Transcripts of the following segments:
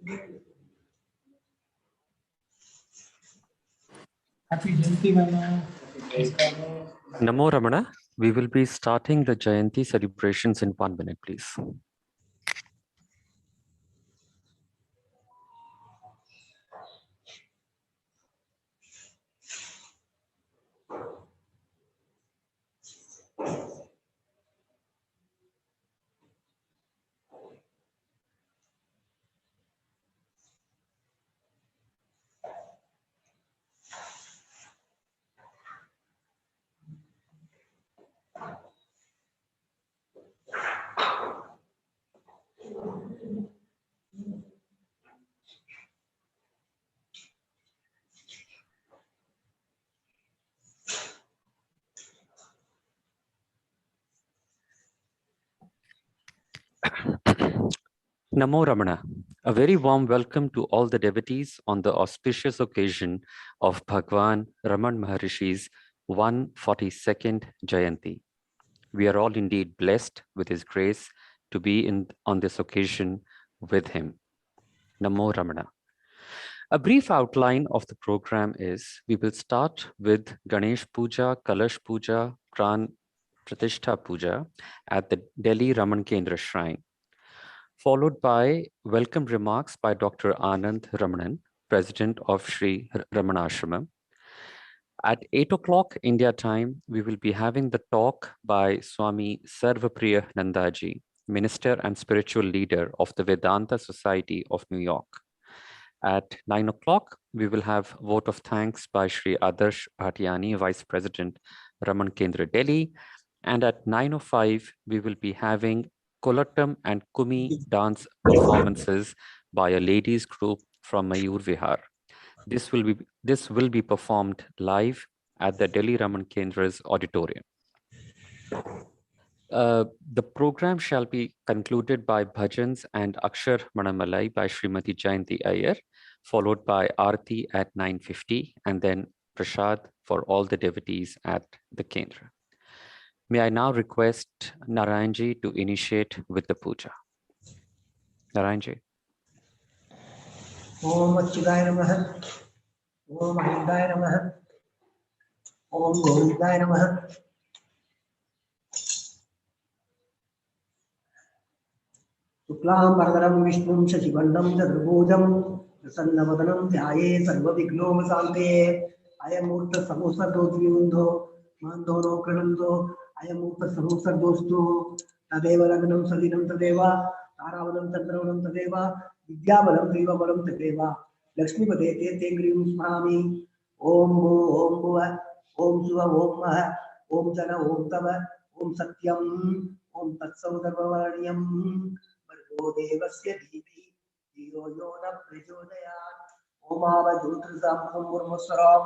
Happy Jayanti, Mama. Namo Ramana. We will be starting the Jayanti celebrations in 1 minute, please. Namo Ramana. A very warm welcome to all the devotees on the auspicious occasion of Bhagwan Raman Maharishi's 142nd Jayanti. We are all indeed blessed with his grace to be on this occasion with him. Namo Ramana. A brief outline of the program is we will start with Ganesh Puja, Kalash Puja, Pran Pratishtha Puja at the Delhi Ramana Kendra Shrine, followed by welcome remarks by Dr. Anand Ramanan, President of Sri Ramana Ashramam. At 8 o'clock India time, we will be having the talk by Swami Sarvapriyananda ji, Minister and Spiritual Leader of the Vedanta Society of New York. At 9 o'clock, we will have vote of thanks by Sri Adarsh Bhatiani, Vice President, Ramana Kendra Delhi. And at 9:05, we will be having Kolattam and Kumi dance performances by a ladies group from Mayur Vihar. This will be performed live at the Delhi Ramana Kendra's auditorium. The program shall be concluded by bhajans and Akshar Manamalai by Srimati Jayanti Iyer, followed by Aarti at 9:50, and then Prasad for all the devotees at the Kendra. May I now request Narayanji to initiate with the puja. Narayanji. Om Achidaya Namaha. Om Ahindaya Namaha. Om Govindaya Namaha. Shuklam Bharadaram Vishnum Shashivardhanam Chaturbhujam Prasannavadhanam Dhyaye Sarvavignomasante Ayamurta Samosardostu Mandono Kranando Ayamurta Samosardostu Tadeva Lagnam Salinam Tadeva Taravanam Chandravanam Tadeva Vidyavalam Devavalam Tadeva Lakshmi Padete Tengrim Smami Om Om Bhuva Om Suva Om Maha Om Jana Om Tava Om Satyam Om Tatsavadavavanyam Devasya Devi, Dio Yona Prachodayat, Omava Dutrisam Murmusaram,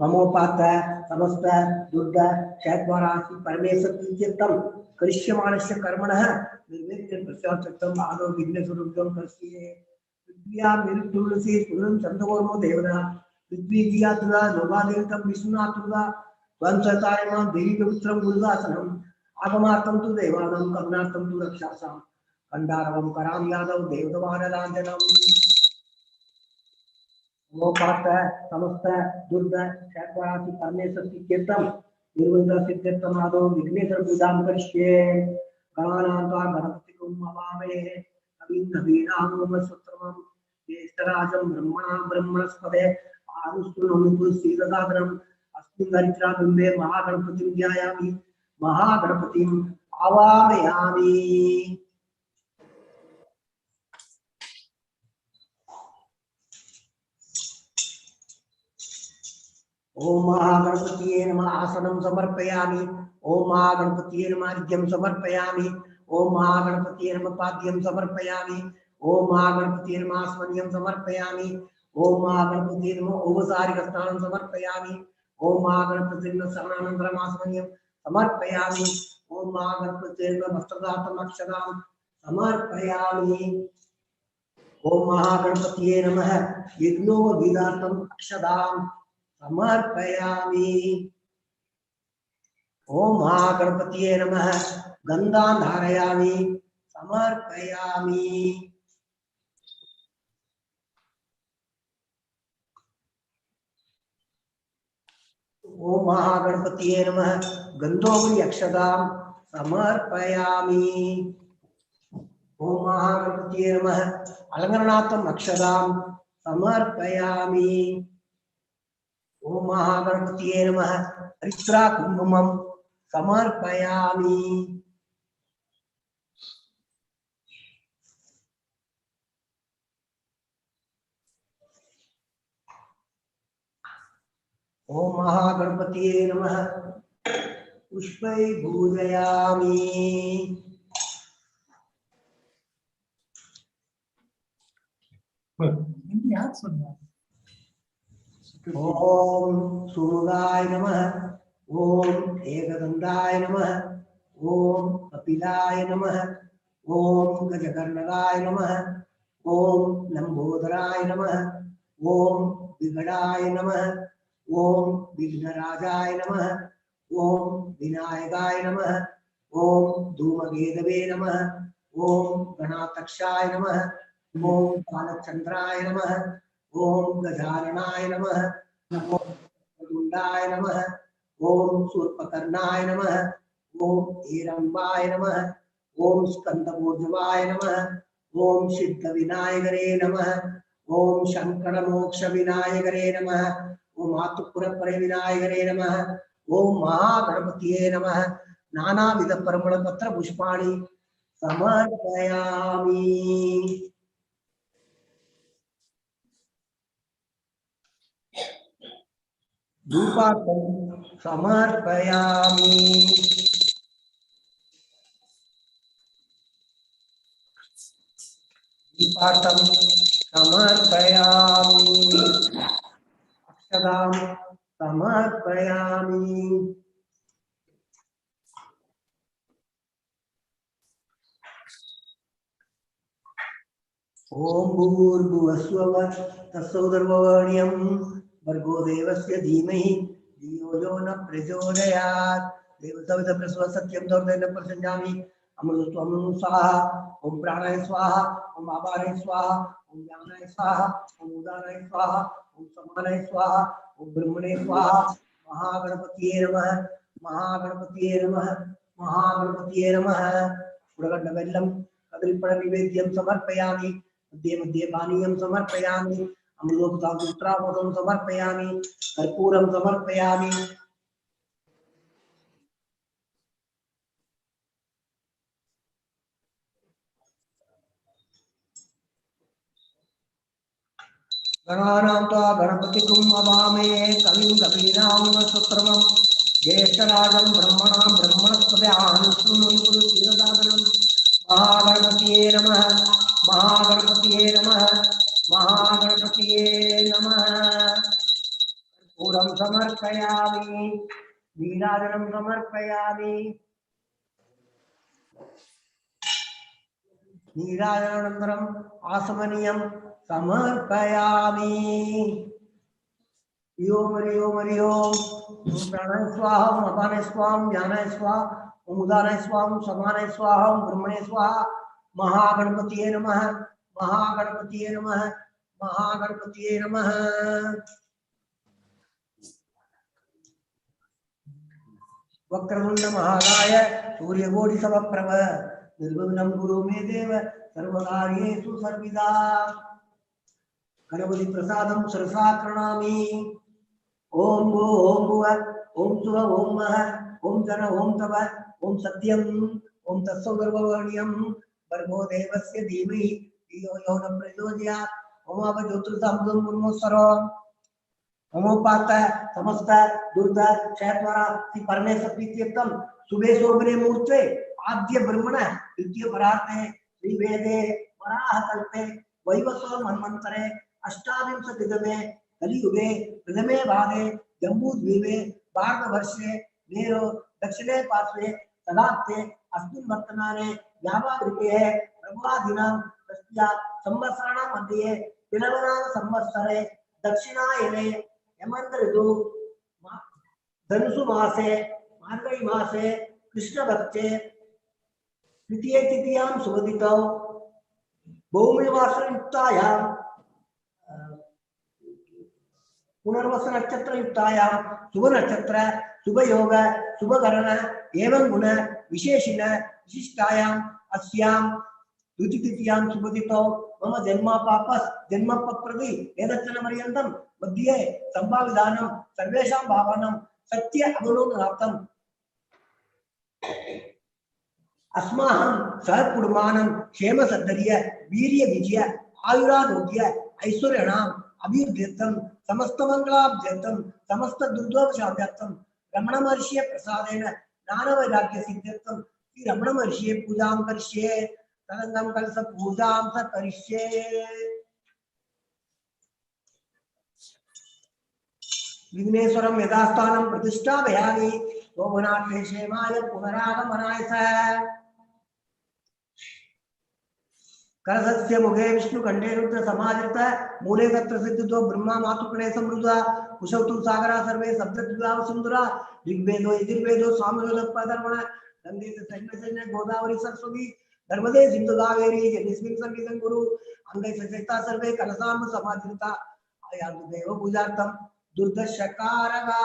Mamopata, Samasta, Durga, Shadvarasi, Paramesa Chitam, Krishamanasya Karmana, Nirvikan Prasachatam, Ado Vignesurukam Kasi, Vidya Miltulasi, Suram Chandavormo Devana, Vidya Novadevam Vishnunathura, Vansatayama, Devi Utram Gurdasanam, Agamatam to Devanam, Karnatam to Rakshasam. Kandaravam Karam Yadav Devdavanaranjanam Mopata Samasta Durga Shadvarasi Parmesati Kirtam Nirvanda Siddhartam Ado Vignesar Budam Karishye Gananta Ganapatikum Avame Avindavinam Sutramam Yestarajam Brahmana Brahmanaspade Arustunam Siddhadram Asmin Garitra Bimbe Mahaganapatim Jayami Mahaganapatim Avameyami. Om Mahaganapatiye Namah Asanam Samarpayami. Om Mahaganapatiye Namah Argyam Samarpayami. Om Mahaganapatiye Namah Padyam Samarpayami. Om Mahaganapatiye Namah Asmanyam Samarpayami. Om Mahaganapatiye Namah Ovasarikasthanam Samarpayami. Om Mahaganapatiye Namah Sarananandram Asmanyam Samarpayami. Om Mahaganapatiye Namah Vastradatam Aksharam Samarpayami. Om Mahaganapatiye Namah Yigno Vidatam Akshadam Samarpayami. Om Mahaganapatiye Namah Gandhan Dharayami Samarpayami. ओम महागणपतिये नमः। गंधोपरि अक्षतां समर्पयामि। ओम महागणपतिये नमः। अलंकरणार्थम् अक्षतां समर्पयामि। ओम महागणपतिये नमः। हरिद्रा कुंकुमं समर्पयामि। ओम महागणपतिये नमः। पुष्पै पूजयामि। ओम सूर्याय नमः। ओम एकदंताय नमः। ओम कपिलाय नमः। ओम गजकर्णकाय नमः। ओम लंबोदराय नमः। ओम विघटाय नमः। ओम विघ्नराजाय नमः। ओम विनायकाय नमः। ओम धूमकेतवे नमः। ओम गणाध्यक्षाय नमः। ओम बालचंद्राय नमः। ओम गजाननाय नमः। ओम गुंडाय नमः। ओम शूर्पकर्णाय नमः। ओम हीरंबाय नमः। ओम स्कंदपूर्जवाय नमः। ओम सिद्ध विनायकरे नमः। ओम शंकर मोक्ष विनायकरे नमः। ओम आतुपुरपरे विनायकरे नमः। ओम महागणपतिये नमः। नानाविध परिमल पत्र पुष्पाणि समर्पयामि। धूपार्थं समर्पयामि। दीपार्थं समर्पयामि। अक्षतां समर्पयामि। ओम भूर्भुवस्वः तत्सवितुर्वरेण्यं भर्गो देवस्य धीमहि धियो यो न प्रचोदयात्। देवसवितुर्वरेण्यं सत्यं दौर्देन प्रसन्नामि। अमृतत्वं स्वाहा। ओम प्राणाय स्वाहा। ओम आपानाय स्वाहा। ओम ज्ञानाय स्वाहा। ओम उदानाय स्वाहा। ओम समानाय स्वाहा। ओम ब्रह्मणे स्वाहा। महागणपतिये नमः। महागणपतिये नमः। महागणपतिये नमः। उडगड्डबेल्लं कदलीपळ निवेद्यं समर्पयामि। मध्ये मध्ये पानीयं समर्पयामि। अमृतोपचारं समर्पयामि। कर्पूरं समर्पयामि। गणानां त्वा गणपतिगुं अवामहे कविं कवीनामुपमश्रवस्तमं ज्येष्ठराजं ब्रह्मणां ब्रह्मणस्पते आनुष्ठुमनुपुरस्तीर्णसादनं। महागणपतिये नमः। महागणपतिये नमः। महागणपतिये नमः। पूरं समर्पयामि। नीराजनं समर्पयामि। नीराजनानन्तरम् आसमनीयं समर्पयामि। ओम हरि ओम हरि ओम। ओम प्राणाय स्वाहा। ओम अपानाय स्वाहा। ओम ज्ञानाय स्वाहा। ओम उदानाय स्वाहा। ओम समानाय स्वाहा। ओम ब्रह्मणे स्वाहा। महागणपतिये नमः। महागणपतिये नमः। महागणपतिये नमः। वक्रतुंड महाकाय सूर्यकोटि समप्रभ निर्विघ्नं कुरु मे देव सर्वकार्येषु सर्वदा। गणपति प्रसादं सरसा प्रणमामि। ओम भो ओम भुव ओम सुव ओम मह ओम जन ओम तव ओम सत्यम ओम तत्सवितुर्वरेण्यं भर्गो देवस्य धीमहि धियो यो न प्रचोदयात्। ओम ज्योतिर्समुद्रं मुर्मोत्सरम्। होमोपात समस्त दुर्गा क्षेत्र श्री परमेश्वर प्रीत्यर्थम सुबह शोभने मुहूर्ते आद्य ब्रह्मण द्वितीय परार्थे श्री वेदे वराह कल्पे वैवस्व मन्वन्तरे अष्टाविंशतितमे कलियुगे प्रथमे भागे जम्बूद्वीपे भारतवर्षे मेरो दक्षिणे पार्श्वे तदाप्ते अस्मिन् वर्तमाने व्यापारिके प्रभवादिनां तस्य संवत्सराणां मध्ये पिलवनाम संवत्सरे दक्षिणायने हेमंत ऋतु धनुषु मासे मार्गयी मासे कृष्ण पक्षे तृतीय तिथियां शुभदितौ भौमिवासरयुक्तायां पुनर्वस नक्षत्र युक्तायां शुभ नक्षत्र शुभ योग शुभ करण एवं गुण विशेषिण विशिष्टायां अस्यां द्वितीयां शुभतिथौ मम जन्म प्रति वेदचन पर्यन्तं मध्ये संभाविधानं सर्वेषां भावानां सत्य अवलोकनार्थं अस्माहं सह कुटुंबानां क्षेम सद्धर्य वीर्य विजय आयुरारोग्य ऐश्वर्याणाम् अभिवृद्ध्यर्थं समस्त मंगलाभ्यर्थं समस्त दुर्दोषाभ्यर्थं रमण महर्षि प्रसादेन ज्ञान वैराग्य सिद्ध्यर्थं श्री रमण महर्षि पूजां करिष्ये तदंगम कलश पूजां स करिष्ये विघ्नेश्वरं यथास्थानं प्रतिष्ठापयामि शोभनार्थे क्षेमाय पुनरागमनाय च करसस्य मुखे विष्णु कंठे रुद्र समाजित मूले तत्र सिद्धितो ब्रह्मा मातुकणे समृद्धा कुशवतु सागरा सर्वे सप्तद्विलाव सुंदरा ऋग्वेदो यजुर्वेदो सामवेदो पदर्वण नंदी सैन्य गोदावरी सरस्वती नर्मदे सिंधु कावेरी जनिस्मिन् संगीतं गुरु अंगे सचेता सर्वे कलसाम समाजिता आयातु देव पूजार्थं दुर्दशकारगा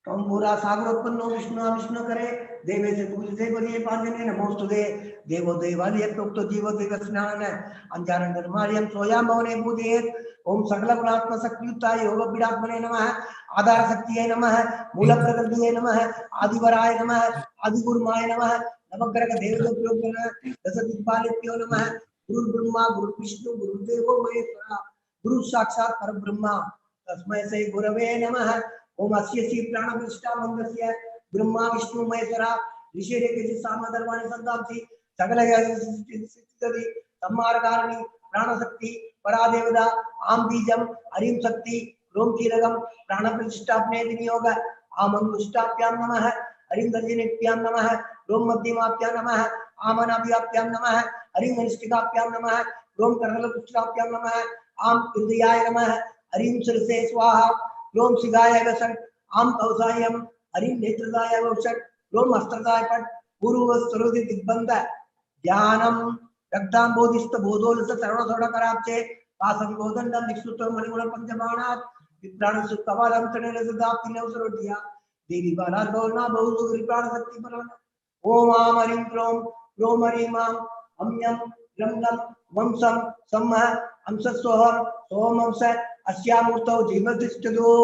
पूरा सागरोत्पन्नो विष्णु विष्णु करे देवे से पूजिते बलिए पांजने नमोस्तुते देवो देवालय प्रोक्तो जीवो देव स्नान अंजान निर्माल्यम सोयाम भवने पूजयेत् ओम सकल गुणात्म शक्तियुक्ताय योग पीडात्मने नमः आधार शक्तिये नमः मूल प्रकृतिये नमः आदिवराय नमः आदिगुरुमाय नमः नवग्रह देवताभ्यो दश दिक्पालेभ्यो नमः गुरु ब्रह्मा गुरु विष्णु गुरुदेवो महेश्वरः गुरु साक्षात् परब्रह्म तस्मै श्री गुरवे नमः ओम अस्य श्री प्राण प्रतिष्ठा मंगस्य ब्रह्मा विष्णु महेश्वरा ऋषि के सामदर्वाणी संतांसी सकल सिद्धि सम्मारकारिणी प्राण शक्ति परादेवता आम बीजम हरिम शक्ति रोम कीरगम प्राण प्रतिष्ठापने विनियोग आम अंगुष्ठाभ्यां नमः हरिम दर्जनेभ्यां नमः रोम मध्यमाभ्यां नमः आमनाभ्याभ्यां नमः हरिम अनिष्टिकाभ्यां नमः रोम करल प्रतिष्ठाभ्यां नमः आम हृदयाय नमः हरिम शिरसे स्वाहा रोम शिगाय वसट आम कौसायम हरिम नेत्रदाय वसट रोम अस्त्रदाय पट पूर्व स्वरूपी दिग्बंध ध्यानम रक्ताम बोधिस्त बोधोलस सर्व सोड कराचे पासं गोदंडम विक्षुतो मणिगुण पंचबाणात् विप्राण सुकवालम तणेल दाप्ति नवसरोटिया देवी बाला दोलना बहु विप्राण शक्ति परम ओम आम हरिम क्रोम हरिम अम्यम लंगम वंशम सम्मह अंसस्वहर सोमंस अस्यामूर्तौ जीवतिष्ठतो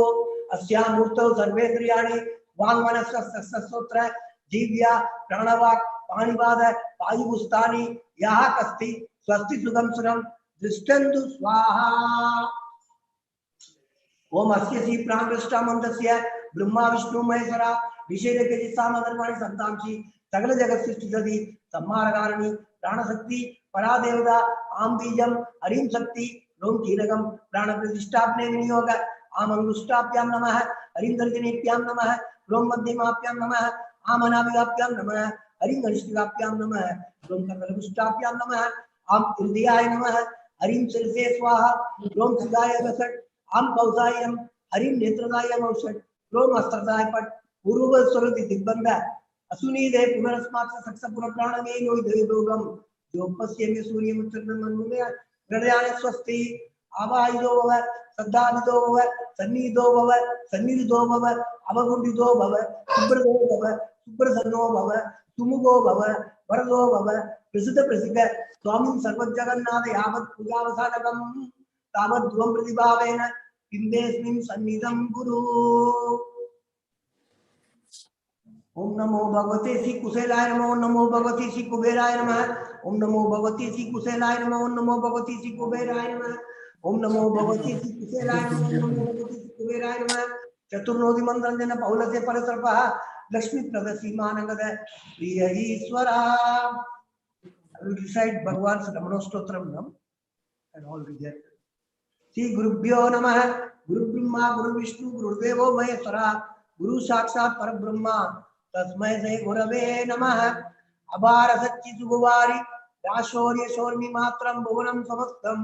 अस्यामूर्तौ सर्वेन्द्रियाणि वाङ्मनसस्तोत्र जीव्या प्राणवाक् पाणिपाद पायुपुस्तानि यः कस्ति स्वस्ति सुखं सुरं दृष्टन्तु स्वाहा ओम अस्य श्री प्राणप्रतिष्ठा मंत्रस्य ब्रह्मा विष्णु महेश्वरा ऋषिरेखे सामधर्माणि संतांसि सकल जगत सृष्टि सति सम्मारकारिणी प्राणशक्ति परादेवता आम बीजम हरिम शक्ति रोम कीरगम प्राण प्रतिष्ठापने विनियोग आम अंगुष्ठाभ्यां नमः हरिम दर्जनेभ्यां नमः रोम मध्यमाभ्यां नमः आम अनाभिकाभ्यां नमः हरिम अनिष्टिकाभ्यां नमः रोम सकलपुष्टाभ्यां नमः आम हृदयाय नमः हरिम शिरसे स्वाहा रोम शिगाय वसट आम कौसायम हरिम नेत्रदाय वसट रोम अस्त्रदाय पट पूर्व स्वरूपी दिग्बंध असुनी दे पुनरस्मात् सक्ष पुनप्राणमे नो देवोगम जो पश्येमि सूर्यमुच्चन्द्रमन्मुने हृदयाय स्वस्ति आवाहितो भव श्रद्धावितो भव सन्निधितो भव अवगुण्डितो भव सुब्रतो भव सुप्रसन्नो भव सुमुखो भव वरदो भव प्रसिद्ध स्वामी सर्वजगन्नाथ यावत् पूजावसानकं तावत् ध्रुवं प्रतिभावेन बिम्बेऽस्मिन् सन्निधं कुरु ओम नमो भगवते श्री कुशेलाय नमः ओम नमो भगवते श्री कुबेराय नमः ओम नमो भगवते श्री कुशेलाय नमः ओम नमो भगवते श्री कुबेराय नमः ओम नमो भगवते श्री कुशेलाय नमः ओम नमो भगवते श्री कुबेराय नमः चतुर्नोदि मंत्रंजन पौलसे परसर्पः लक्ष्मी प्रदसीमानगद प्रिय ईश्वरा I will recite Bhagwan's Ramana Stotram now and all reject. Shri गुरुभ्यो नमः गुरु ब्रह्मा गुरु विष्णु गुरुदेवो महेश्वरा गुरु साक्षात् परब्रह्म तस्मै श्री गुरवे नमः अपार सच्चि सुगुवारि दाशौर्य शौर्मि मात्रं भुवनं समस्तं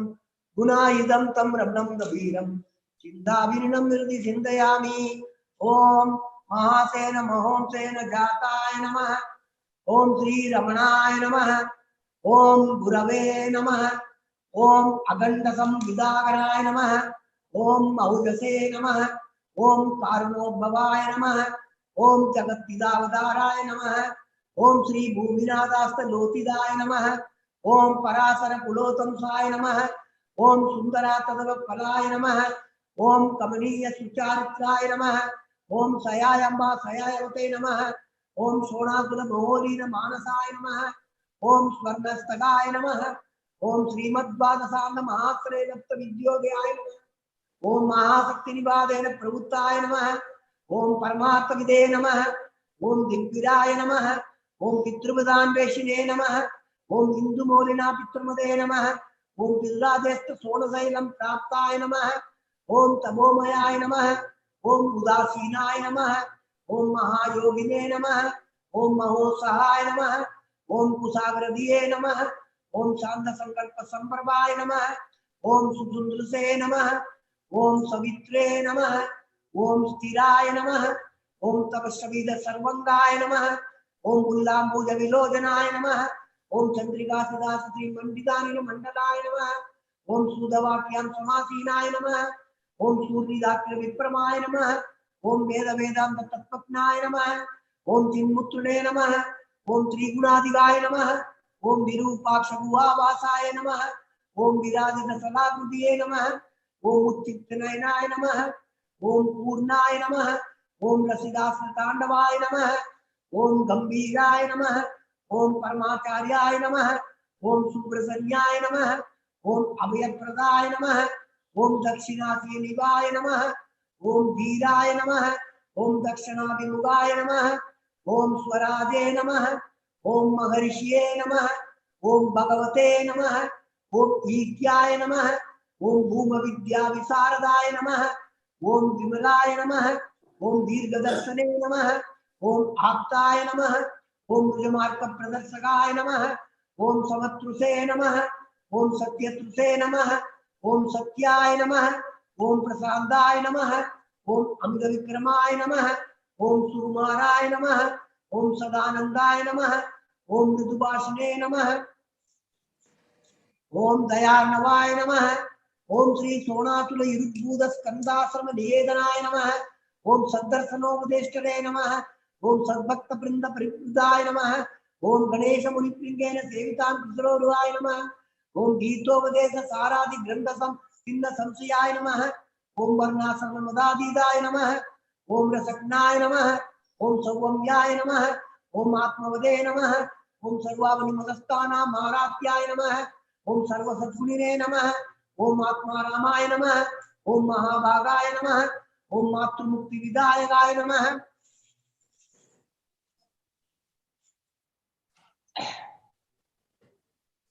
गुणायुधं तं रमणं गभीरं चिन्ताविनीनं हृदि चिन्तयामि ओम महासेन महोंसेन जाताय नमः ओम श्री रमणाय नमः। ओम गुरवे नमः। ओम अगंड संविदागराय नमः। ओम औजसे नमः। ओम कारुणोद्भवाय नमः। ओम जगत्पितावताराय नमः। ओम श्री भूमिनाथास्तलोतिदाय नमः। ओम पराशर कुलोतंसाय नमः। ओम सुंदरातदवफलाय नमः। ओम कमनीय सुचारित्राय नमः। ओम सयायंबा सयायवते नमः। ओम शोणाकुल मोहलीन मानसाय नमः। ओम स्वर्णस्तगाय नमः। ओम श्रीमद्वादशांग महाश्रेय दत्त विद्योदयाय नमः। ओम महाशक्ति निवादेन प्रवृत्ताय नमः। ओम परमात्म विदे नमः। ओम दिग्विराय नमः। ओम पितृपदान्वेषिणे नमः। ओम इंदुमौलिना पितृमदे नमः। ओम पिल्लादेस्त सोणशैलम प्राप्ताय नमः। ओम तमोमयाय नमः। ओम उदासीनाय नमः। ओम महायोगिने नमः। ओम महोत्साहाय नमः। ओम कुशाग्रदिये नमः। ओम शांत संकल्प संप्रभाय नमः। ओम सुसुंदरसे नमः। ओम सवित्रे नमः। ओम स्थिराय नमः। ओम तपस्विद सर्वंगाय नमः। ओम उल्लाम्बुज विलोचनाय नमः। ओम चंद्रिका सदा श्री मंडितानिल मंडलाय नमः। ओम सूदवाक्यां समासीनाय नमः। ओम सूर्यदाक्र विप्रमाय नमः। ओम वेद वेदांत तत्त्वज्ञाय नमः। ओम चिन्मुत्रे नमः। ओम त्रिगुणाधिगाय नमः। ओम विरूपाक्ष गुहावासाय नमः। ओम विराजित सलाकृतिये नमः। ओम उत्थितनयनाय नमः। ओम पूर्णाय नमः। ओम रसिदासतांडवाय नमः। ओम गंभीराय नमः। ओम परमाचार्याय नमः। ओम सुप्रसन्याय नमः। ओम अभयप्रदाय नमः। ओम दक्षिणासी निवाय नमः। ओम धीराय नमः। ओम दक्षिणाभिमुखाय नमः। ओम स्वराजे नमः। ओम महर्षिये नमः। ओम भगवते नमः। ओम ईत्याय नमः। ओम भूम विद्या विशारदाय नमः। ओम विमलाय नमः। ओम दीर्घदर्शने नमः। ओम आप्ताय नमः। ओम रुजमार्ग प्रदर्शकाय नमः। ओम समत्रुसे नमः। ओम सत्यत्रुसे नमः। ओम सत्याय नमः। ओम प्रसादाय नमः। ओम अमित विक्रमाय नमः। ओम सुकुमाराय नमः। ओम सदानंदाय नमः। ओम मृदुभाषणे नमः। ओम दयार्णवाय नमः। ओम श्री सोनातुल युरुद्भूत स्कंदाश्रम निवेदनाय नमः। ओम सद्दर्शनोपदेष्टरे नमः। ओम सद्भक्त वृंद परिवृताय नमः। ओम गणेश मुनिप्रिंगेन सेवितां कुशलोरुवाय नमः। ओम गीतोपदेश सारादि ग्रंथ सिंह संशयाय नमः। ओम वर्णाश्रम मदादीदाय नमः। ओम रसज्ञाय नमः। ओम सौम्याय नमः। ओम आत्मवदे नमः। ओम सर्वावनि मदस्तानां महारात्याय नमः। ओम सर्वसद्गुणिने नमः। ओम आत्मा रामाय नमः। ओम महाभागाय नमः। ओम मातृमुक्ति विदायकाय नमः।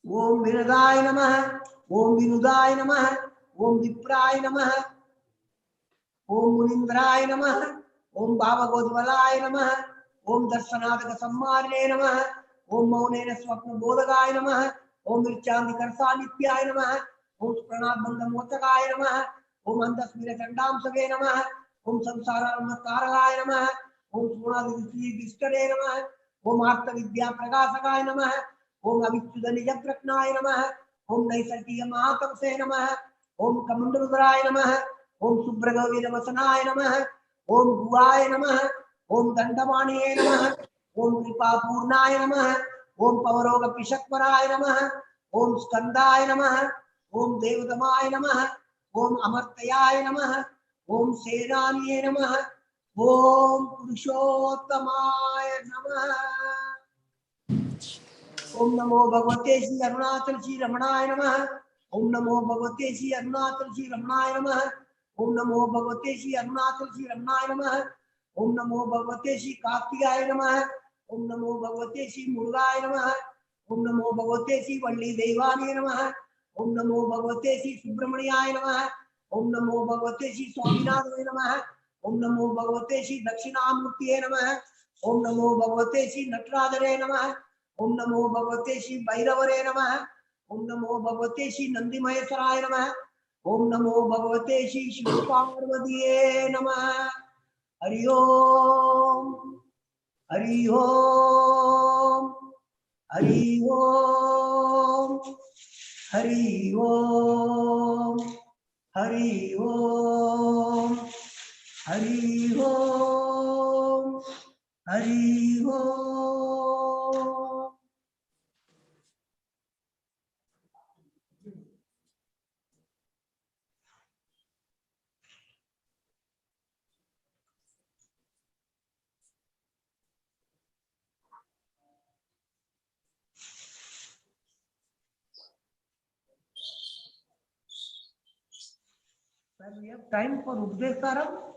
ओम विरदाय नमः। ओम विनुदाय नमः। ओम विप्राय नमः। ओम मुनीन्द्राय नमः। ओम भावगोज्वलाय नमः। ओम दर्शनादक सम्माने नमः। ओम मौनेन स्वप्न बोधकाय नमः। ओम विचांति करसानित्याय नमः। ओम प्रणाबंध मोचकाय नमः। ओम अंधस्मिर चंडांसवे नमः। ओम संसारारंभ कारकाय नमः। ओम सोनादि दिष्टरे नमः। ओम आर्त विद्या प्रकाशकाय नमः। ओम अविच्युत निज प्रज्ञाय नमः। ओम नैसर्गिक महातपसे नमः। ओम कमंडलुधराय नमः। ओम सुब्रगवीर वसनाय नमः। ओम गुहाय नमः। ओम दंडमाणिये नमः। ओम कृपापूर्णाय नमः। ओम पवरोग पिशक्वराय नमः। ओम स्कंदाय नमः। ओम देवतमाय नमः। ओम अमर्त्याय नमः। ओम सेनानिये नमः। ओम पुरुषोत्तमाय नमः। ओम नमो भगवते श्री अरुणाचल श्री रमणाय नमः। ओम नमो भगवते श्री अरुणाचल श्री रमणाय नमः। ओम नमो भगवते श्री अरुणाचल श्री रमणाय नमः। ओम नमो भगवते श्री कार्तिकाय नमः। ओम नमो भगवते श्री मुरुगाय नमः। ओम नमो भगवते श्री वल्ली देवाय नमः। ओम नमो भगवते श्री सुब्रमण्याय नमः। ओम नमो भगवते श्री स्वामीनाथाय नमः। ओम नमो भगवते श्री दक्षिणामूर्तये नमः। ओम नमो भगवते श्री नटराजरे नमः। ओम नमो भगवते श्री भैरवरे नमः। ओम नमो भगवते श्री नंदीमहेश्वराय नमः। ओम नमो भगवते श्री शिव पार्वतीये नमः। हरि ओम हरि ओम Hari Om, Hari Om, Hari Om, Hari Om, Hari Om. We have time for Updesaram.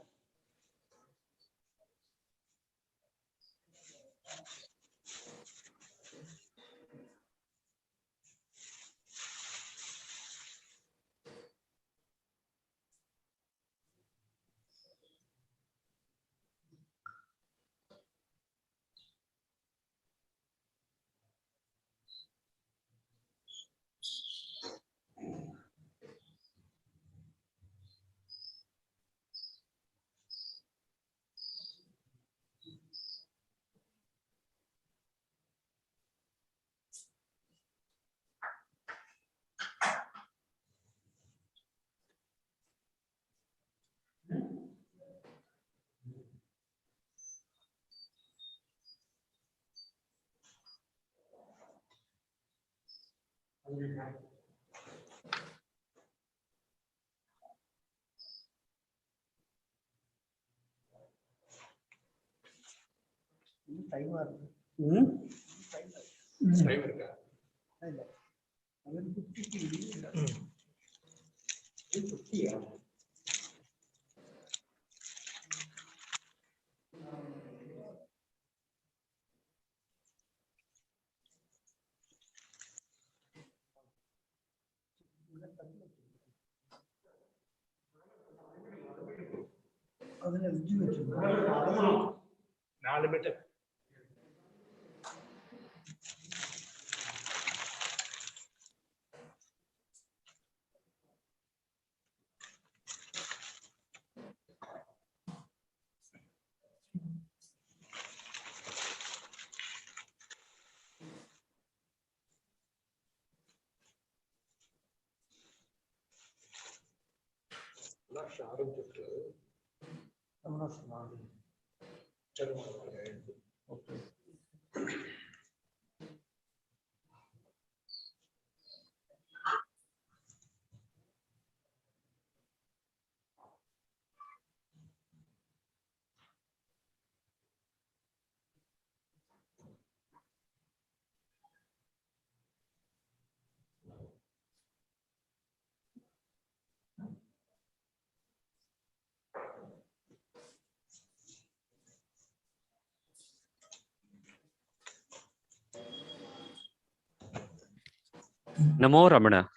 Namo Ramana.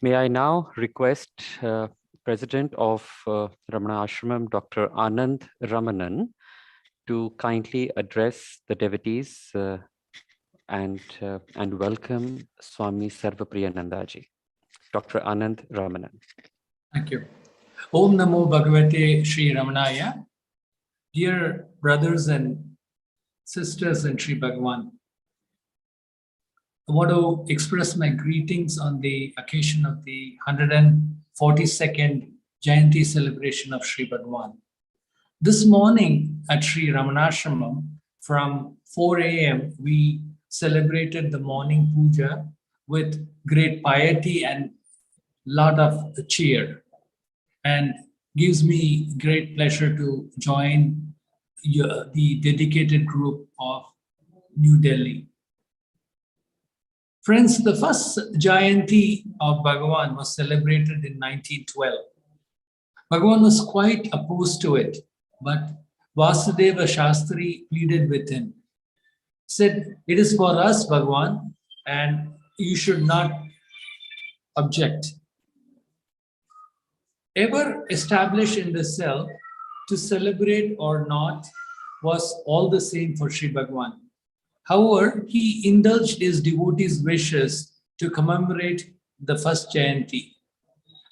May I now request President of Ramana Ashramam, Dr. Anand Ramanan, to kindly address the devotees and welcome Swami Sarvapriyananda ji. Dr. Anand Ramanan. Thank you. Om Namo Bhagavate Sri Ramanaya. Dear brothers and sisters in Sri Bhagavan, I want to express my greetings on the occasion of the 142nd Jayanti celebration of Sri Bhagavan. This morning at Sri Ramanashramam, from 4 a.m., we celebrated the morning puja with great piety and lot of cheer, and gives me great pleasure to join the dedicated group of New Delhi. Friends, the first Jayanti of Bhagavan was celebrated in 1912. Bhagavan was quite opposed to it, but Vasudeva Shastri pleaded with him. Said, "It is for us, Bhagavan, and you should not object." Ever established in the self, to celebrate or not was all the same for Sri Bhagavan. However, he indulged his devotees' wishes to commemorate the first Jayanti.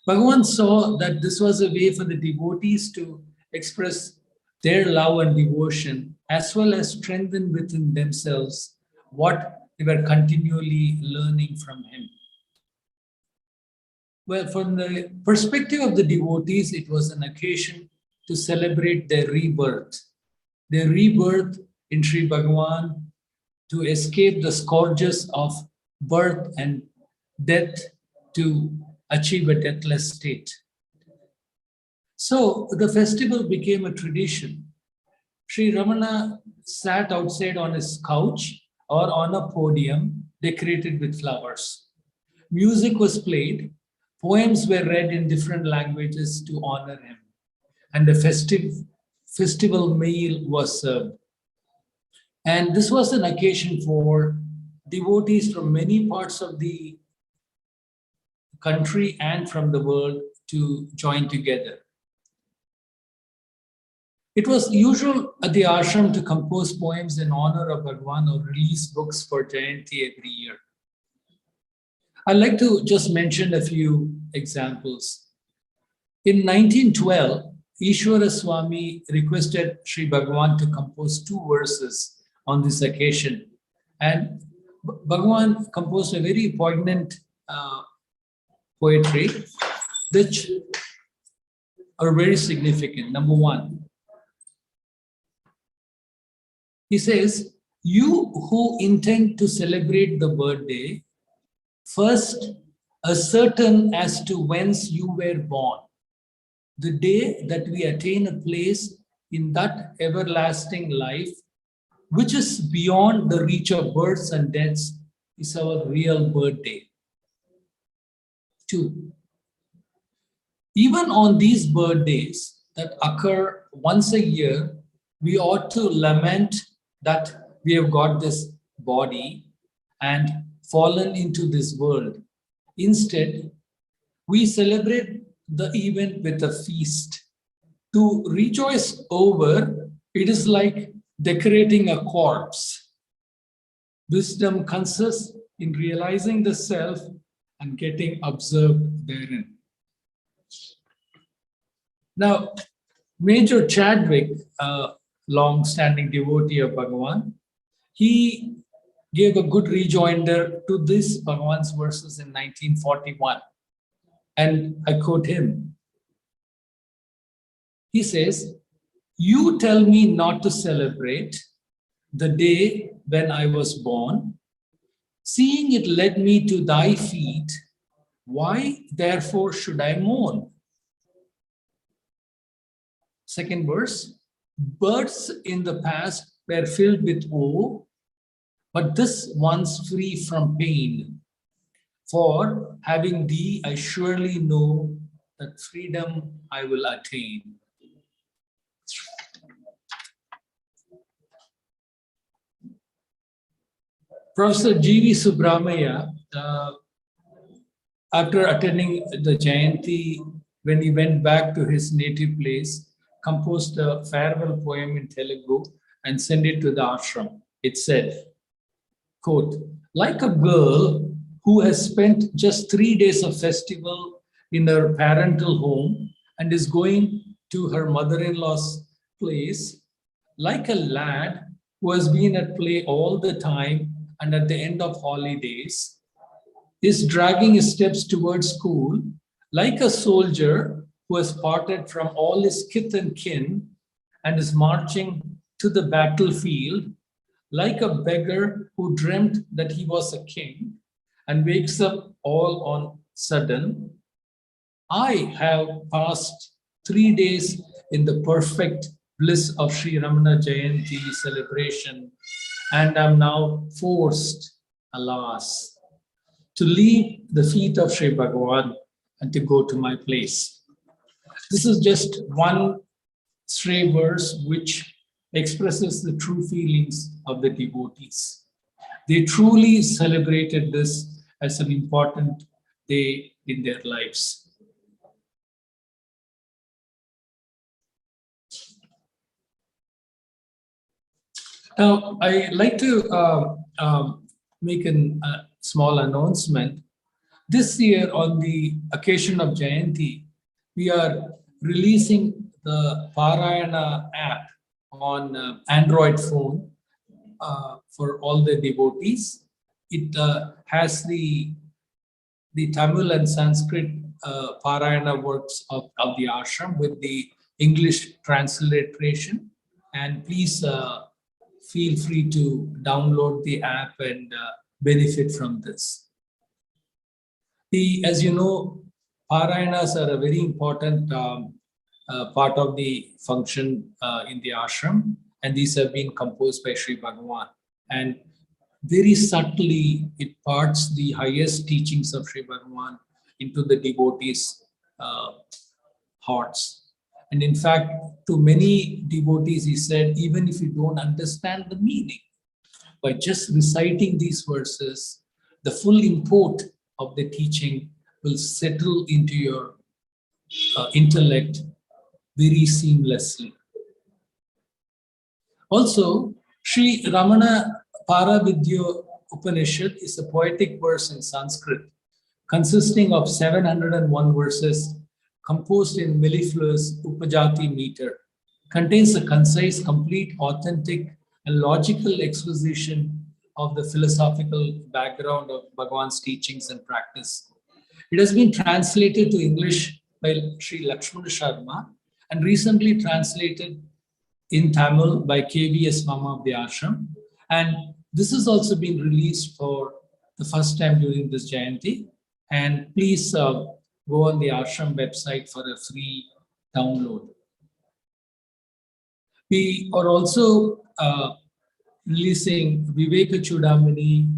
Bhagavan saw that this was a way for the devotees to express their love and devotion, as well as strengthen within themselves what they were continually learning from him. Well, from the perspective of the devotees, it was an occasion to celebrate their rebirth in Sri Bhagavan, to escape the scourges of birth and death, to achieve a deathless state. So the festival became a tradition. Sri Ramana sat outside on his couch or on a podium decorated with flowers. Music was played, poems were read in different languages to honor him, and a festival meal was served. And this was an occasion for devotees from many parts of the country and from the world to join together. It was usual at the ashram to compose poems in honor of Bhagavan or release books for Jayanti every year. I'd like to just mention a few examples. In 1912, Ishwara Swami requested Sri Bhagavan to compose 2 verses on this occasion. And Bhagavan composed a very poignant poetry, which are very significant. Number 1, he says, "You who intend to celebrate the birthday, first ascertain as to whence you were born. The day that we attain a place in that everlasting life, which is beyond the reach of births and deaths, is our real birthday." 2, even on these birthdays that occur once a year, we ought to lament that we have got this body and fallen into this world. Instead, we celebrate the event with a feast. To rejoice over it is like decorating a corpse. Wisdom consists in realizing the self and getting observed therein. Now, Major Chadwick, a long-standing devotee of Bhagavan, he gave a good rejoinder to this Bhagavan's verses in 1941. And I quote him. He says, "You tell me not to celebrate the day when I was born. Seeing it led me to thy feet, why therefore should I mourn?" Second verse, "Births in the past were filled with woe, but this one's free from pain. For having thee, I surely know that freedom I will attain." Professor G.V. Subramaya, after attending the Jayanti, when he went back to his native place, composed a farewell poem in Telugu and sent it to the ashram. It said, quote, "Like a girl who has spent just 3 days of festival in her parental home and is going to her mother-in-law's place, like a lad who has been at play all the time and at the end of holidays is dragging his steps towards school, like a soldier who has parted from all his kith and kin and is marching to the battlefield, like a beggar who dreamt that he was a king and wakes up all on sudden, I have passed 3 days in the perfect bliss of Sri Ramana Jayanti celebration, and am now forced, alas, to leave the feet of Sri Bhagavan and to go to my place." This is just one stray verse which expresses the true feelings of the devotees. They truly celebrated this as an important day in their lives. Now, I like to make a small announcement. This year, on the occasion of Jayanti, we are releasing the Parayana app on Android phone for all the devotees. it has the Tamil and Sanskrit Parayana works of the ashram with the English transliteration. And please feel free to download the app and benefit from this. As you know, Parayanas are a very important part of the function in the ashram, and these have been composed by Sri Bhagavan. And very subtly, it parts the highest teachings of Sri Bhagavan into the devotees' hearts. And in fact, to many devotees, he said, even if you don't understand the meaning, by just reciting these verses, the full import of the teaching will settle into your intellect very seamlessly. Also, Sri Ramana Paravidya Upanishad is a poetic verse in Sanskrit consisting of 701 verses composed in mellifluous Upajati meter. Contains a concise, complete, authentic, and logical exposition of the philosophical background of Bhagavan's teachings and practice. It has been translated to English by Sri Lakshmana Sharma and recently translated in Tamil by KVS Mama of the Ashram. And this has also been released for the first time during this Jayanti. And please go on the Ashram website for a free download. We are also releasing Viveka Chudamani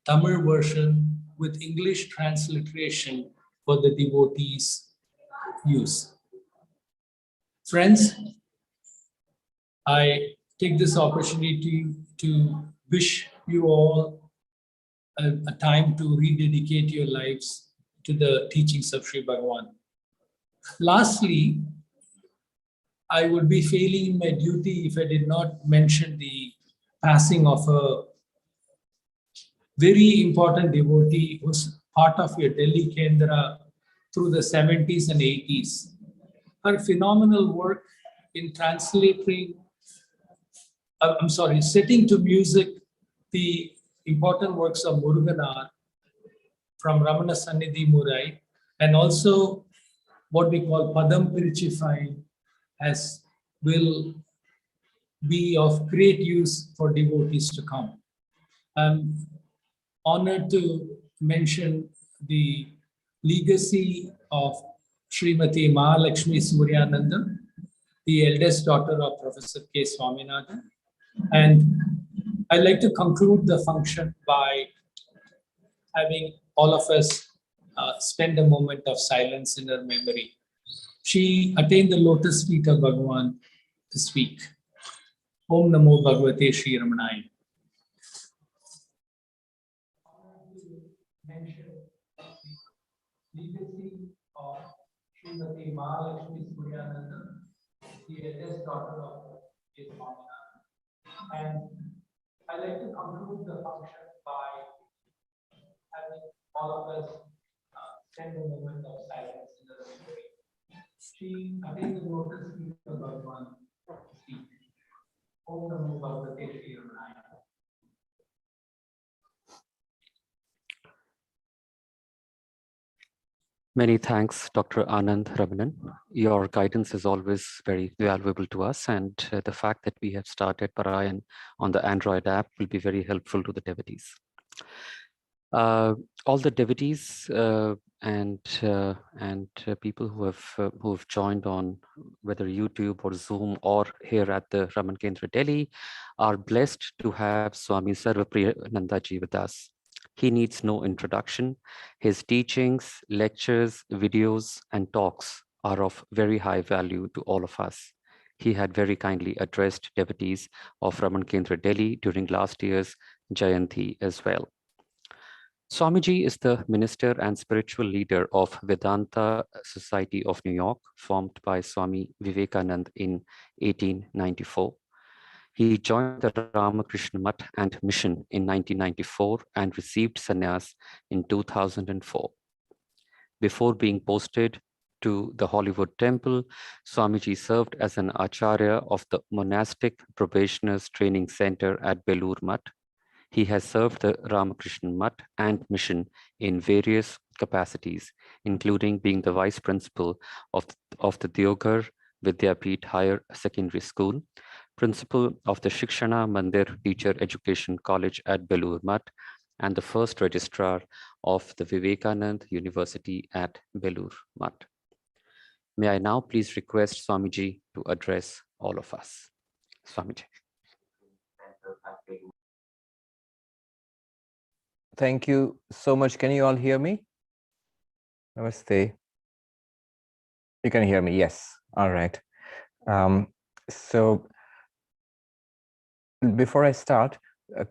Tamil version with English transliteration for the devotees' use. Friends, I take this opportunity to wish you all a time to rededicate your lives to the teachings of Sri Bhagavan. Lastly, I would be failing in my duty if I did not mention the passing of a very important devotee who was part of your Delhi Kendra through the 70s and 80s. Her phenomenal work in setting to music the important works of Muruganar from Ramana Sannidhi Murai, and also what we call Padam Pirichifying will be of great use for devotees to come. I'm honored to mention the legacy of Srimati Mahalakshmi Suryananda, the eldest daughter of Professor K. Swaminathan. And I'd like to conclude the function by having all of us spend a moment of silence in her memory. She attained the lotus feet of Bhagavan this week. Om Namo Bhagavate Sri Ramanaya. Mention the legacy of Srimati Mahalakshmi Suryananda, the eldest daughter of K. Swaminathan. And I'd like to conclude the function by having all of us spend a moment of silence in the memory. She attained the lotus feet of Bhagavan this week. Om Namo Bhagavate Sri Ramanaya. Many thanks, Dr. Anand Ramanan. Your guidance is always very valuable to us, and the fact that we have started Parayan on the Android app will be very helpful to the devotees. All the devotees and people who have joined on whether YouTube or Zoom or here at the Ramana Kendra Delhi are blessed to have Swami Sarvapriyananda ji with us. He needs no introduction. His teachings, lectures, videos, and talks are of very high value to all of us. He had very kindly addressed devotees of Ramana Kendra Delhi during last year's Jayanti as well. Swamiji is the minister and spiritual leader of Vedanta Society of New York, formed by Swami Vivekananda in 1894. He joined the Ramakrishna Math and Mission in 1994 and received sannyas in 2004. Before being posted to the Hollywood Temple, Swamiji served as an acharya of the Monastic Probationers Training Center at Belur Math. He has served the Ramakrishna Mutt and mission in various capacities, including being the vice principal of the Deoghar Vidyapeeth Higher Secondary School, principal of the Shikshana Mandir Teacher Education College at Belur Mutt, and the first registrar of the Vivekanand University at Belur Mutt. May I now please request Swamiji to address all of us. Swamiji. Thank you so much. Can you all hear me? Namaste. You can hear me, yes. All right. So before I start,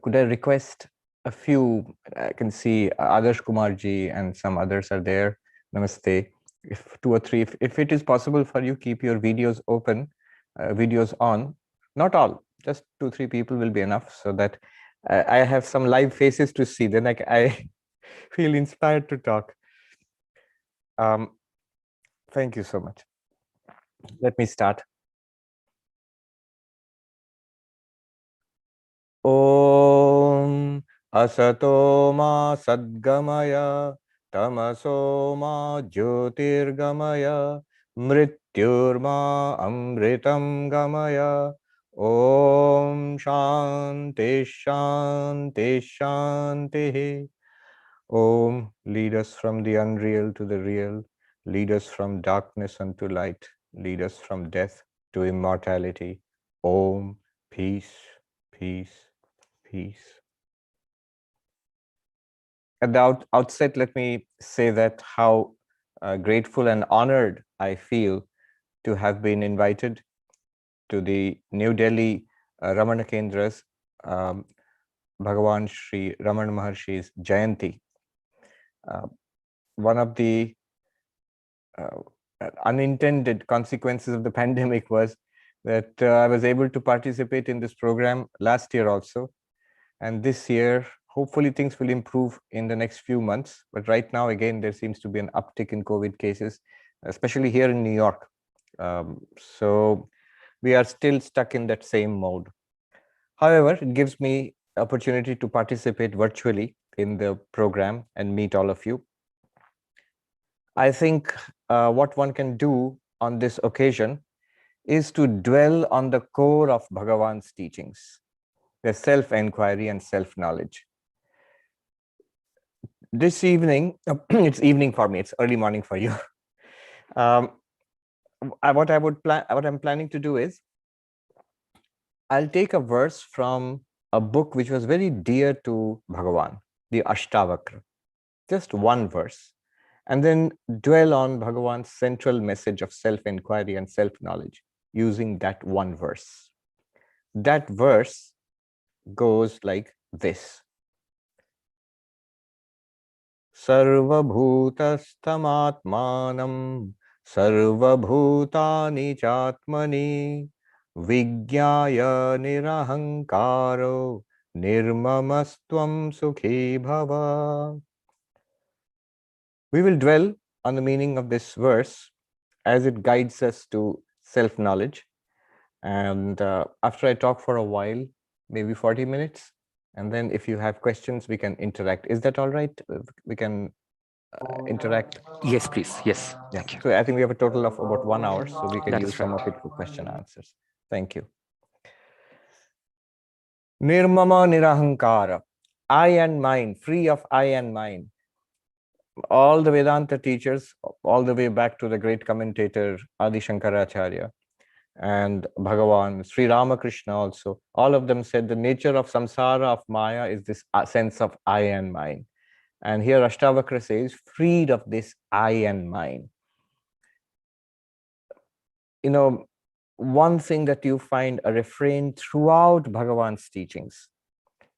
could I request a few, I can see Adarsh Kumarji and some others are there. Namaste. If 2 or 3, if it is possible for you, keep your videos open, videos on. Not all, just 2 or 3 people will be enough, so that I have some live faces to see. Then I feel inspired to talk. Thank you so much. Let me start. Om Asato Ma Sadgamaya Tamaso Ma Jyotirgamaya Mrityurma Amritam Gamaya Om Shanti Shanti Shanti. Om, lead us from the unreal to the real, lead us from darkness unto light, lead us from death to immortality. Om, peace, peace, peace. At the outset, let me say that how grateful and honored I feel to have been invited to the New Delhi Ramana Kendra's Bhagavan Sri Ramana Maharshi's Jayanti. One of the unintended consequences of the pandemic was that I was able to participate in this program last year also. And this year, hopefully things will improve in the next few months. But right now, again, there seems to be an uptick in COVID cases, especially here in New York. So we are still stuck in that same mode. However, it gives me opportunity to participate virtually in the program and meet all of you. I think what one can do on this occasion is to dwell on the core of Bhagavan's teachings, the self-inquiry and self-knowledge. This evening, it's evening for me, it's early morning for you. What I'm planning to do is, I'll take a verse from a book which was very dear to Bhagavan, the Ashtavakra, just one verse, and then dwell on Bhagavan's central message of self-inquiry and self-knowledge using that one verse. That verse goes like this. Sarva bhutastamatmanam sarva bhutani chatmani Vigyaya nirahankaro nirmamastvam sukhi bhava. We will dwell on the meaning of this verse as it guides us to self-knowledge. And after I talk for a while, maybe 40 minutes, and then if you have questions, we can interact. Is that all right? We can interact? Yes, please. Yes. Yeah. Thank you. So I think we have a total of about 1 hour, so we can That use is some right. of it for question answers. Thank you. Nirmama nirahankara, I and mine, free of I and mine. All the Vedanta teachers, all the way back to the great commentator Adi Shankaracharya and Bhagavan, Sri Ramakrishna also, all of them said the nature of samsara, of Maya, is this sense of I and mine. And here Ashtavakra says, freed of this I and mine. You know, one thing that you find a refrain throughout Bhagavan's teachings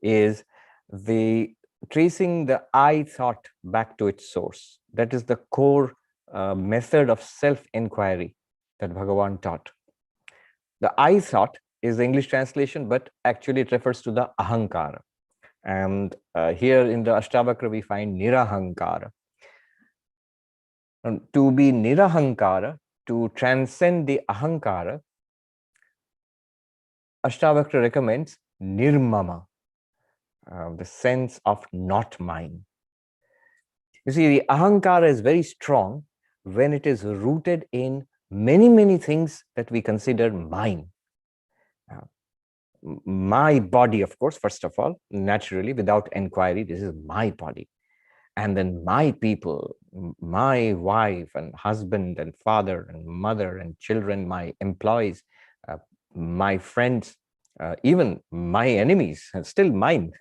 is the tracing the I thought back to its source. That is the core method of self-inquiry that Bhagavan taught. The I thought is the English translation, but actually it refers to the ahankara. And here in the Ashtavakra, we find nirahankara. And to be nirahankara, to transcend the ahankara, Ashtavakra recommends nirmama. the sense of not mine. You see, the ahankara is very strong when it is rooted in many, many things that we consider mine. My body, of course, first of all, naturally, without inquiry, this is my body. And then my people, my wife and husband and father and mother and children, my employees, my friends, even my enemies, still mine.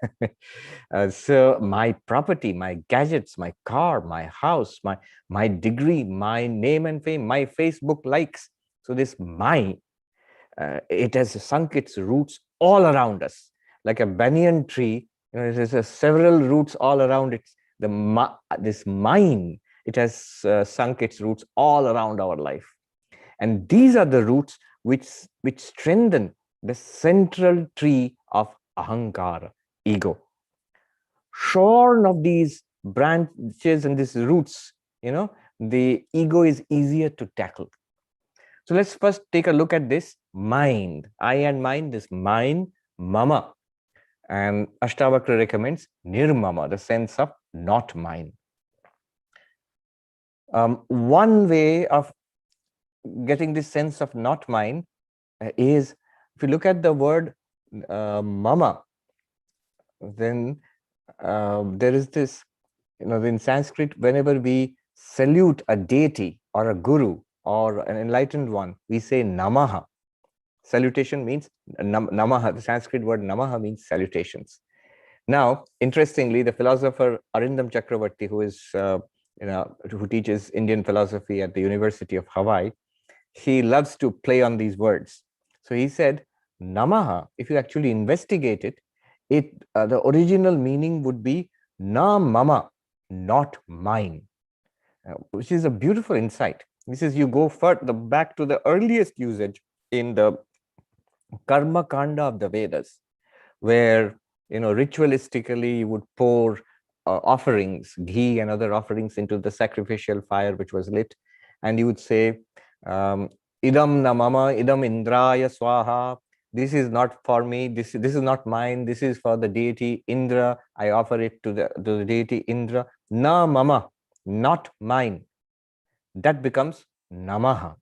So my property, my gadgets, my car, my house, my degree, my name and fame, my Facebook likes. So this my, it has sunk its roots all around us. Like a banyan tree, it has several roots all around it. This mine, it has sunk its roots all around our life. And these are the roots which strengthen the central tree of ahankara, ego. Shorn of these branches and these roots, the ego is easier to tackle. So let's first take a look at this mind. I and mind, this mind, mama. And Ashtavakra recommends nirmama, the sense of not mine. One way of getting this sense of not mine is, if you look at the word mama, then there is this, in Sanskrit, whenever we salute a deity or a guru or an enlightened one, we say namaha. Salutation means namaha. The Sanskrit word namaha means salutations. Now, interestingly, the philosopher Arindam Chakravarti, who is who teaches Indian philosophy at the University of Hawaii, he loves to play on these words. So he said, namaha, if you actually investigate it, the original meaning would be na mama, not mine, which is a beautiful insight. This is, you go further back to the earliest usage in the karma kanda of the Vedas, where ritualistically you would pour offerings, ghee and other offerings into the sacrificial fire which was lit, and you would say, idam namama, idam indraya swaha. This is not for me. This is not mine. This is for the deity Indra. I offer it to the deity Indra. Na mama, not mine. That becomes namaha.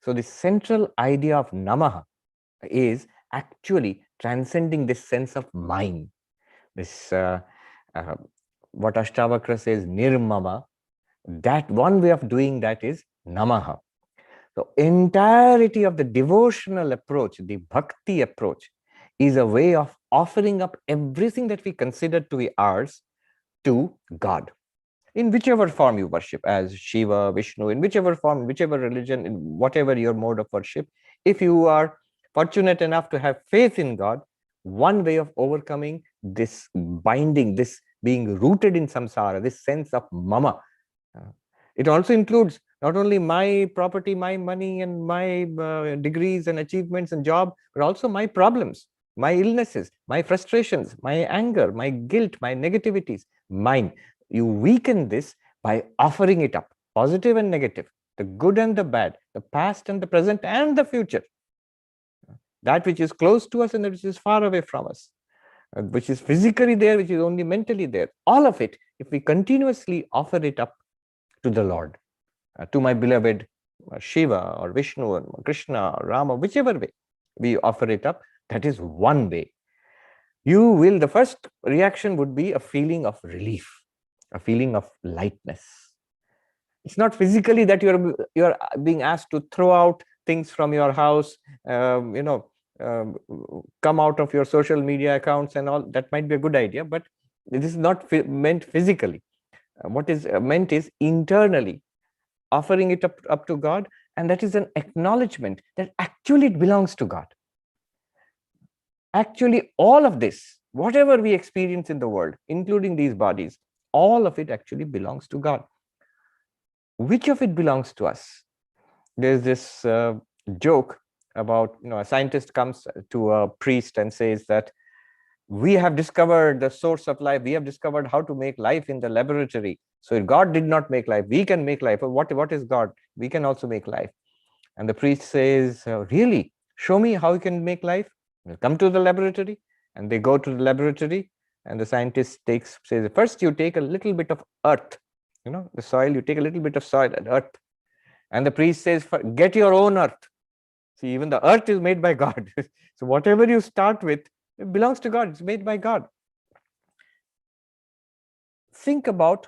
So the central idea of namaha is actually transcending this sense of mine. This what Ashtavakra says nirmama, that one way of doing that is namaha. The entirety of the devotional approach, the bhakti approach, is a way of offering up everything that we consider to be ours to God, in whichever form you worship, as Shiva, Vishnu, in whichever form, whichever religion, in whatever your mode of worship. If you are fortunate enough to have faith in God, one way of overcoming this binding, this being rooted in samsara, this sense of mama, it also includes not only my property, my money, and my degrees and achievements and job, but also my problems, my illnesses, my frustrations, my anger, my guilt, my negativities, mine. You weaken this by offering it up, positive and negative, the good and the bad, the past and the present and the future, that which is close to us and that which is far away from us, which is physically there, which is only mentally there. All of it, if we continuously offer it up to the Lord, to my beloved Shiva or Vishnu or Krishna or Rama, whichever way we offer it up, that is one way. You will, the first reaction would be a feeling of relief, a feeling of lightness. It's not physically that you're being asked to throw out things from your house, come out of your social media accounts and all. That might be a good idea, but this is not meant physically. What is meant is internally offering it up to God, and that is an acknowledgement that actually it belongs to God. Actually, all of this, whatever we experience in the world, including these bodies, all of it actually belongs to God. Which of it belongs to us? There's this joke about, a scientist comes to a priest and says that we have discovered the source of life. We have discovered how to make life in the laboratory. So if God did not make life, we can make life. What is God? We can also make life. And the priest says, really? Show me how you can make life. We'll come to the laboratory. And they go to the laboratory. And the scientist says, first you take a little bit of earth, the soil, you take a little bit of soil and earth. And the priest says, get your own earth. See, even the earth is made by God. So whatever you start with, it belongs to God. It's made by God. Think about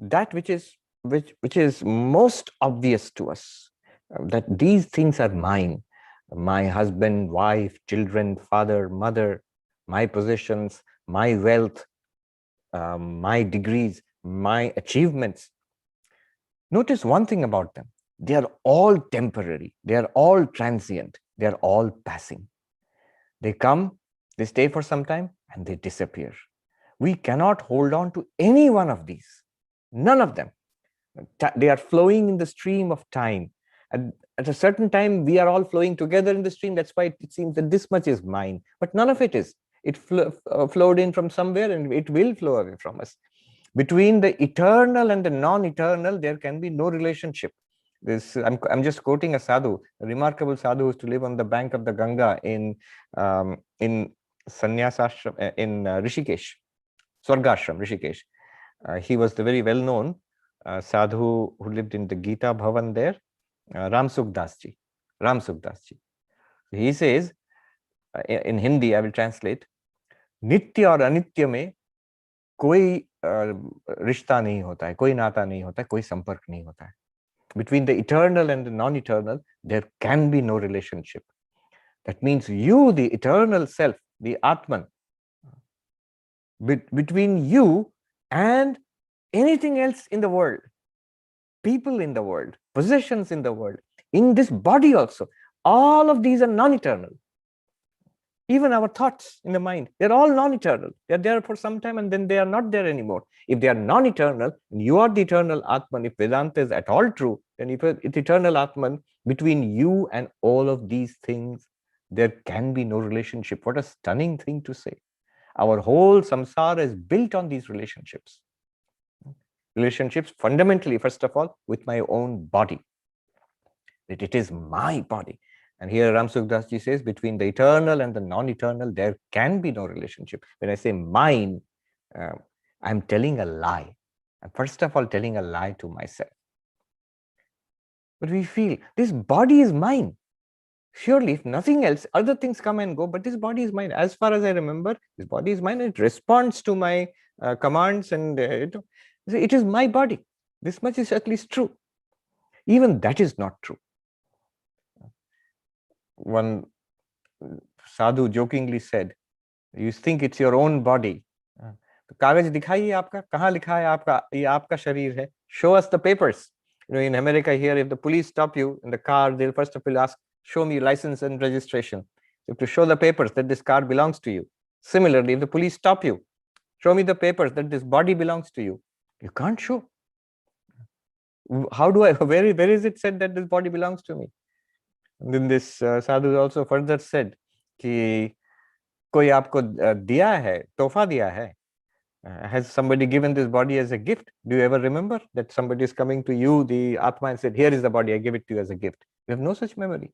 that which is most obvious to us, that these things are mine. My husband, wife, children, father, mother, my possessions, my wealth, my degrees, my achievements. Notice one thing about them. They are all temporary. They are all transient. They are all passing. They come, they stay for some time, and they disappear. We cannot hold on to any one of these. None of them. They are flowing in the stream of time. And at a certain time, we are all flowing together in the stream. That's why it seems that this much is mine. But none of it is. It flowed in from somewhere, and it will flow away from us. Between the eternal and the non-eternal, there can be no relationship. I'm just quoting a sadhu, a remarkable sadhu who used to live on the bank of the Ganga in Sannyasashram, in Rishikesh, Swargashram, Rishikesh. He was the very well-known sadhu who lived in the Gita Bhavan there, Ram Sukdas ji. He says, in Hindi, I will translate, Nitya और अनित्य में कोई रिश्ता नहीं होता है, कोई नाता नहीं होता है, कोई संपर्क नहीं होता है. Between the eternal and the non-eternal, there can be no relationship. That means you, the eternal self, the Atman, between you and anything else in the world, people in the world, possessions in the world, in this body also, all of these are non-eternal. Even our thoughts in the mind, they're all non-eternal. They're there for some time and then they are not there anymore. If they are non-eternal, and you are the eternal Atman, if Vedanta is at all true, then if it's eternal Atman, between you and all of these things, there can be no relationship. What a stunning thing to say. Our whole samsara is built on these relationships. Relationships fundamentally, first of all, with my own body. That it is my body. And here Ram Sukdas ji says, between the eternal and the non-eternal, there can be no relationship. When I say mine, I'm telling a lie. I'm first of all telling a lie to myself. But we feel, this body is mine. Surely, if nothing else, other things come and go, but this body is mine. As far as I remember, this body is mine. It responds to my commands and it is my body. This much is at least true. Even that is not true. One sadhu jokingly said, you think it's your own body. तो कागज दिखाइए आपका, कहाँ लिखा है आपका, ये आपका शरीर है. Show us the papers. In America here, if the police stop you in the car, they'll first of all ask, show me license and registration. You have to show the papers that this car belongs to you. Similarly, if the police stop you, show me the papers that this body belongs to you. You can't show. How do I, where is it said that this body belongs to me? And then this sadhu also further said कि कोई आपको दिया है, तोहफा दिया है. Has somebody given this body as a gift? Do you ever remember that somebody is coming to you, the Atma, and said, here is the body, I give it to you as a gift? We have no such memory.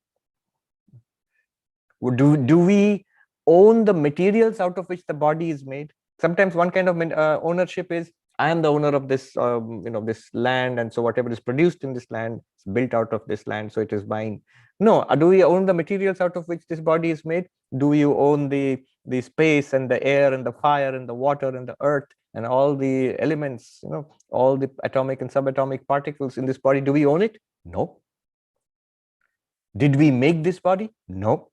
Do we own the materials out of which the body is made? Sometimes one kind of ownership is, I am the owner of this, this land, and so whatever is produced in this land is built out of this land, so it is mine. No, do we own the materials out of which this body is made? Do you own the space and the air and the fire and the water and the earth and all the elements, all the atomic and subatomic particles in this body? Do we own it? No. Did we make this body? No.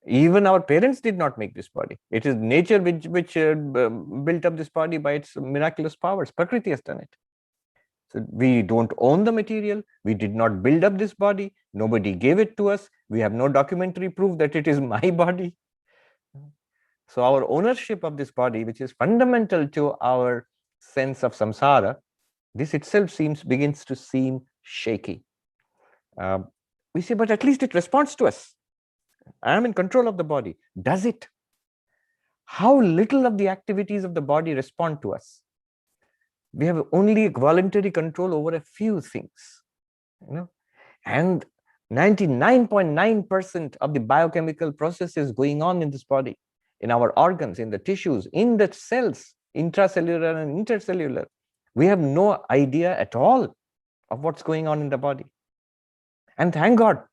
Even our parents did not make this body. It is nature which built up this body by its miraculous powers. Prakriti has done it. So we don't own the material. We did not build up this body. Nobody gave it to us. We have no documentary proof that it is my body. So our ownership of this body, which is fundamental to our sense of samsara, this itself begins to seem shaky. We say, but at least it responds to us. I am in control of the body. Does it? How little of the activities of the body respond to us? We have only voluntary control over a few things, and 99.9% of the biochemical processes going on in this body, in our organs, in the tissues, in the cells, intracellular and intercellular. We have no idea at all of what's going on in the body. And thank God,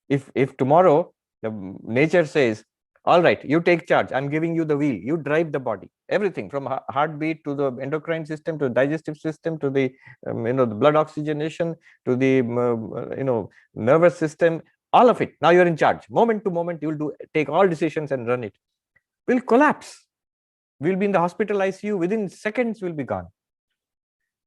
if tomorrow the nature says, all right, you take charge, I'm giving you the wheel, you drive the body, everything from heartbeat to the endocrine system, to the digestive system, to the the blood oxygenation, to the nervous system, all of it. Now you're in charge. Moment to moment, you'll take all decisions and run it. We'll collapse. We'll be in the hospital ICU. Within seconds, we'll be gone.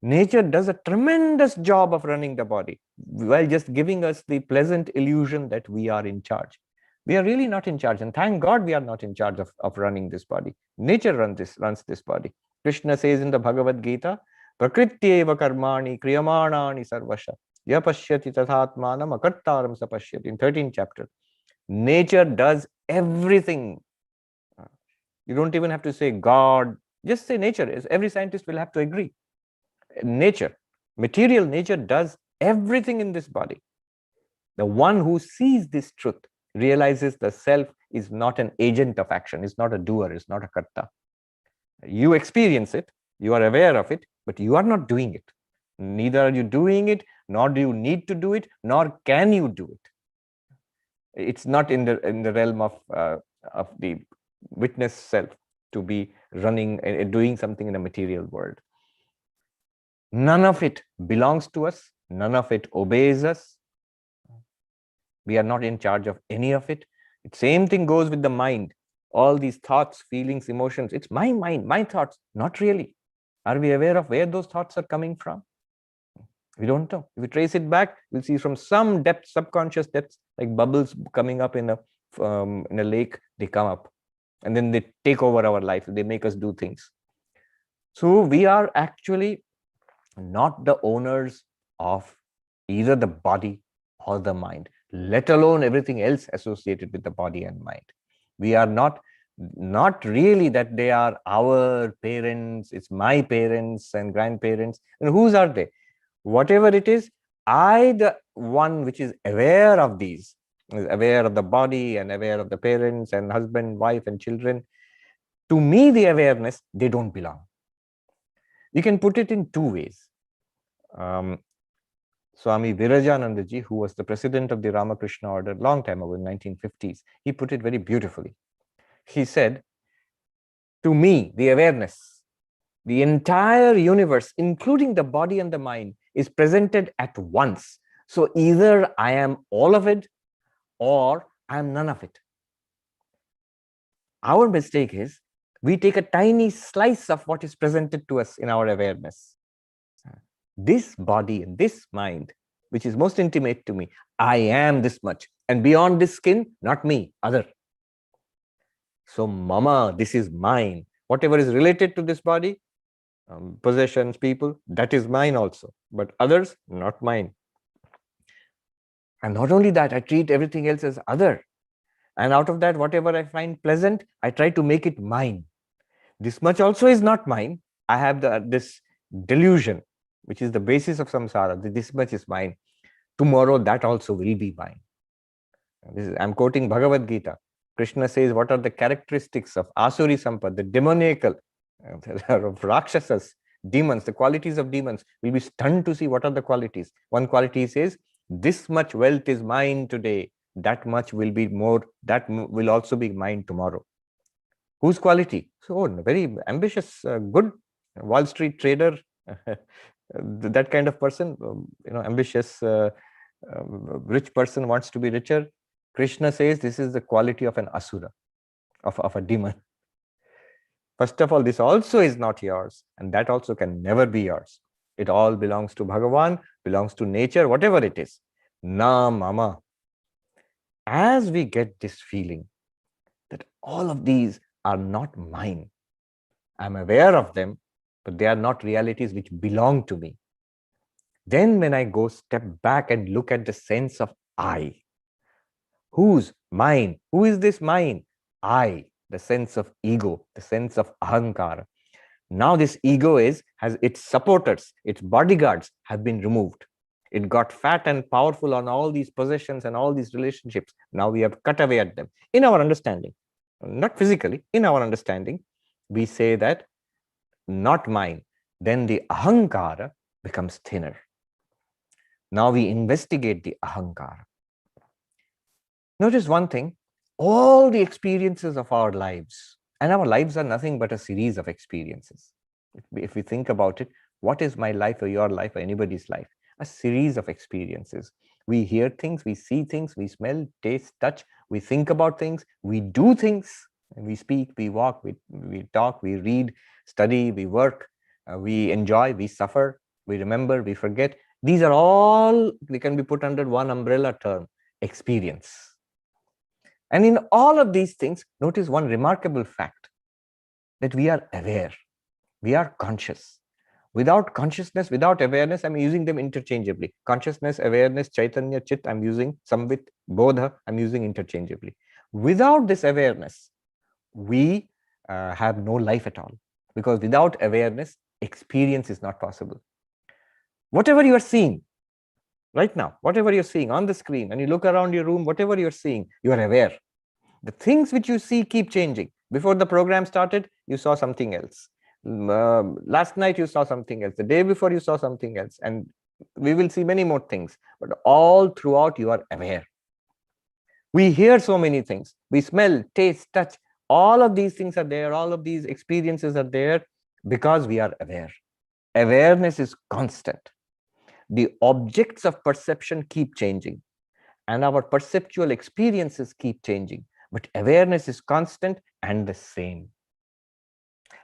Nature does a tremendous job of running the body while just giving us the pleasant illusion that we are in charge. We are really not in charge, and thank God we are not in charge of running this body. Nature runs this body. Krishna says in the Bhagavad Gita, Prakrityeva karmani kriyamanani sarvasha yapashyati tathatmanam akartaram sapashyati, in 13th chapter. Nature does everything. You don't even have to say God, just say nature. Every scientist will have to agree. Nature, material nature does everything in this body. The one who sees this truth realizes the self is not an agent of action, is not a doer, is not a karta. You experience it, you are aware of it, but you are not doing it. Neither are you doing it, nor do you need to do it, nor can you do it. It's not in the realm of the witness self to be running and doing something in the material world. None of it belongs to us. None of it obeys us. We are not in charge of any of it. Same thing goes with the mind. All these thoughts, feelings, emotions, it's my mind, my thoughts. Not really. Are we aware of where those thoughts are coming from? We don't know. If we trace it back, we'll see from some depth, subconscious depths, like bubbles coming up in a lake, they come up. And then they take over our life. They make us do things. So we are actually not the owners of either the body or the mind, let alone everything else associated with the body and mind. We are not really that they are our parents, it's my parents and grandparents. And whose are they? Whatever it is, I, the one which is aware of these, is aware of the body and aware of the parents and husband, wife and children. To me, the awareness, they don't belong. You can put it in two ways. Swami Virajanandaji, who was the president of the Ramakrishna order long time ago in 1950s, he put it very beautifully. He said, to me, the awareness, the entire universe, including the body and the mind, is presented at once. So either I am all of it or I am none of it. Our mistake is we take a tiny slice of what is presented to us in our awareness. This body and this mind, which is most intimate to me, I am this much. And beyond this skin, not me, other. So mama, this is mine. Whatever is related to this body, possessions, people, that is mine also. But others, not mine. And not only that, I treat everything else as other. And out of that, whatever I find pleasant, I try to make it mine. This much also is not mine. I have this delusion, which is the basis of samsara, that this much is mine. Tomorrow, that also will be mine. I'm quoting Bhagavad Gita. Krishna says, what are the characteristics of Asuri Sampad, the demoniacal, of Rakshasas, demons, the qualities of demons? We'll be stunned to see what are the qualities. One quality says, this much wealth is mine today. That much will be more, that will also be mine tomorrow. Whose quality? So, very ambitious, good Wall Street trader, that kind of person, ambitious, rich person wants to be richer. Krishna says this is the quality of an asura, of a demon. First of all, this also is not yours, and that also can never be yours. It all belongs to Bhagavan, belongs to nature, whatever it is. Na mama. As we get this feeling that all of these are not mine, I'm aware of them, but they are not realities which belong to me. Then when I go step back and look at the sense of I, whose? Mine. Who is this mine? I, the sense of ego, the sense of ahankara. Now this ego has its supporters, its bodyguards have been removed. It got fat and powerful on all these possessions and all these relationships. Now we have cut away at them in our understanding. not physically, in our understanding, we say that not mine, then the ahankara becomes thinner. Now we investigate the ahankara. Notice one thing, all the experiences of our lives, and our lives are nothing but a series of experiences. If we think about it, what is my life or your life or anybody's life? A series of experiences. We hear things, we see things, we smell, taste, touch, we think about things, we do things, and we speak, we walk, we talk, we read, study, we work, we enjoy, we suffer, we remember, we forget. These are all, they can be put under one umbrella term, experience. And in all of these things, notice one remarkable fact, that we are aware, we are conscious. Without consciousness, without awareness, I'm using them interchangeably. Consciousness, awareness, Chaitanya, Chit, I'm using, Samvit, Bodha, I'm using interchangeably. Without this awareness, we have no life at all. Because without awareness, experience is not possible. Whatever you are seeing right now, whatever you're seeing on the screen, and you look around your room, whatever you're seeing, you are aware. The things which you see keep changing. Before the program started, you saw something else. Last night you saw something else. The day before you saw something else. And we will see many more things. But all throughout you are aware. We hear so many things. We smell, taste, touch. All of these things are there. All of these experiences are there because we are aware. Awareness is constant. The objects of perception keep changing. And our perceptual experiences keep changing. But awareness is constant and the same.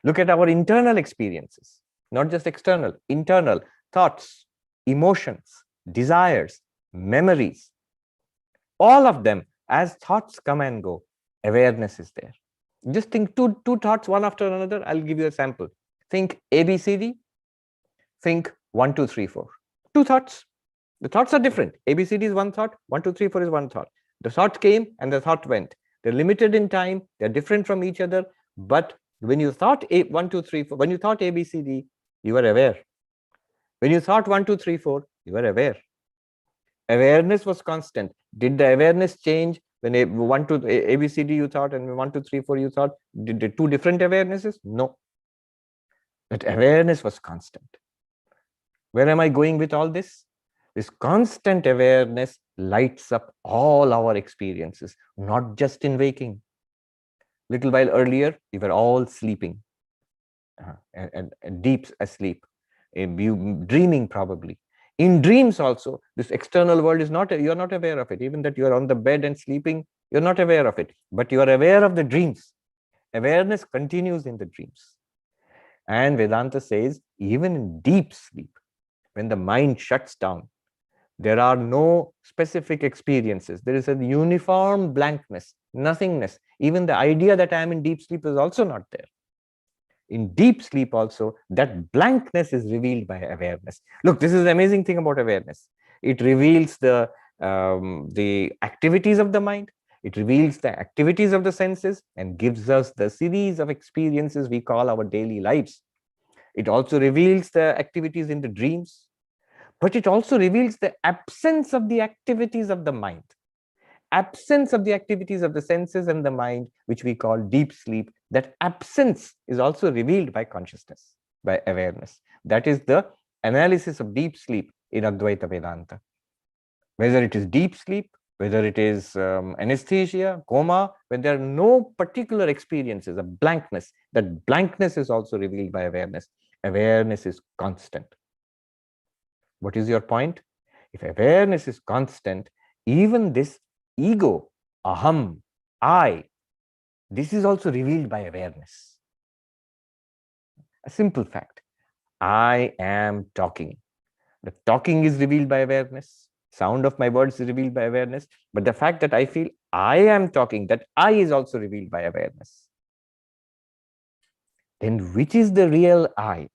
Look at our internal experiences, not just external, internal thoughts, emotions, desires, memories. All of them, as thoughts come and go, awareness is there. Just think two thoughts, one after another. I'll give you a sample. Think ABCD, think 1, 2, 3, 4. Two thoughts. The thoughts are different. ABCD is one thought, 1, 2, 3, 4 is one thought. The thought came and the thought went. They're limited in time, they're different from each other, but when you thought 1, 2, 3, 4, when you thought ABCD, you were aware. When you thought 1, 2, 3, 4, you were aware. Awareness was constant. Did the awareness change when ABCD you thought and 1, 2, 3, 4 you thought? Did the two different awarenesses? No. But awareness was constant. Where am I going with all this? This constant awareness lights up all our experiences, not just in waking. Little while earlier, we were all sleeping, and deep asleep, dreaming probably. In dreams also, this external world is not, you're not aware of it. Even that you're on the bed and sleeping, you're not aware of it, but you are aware of the dreams. Awareness continues in the dreams. And Vedanta says, even in deep sleep, when the mind shuts down, there are no specific experiences. There is a uniform blankness, nothingness. Even the idea that I am in deep sleep is also not there. In deep sleep also, that blankness is revealed by awareness. Look, this is the amazing thing about awareness. It reveals the activities of the mind. It reveals the activities of the senses and gives us the series of experiences we call our daily lives. It also reveals the activities in the dreams. But it also reveals the absence of the activities of the mind, absence of the activities of the senses and the mind, which we call deep sleep. That absence is also revealed by consciousness, by awareness. That is the analysis of deep sleep in Advaita Vedanta. Whether it is deep sleep, whether it is anesthesia, coma, when there are no particular experiences, a blankness, that blankness is also revealed by awareness. Awareness is constant. What is your point? If awareness is constant, even this ego, aham, I, this is also revealed by awareness. A simple fact, I am talking. The talking is revealed by awareness. Sound of my words is revealed by awareness. But the fact that I feel I am talking, that I is also revealed by awareness. Then which is the real I?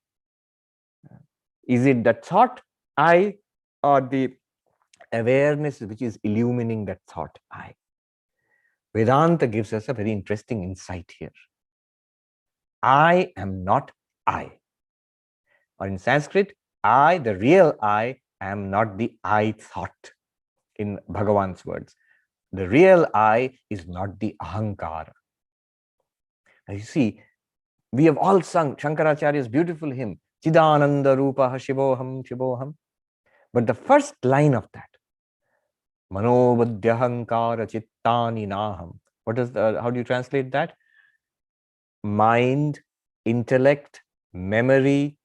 Is it the thought I or the awareness which is illumining that thought I? Vedanta gives us a very interesting insight here. I am not I. Or in Sanskrit, I, the real I, am not the I thought, in Bhagavan's words. The real I is not the ahankara. Now you see, we have all sung Shankaracharya's beautiful hymn, Chidananda Rupaha Shivoham Shivoham. But the first line of that, Manobadhyahankara Chittani Naham. How do you translate that? Mind, intellect, memory,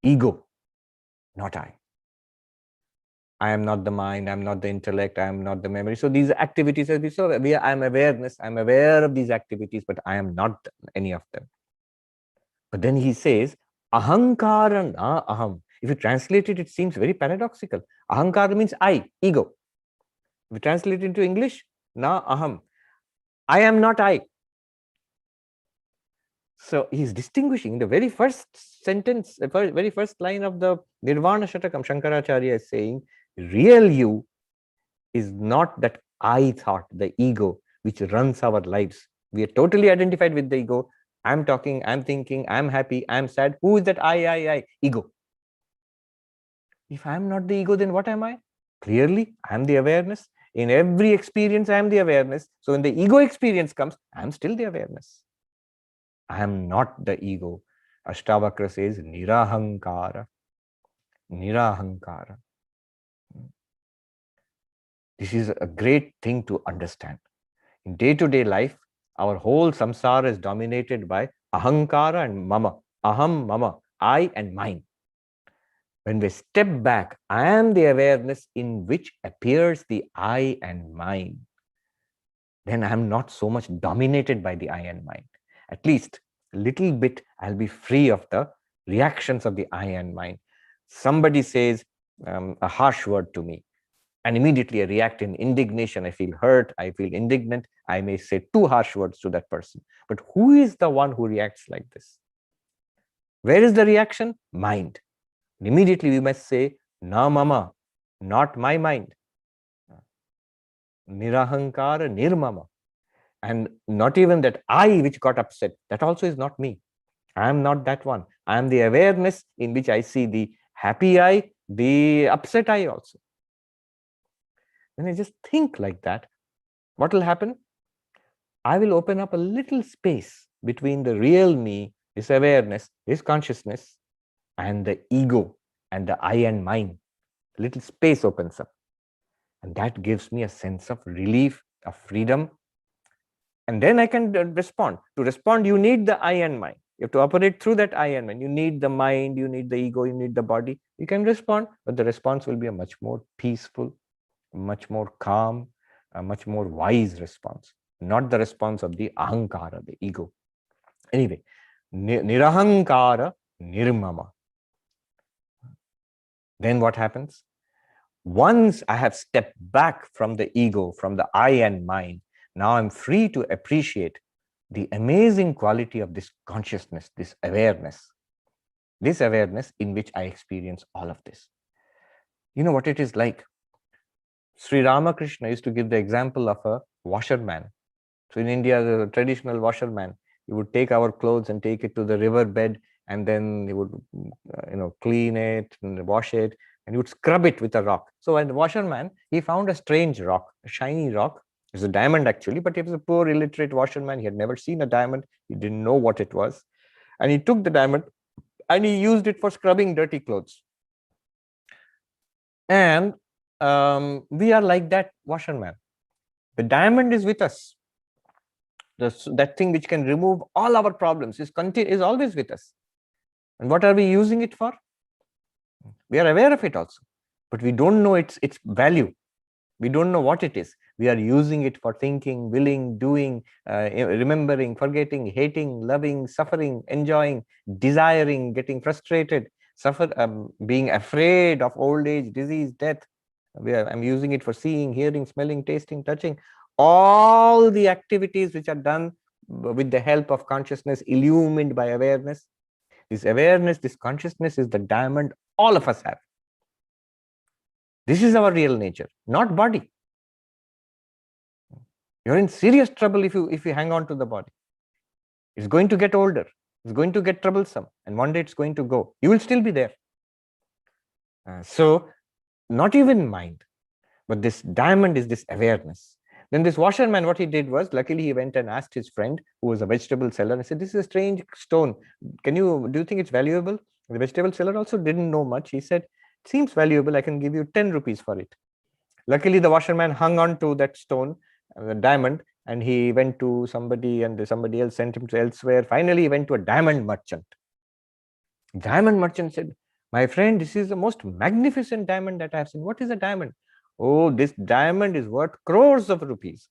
ego, not I. I am not the mind, I am not the intellect, I am not the memory. So these activities, I am awareness, I am aware of these activities, but I am not any of them. But then he says, ahankara na aham. If you translate it, it seems very paradoxical. Ahankara means I, ego. If you translate it into English, na aham. I am not I. So he's distinguishing the very first sentence, the very first line of the Nirvana Shatakam. Shankaracharya is saying, real you is not that I thought, the ego, which runs our lives. We are totally identified with the ego. I'm talking, I'm thinking, I'm happy, I'm sad. Who is that I? Ego. If I'm not the ego, then what am I? Clearly, I'm the awareness. In every experience, I'm the awareness. So when the ego experience comes, I'm still the awareness. I am not the ego. Ashtavakra says, Nirahankara. Nirahankara. This is a great thing to understand. In day-to-day life, our whole samsara is dominated by ahankara and mama. Aham, mama, I and mine. When we step back, I am the awareness in which appears the I and mine. Then I am not so much dominated by the I and mine. At least a little bit, I'll be free of the reactions of the I and mine. Somebody says a harsh word to me, and immediately I react in indignation. I feel hurt, I feel indignant. I may say 2 harsh words to that person. But who is the one who reacts like this? Where is the reaction? Mind. And immediately we must say, na mama, not my mind. Nirahankara, nirmama. And not even that I which got upset, that also is not me. I am not that one. I am the awareness in which I see the happy I, the upset I also. When I just think like that, what will happen? I will open up a little space between the real me, this awareness, this consciousness, and the ego and the I and mine. A little space opens up. And that gives me a sense of relief, of freedom. And then I can respond. To respond, you need the I and mine. You have to operate through that I and mine. You need the mind, you need the ego, you need the body. You can respond, but the response will be a much more peaceful, much more calm, a much more wise response, not the response of the ahankara, the ego. Anyway, nirahankara, nirmama. Then what happens? Once I have stepped back from the ego, from the I and mine, now I'm free to appreciate the amazing quality of this consciousness, this awareness in which I experience all of this. You know what it is like? Sri Ramakrishna used to give the example of a washerman. So in India, the traditional washerman, he would take our clothes and take it to the river bed, and then he would clean it and wash it, and he would scrub it with a rock. So when the washerman, he found a strange rock, a shiny rock. It's a diamond actually, but he was a poor illiterate washerman. He had never seen a diamond. He didn't know what it was. And he took the diamond and he used it for scrubbing dirty clothes. And we are like that washerman. The diamond is with us. That thing which can remove all our problems is always with us. And what are we using it for? We are aware of it also, but we don't know its value. We don't know what it is. We are using it for thinking, willing, doing, remembering, forgetting, hating, loving, suffering, enjoying, desiring, getting frustrated, being afraid of old age, disease, death. I'm using it for seeing, hearing, smelling, tasting, touching. All the activities which are done with the help of consciousness, illumined by awareness. This awareness, this consciousness is the diamond all of us have. This is our real nature, not body. You're in serious trouble if you hang on to the body. It's going to get older. It's going to get troublesome. And one day it's going to go. You will still be there. So not even mind, but this diamond is this awareness. Then this washerman, what he did was, luckily he went and asked his friend who was a vegetable seller and said, this is a strange stone. Do you think it's valuable? The vegetable seller also didn't know much. He said, it seems valuable. I can give you 10 rupees for it. Luckily, the washerman hung on to that stone, the diamond, and he went to somebody and somebody else sent him to elsewhere. Finally, he went to a diamond merchant. Diamond merchant said, my friend, this is the most magnificent diamond that I have seen. What is a diamond? Oh, this diamond is worth crores of rupees.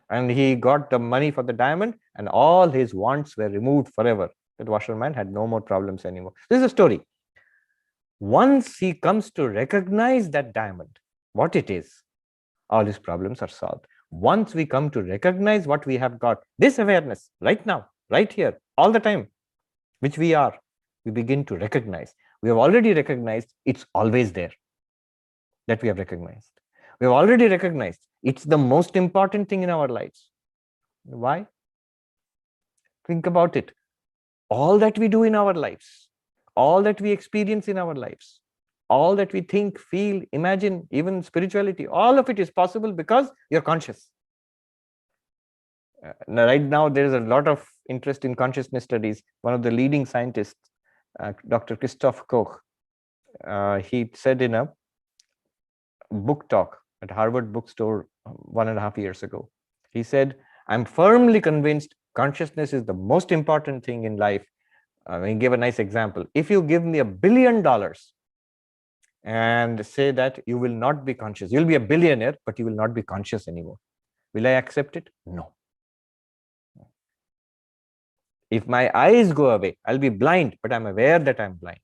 And he got the money for the diamond and all his wants were removed forever. That washerman had no more problems anymore. This is a story. Once he comes to recognize that diamond, what it is, all his problems are solved. Once we come to recognize what we have got, this awareness right now, right here, all the time, which we are, we begin to recognize. We have already recognized it's always there, that we have recognized. We have already recognized it's the most important thing in our lives. Why? Think about it. All that we do in our lives, all that we experience in our lives, all that we think, feel, imagine, even spirituality, all of it is possible because you're conscious. Right now, there is a lot of interest in consciousness studies. One of the leading scientists, Dr. Christoph Koch, he said in a book talk at Harvard Bookstore 1.5 years ago, he said, I'm firmly convinced consciousness is the most important thing in life. He gave a nice example. If you give me $1 billion and say that you will not be conscious, you'll be a billionaire, but you will not be conscious anymore. Will I accept it? No. If my eyes go away, I'll be blind, but I'm aware that I'm blind.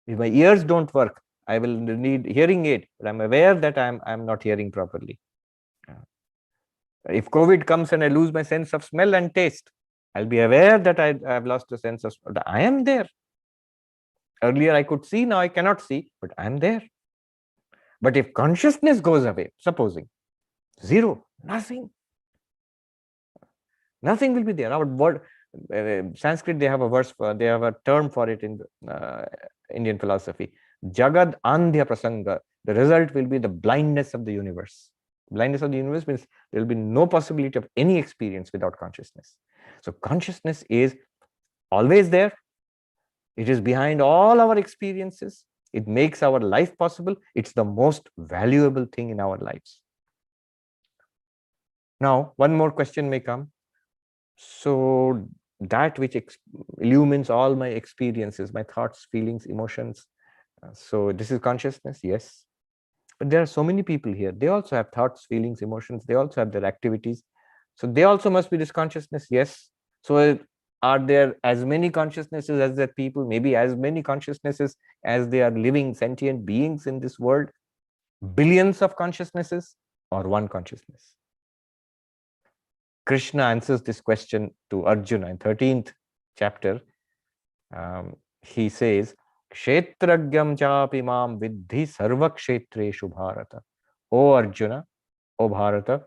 If my ears don't work, I will need hearing aid, but I'm aware that I'm not hearing properly. If COVID comes and I lose my sense of smell and taste, I'll be aware that I've lost the sense of smell. I am there. Earlier I could see, now I cannot see, but I'm there. But if consciousness goes away, supposing, zero, nothing will be there. Our word, Sanskrit, they have a term for it in Indian philosophy. Jagad Andhya Prasanga. The result will be the blindness of the universe. Blindness of the universe means there will be no possibility of any experience without consciousness. So consciousness is always there. It is behind all our experiences. It makes our life possible. It's the most valuable thing in our lives. Now, one more question may come. So that which illumines all my experiences, my thoughts, feelings, emotions. So this is consciousness, yes. But there are so many people here. They also have thoughts, feelings, emotions. They also have their activities. So they also must be this consciousness, yes. So are there as many consciousnesses as there are people? Maybe as many consciousnesses as there are living sentient beings in this world? Billions of consciousnesses or one consciousness? Krishna answers this question to Arjuna in 13th chapter. He says, Kshetragyam chapi mam vidhi sarva kshetreshu bharata. O Arjuna, O Bharata,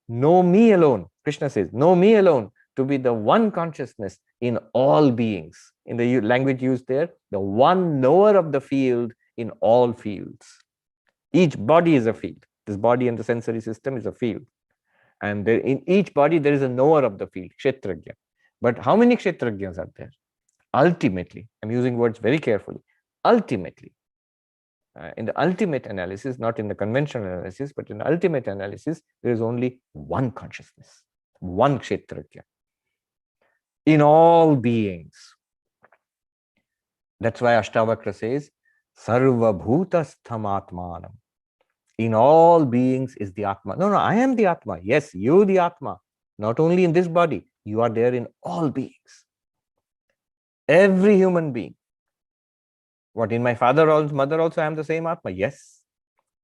know me alone. Krishna says, know me alone to be the one consciousness in all beings. In the language used there, the one knower of the field in all fields. Each body is a field. This body and the sensory system is a field. And there, in each body, there is a knower of the field, Kshetragya. But how many Kshetragyas are there? Ultimately, I'm using words very carefully, ultimately, in the ultimate analysis, not in the conventional analysis, but in the ultimate analysis, there is only one consciousness, one Kshetragya in all beings. That's why Ashtavakra says, Sarva bhutastham atmanam. In all beings is the Atma. No, I am the Atma. Yes, you the Atma. Not only in this body, you are there in all beings. Every human being. What, in my father or mother also I am the same Atma? Yes.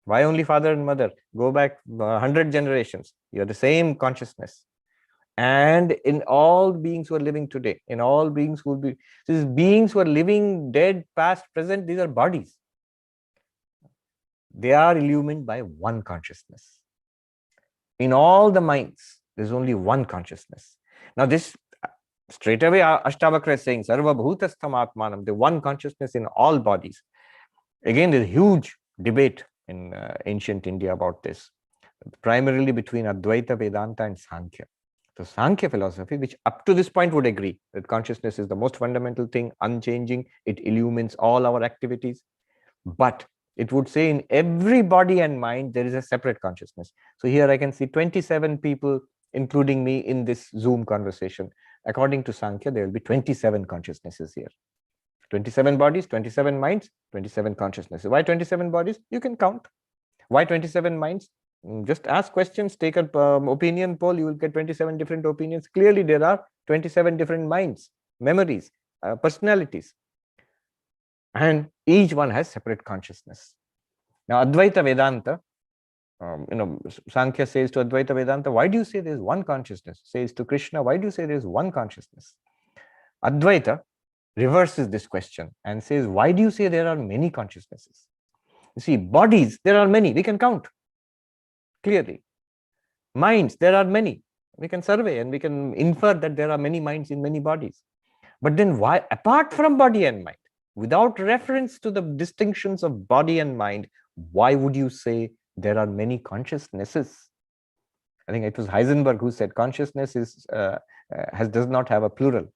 Why only father and mother? Go back 100 generations. You are the same consciousness. And in all beings who are living today, in all beings who will be, these beings who are living, dead, past, present, these are bodies. They are illumined by one consciousness. In all the minds, there's only one consciousness. Now this, straight away, Ashtavakra is saying, Sarva bhutastham atmanam, the one consciousness in all bodies. Again, there's a huge debate in ancient India about this. primarily between Advaita Vedanta and Sankhya. So Sankhya philosophy, which up to this point would agree that consciousness is the most fundamental thing, unchanging, it illumines all our activities. But it would say in every body and mind, there is a separate consciousness. So here I can see 27 people, including me, in this Zoom conversation. According to Sankhya, there will be 27 consciousnesses here. 27 bodies, 27 minds, 27 consciousnesses. Why 27 bodies? You can count. Why 27 minds? Just ask questions, take an opinion poll, you will get 27 different opinions. Clearly, there are 27 different minds, memories, personalities. And each one has separate consciousness. Now, Advaita Vedanta, Sankhya says to Advaita Vedanta, why do you say there is one consciousness? Says to Krishna, why do you say there is one consciousness? Advaita reverses this question and says, why do you say there are many consciousnesses? You see, bodies, there are many, we can count clearly. Minds, there are many. We can survey and we can infer that there are many minds in many bodies. But then why, apart from body and mind, without reference to the distinctions of body and mind, why would you say there are many consciousnesses? I think it was Heisenberg who said consciousness does not have a plural.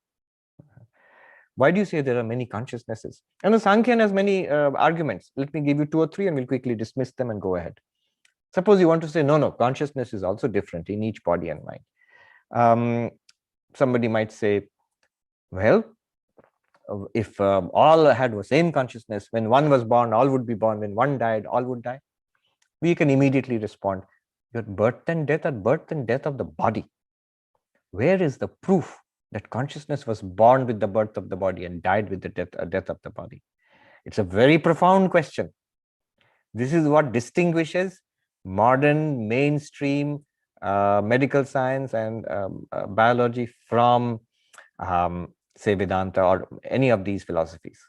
Why do you say there are many consciousnesses? And the Sankhyan has many arguments. Let me give you 2 or 3 and we'll quickly dismiss them and go ahead. Suppose you want to say, no, consciousness is also different in each body and mind. Somebody might say, well, if all had the same consciousness, when one was born, all would be born. When one died, all would die. We can immediately respond, your birth and death are birth and death of the body. Where is the proof that consciousness was born with the birth of the body and died with the death of the body? It's a very profound question. This is what distinguishes modern mainstream medical science and biology from say Vedanta or any of these philosophies.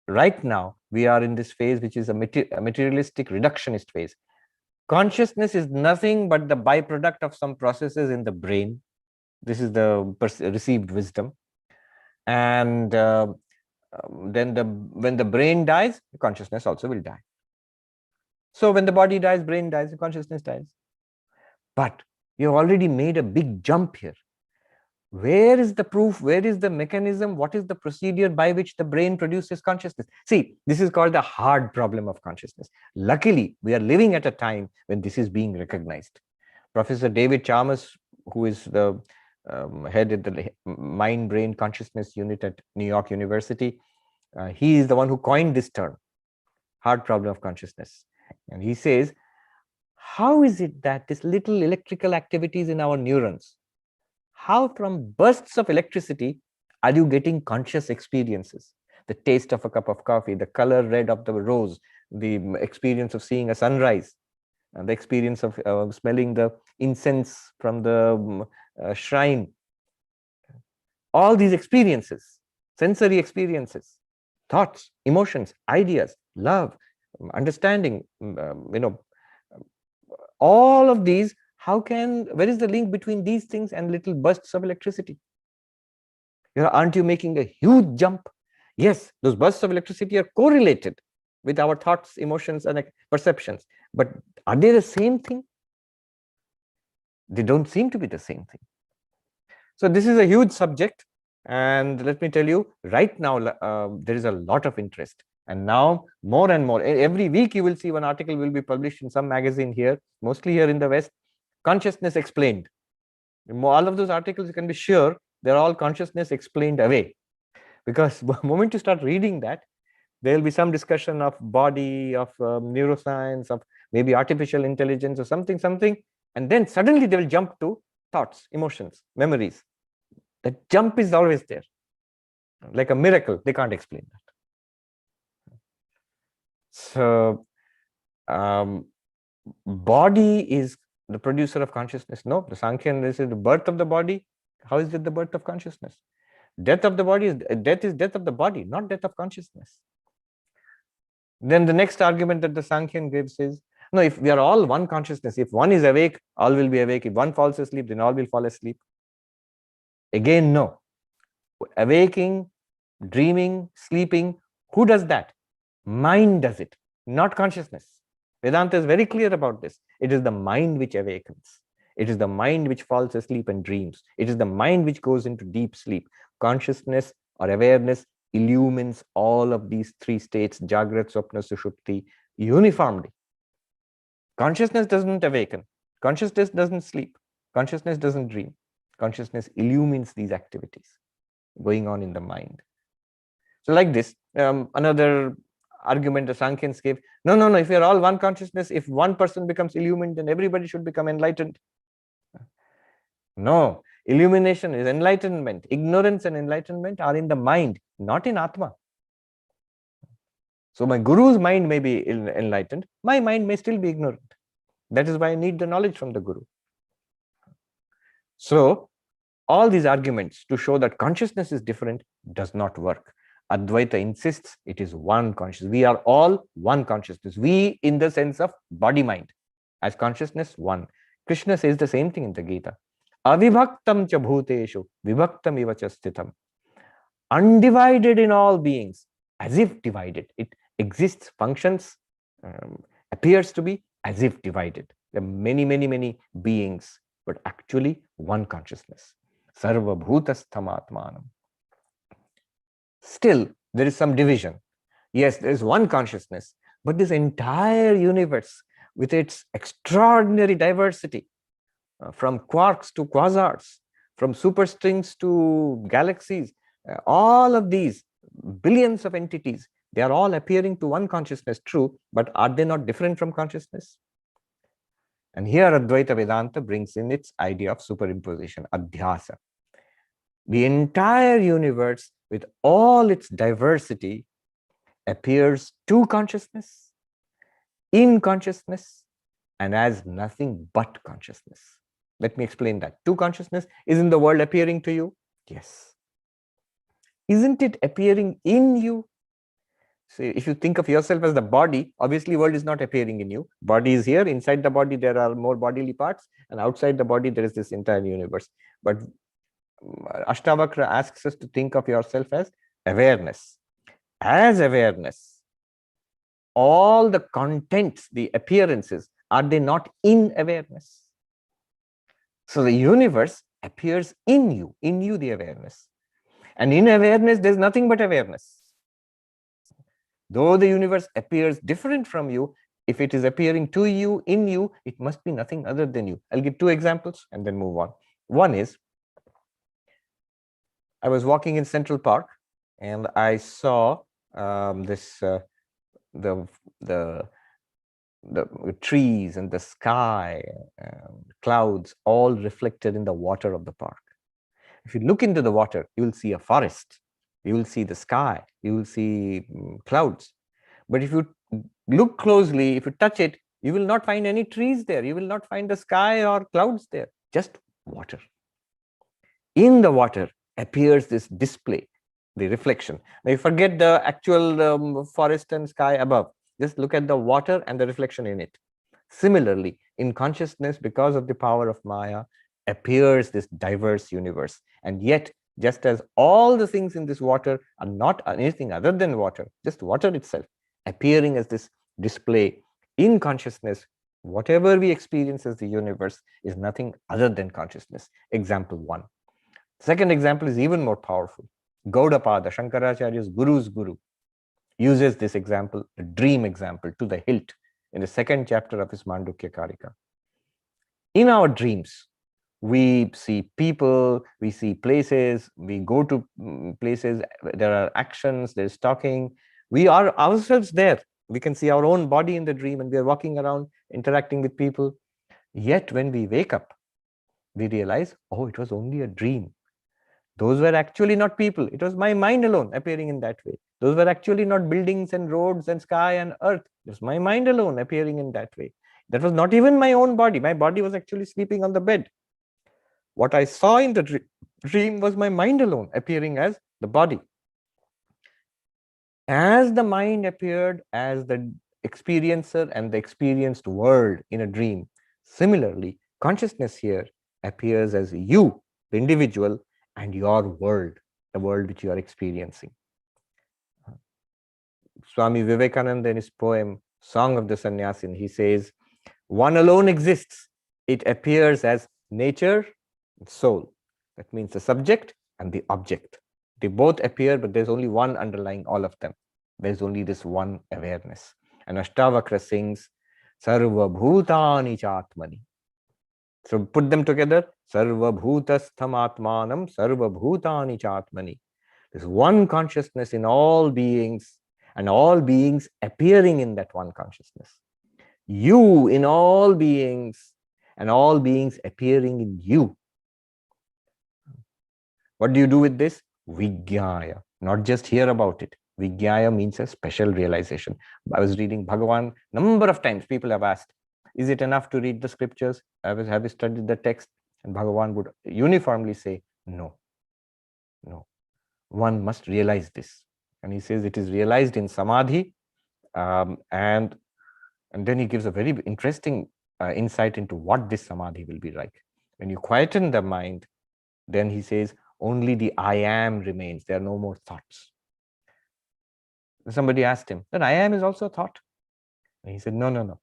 Right now, we are in this phase which is a materialistic reductionist phase. Consciousness is nothing but the byproduct of some processes in the brain. This is the received wisdom. And then when the brain dies, the consciousness also will die. So when the body dies, brain dies, the consciousness dies. But you have already made a big jump here. Where is the proof? Where is the mechanism? What is the procedure by which the brain produces consciousness? See, this is called the hard problem of consciousness. Luckily, we are living at a time when this is being recognized. Professor David Chalmers, who is the head of the mind-brain consciousness unit at New York University, he is the one who coined this term, hard problem of consciousness. And he says, how is it that this little electrical activities in our neurons, how from bursts of electricity are you getting conscious experiences? The taste of a cup of coffee, the color red of the rose, the experience of seeing a sunrise, and the experience of smelling the incense from the shrine. All these experiences, sensory experiences, thoughts, emotions, ideas, love, understanding, all of these, where is the link between these things and little bursts of electricity? Aren't you making a huge jump? Yes, those bursts of electricity are correlated with our thoughts, emotions, and perceptions. But are they the same thing? They don't seem to be the same thing. So this is a huge subject. And let me tell you, right now, there is a lot of interest. And now more and more, every week you will see one article will be published in some magazine here, mostly here in the West, Consciousness Explained. All of those articles, you can be sure, they're all consciousness explained away. Because the moment you start reading that, there will be some discussion of body, of neuroscience, of maybe artificial intelligence or something, and then suddenly they will jump to thoughts, emotions, memories. The jump is always there. Like a miracle, they can't explain that. So, body is the producer of consciousness. No, the Sankhyan, this is the birth of the body. How is it the birth of consciousness? Death of the body is death of the body, not death of consciousness. Then the next argument that the Sankhyan gives is, no, if we are all one consciousness, if one is awake, all will be awake. If one falls asleep, then all will fall asleep. Again, no. Awaking, dreaming, sleeping, who does that? Mind does it, not consciousness. Vedanta is very clear about this. It is the mind which awakens. It is the mind which falls asleep and dreams. It is the mind which goes into deep sleep. Consciousness or awareness illumines all of these three states, Jagrat, Swapna, Sushupti, uniformly. Consciousness doesn't awaken. Consciousness doesn't sleep. Consciousness doesn't dream. Consciousness illumines these activities going on in the mind. So like this, another argument the Sankhyains gave, no, if you're all one consciousness, if one person becomes illumined, then everybody should become enlightened. No, illumination is enlightenment. Ignorance and enlightenment are in the mind, not in Atma. So my guru's mind may be enlightened, my mind may still be ignorant. That is why I need the knowledge from the guru. So all these arguments to show that consciousness is different does not work. Advaita insists it is one consciousness. We are all one consciousness. We in the sense of body-mind. As consciousness, one. Krishna says the same thing in the Gita. Avibhaktam cha bhuteshu vibhaktam iva cha sthitam. Undivided in all beings, as if divided. It exists, functions, appears to be as if divided. There are many beings, but actually one consciousness. Sarva bhutastham. Still, there is some division. Yes, there is one consciousness, but this entire universe with its extraordinary diversity, from quarks to quasars, from superstrings to galaxies, all of these billions of entities, they are all appearing to one consciousness, true, but are they not different from consciousness? And here Advaita Vedanta brings in its idea of superimposition, adhyasa. The entire universe with all its diversity appears to consciousness, in consciousness, and as nothing but consciousness. Let me explain that. To consciousness, isn't the world appearing to you? Yes. Isn't it appearing in you? So if you think of yourself as the body, obviously world is not appearing in you. Body is here. Inside the body, there are more bodily parts. And outside the body, there is this entire universe. But Ashtavakra asks us to think of yourself as awareness. As awareness, all the contents, the appearances, are they not in awareness? So the universe appears in you the awareness. And in awareness, there's nothing but awareness. Though the universe appears different from you, if it is appearing to you, in you, it must be nothing other than you. I'll give two examples and then move on. One is, I was walking in Central Park and I saw the trees and the sky, clouds, all reflected in the water of the park. If you look into the water, you will see a forest, you will see the sky, you will see clouds. But if you look closely, if you touch it, you will not find any trees there. You will not find the sky or clouds there, just water. In the water appears this display, the reflection. Now you forget the actual forest and sky above. Just look at the water and the reflection in it. Similarly, in consciousness, because of the power of Maya, appears this diverse universe. And yet, just as all the things in this water are not anything other than water, just water itself, appearing as this display in consciousness, whatever we experience as the universe is nothing other than consciousness. Example one. Second example is even more powerful. Gaudapada, Shankaracharya's guru's guru, uses this example, a dream example, to the hilt in the second chapter of his Mandukya Karika. In our dreams, we see people, we see places, we go to places, there are actions, there's talking. We are ourselves there. We can see our own body in the dream and we are walking around, interacting with people. Yet when we wake up, we realize, oh, it was only a dream. Those were actually not people. It was my mind alone appearing in that way. Those were actually not buildings and roads and sky and earth. It was my mind alone appearing in that way. That was not even my own body. My body was actually sleeping on the bed. What I saw in the dream was my mind alone appearing as the body. As the mind appeared as the experiencer and the experienced world in a dream, similarly, consciousness here appears as you, the individual, and your world, the world which you are experiencing. Swami Vivekananda in his poem Song of the Sannyasin, he says, one alone exists. It appears as nature and soul. That means the subject and the object. They both appear, but there's only one underlying all of them. There's only this one awareness. And Ashtavakra sings, Sarva Bhutani Chatmani. So put them together, Sarva Bhutastham Atmanam, Sarva Bhutani Chatmani. There's one consciousness in all beings, and all beings appearing in that one consciousness. You in all beings, and all beings appearing in you. What do you do with this? Vijnaya. Not just hear about it. Vijnaya means a special realization. I was reading Bhagavan, number of times people have asked, is it enough to read the scriptures? Have you studied the text? And Bhagavan would uniformly say, no, no. One must realize this. And he says it is realized in Samadhi. And then he gives a very interesting insight into what this Samadhi will be like. When you quieten the mind, then he says, only the I am remains. There are no more thoughts. Somebody asked him, that I am is also a thought. And he said, no, no, no.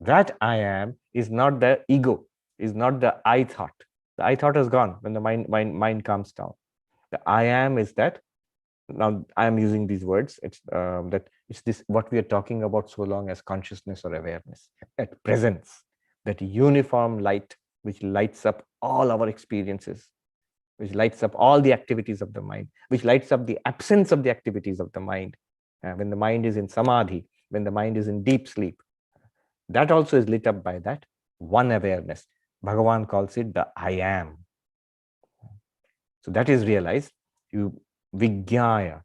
That I am is not the ego, is not the I thought. The I thought is gone when the mind calms down. The I am is that, now I am using these words, it's that it's this what we are talking about so long as consciousness or awareness, that presence, that uniform light which lights up all our experiences, which lights up all the activities of the mind, which lights up the absence of the activities of the mind. When the mind is in samadhi, when the mind is in deep sleep, that also is lit up by that one awareness. Bhagavan calls it the I am. So that is realized. You Vijnaya.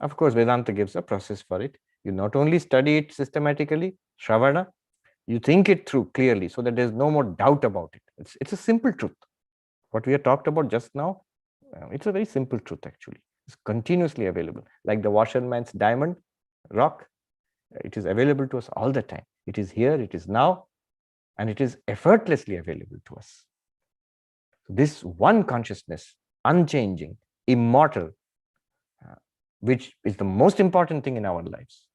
Of course, Vedanta gives a process for it. You not only study it systematically, Shravana, you think it through clearly so that there's no more doubt about it. It's a simple truth. What we have talked about just now, it's a very simple truth actually. It's continuously available. Like the washerman's diamond rock, it is available to us all the time. It is here, it is now, and it is effortlessly available to us. So this one consciousness, unchanging, immortal, which is the most important thing in our lives,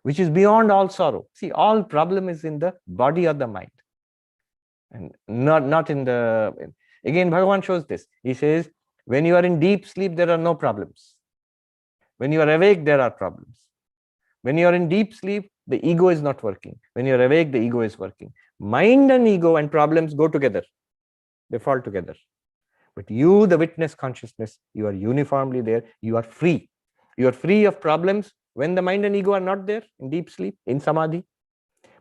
which is beyond all sorrow. See, all problem is in the body or the mind, and not in the... Again, Bhagavan shows this. He says, when you are in deep sleep, there are no problems. When you are awake, there are problems. When you are in deep sleep, the ego is not working. When you are awake, the ego is working. Mind and ego and problems go together. They fall together. But you, the witness consciousness, you are uniformly there. You are free. You are free of problems when the mind and ego are not there in deep sleep, in samadhi.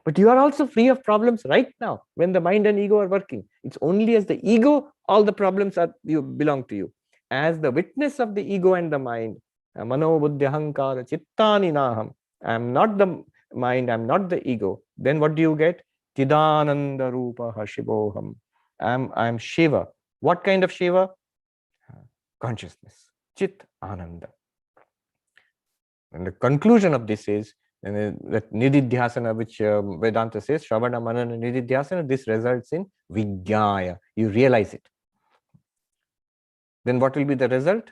But you are also free of problems right now when the mind and ego are working. It's only as the ego, all the problems belong to you. As the witness of the ego and the mind, mano buddhi ahankara chittani naham, I am not the mind, I am not the ego. Then what do you get? Chidananda rupa shivoham. I am Shiva. What kind of Shiva? Consciousness. Chit Ananda. And the conclusion of this is that nididhyasana, which Vedanta says, Shravana, Manana, nididhyasana, this results in Vijnaya. You realize it. Then what will be the result?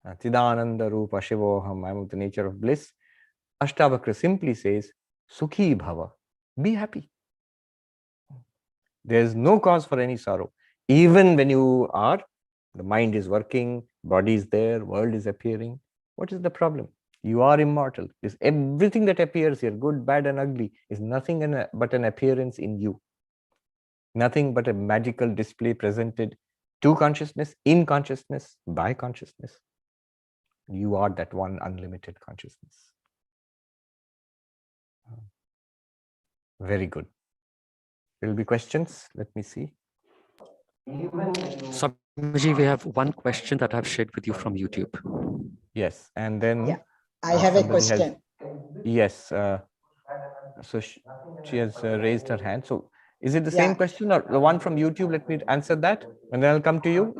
Chidananda Rupa Shivoham, I am of the nature of bliss. Ashtavakra simply says, Sukhi Bhava, be happy. There is no cause for any sorrow. Even when you are, the mind is working, body is there, world is appearing. What is the problem? You are immortal. Everything that appears here, good, bad, and ugly, is nothing but an appearance in you. Nothing but a magical display presented to consciousness, in consciousness, by consciousness. You are that one unlimited consciousness. Very good. There will be questions. Let me see. Swamiji, we have one question that I've shared with you from YouTube. Yes, and then Yeah, I have a question. Yes, so she has raised her hand. So is it the same question or the one from YouTube? Let me answer that, and then I'll come to you.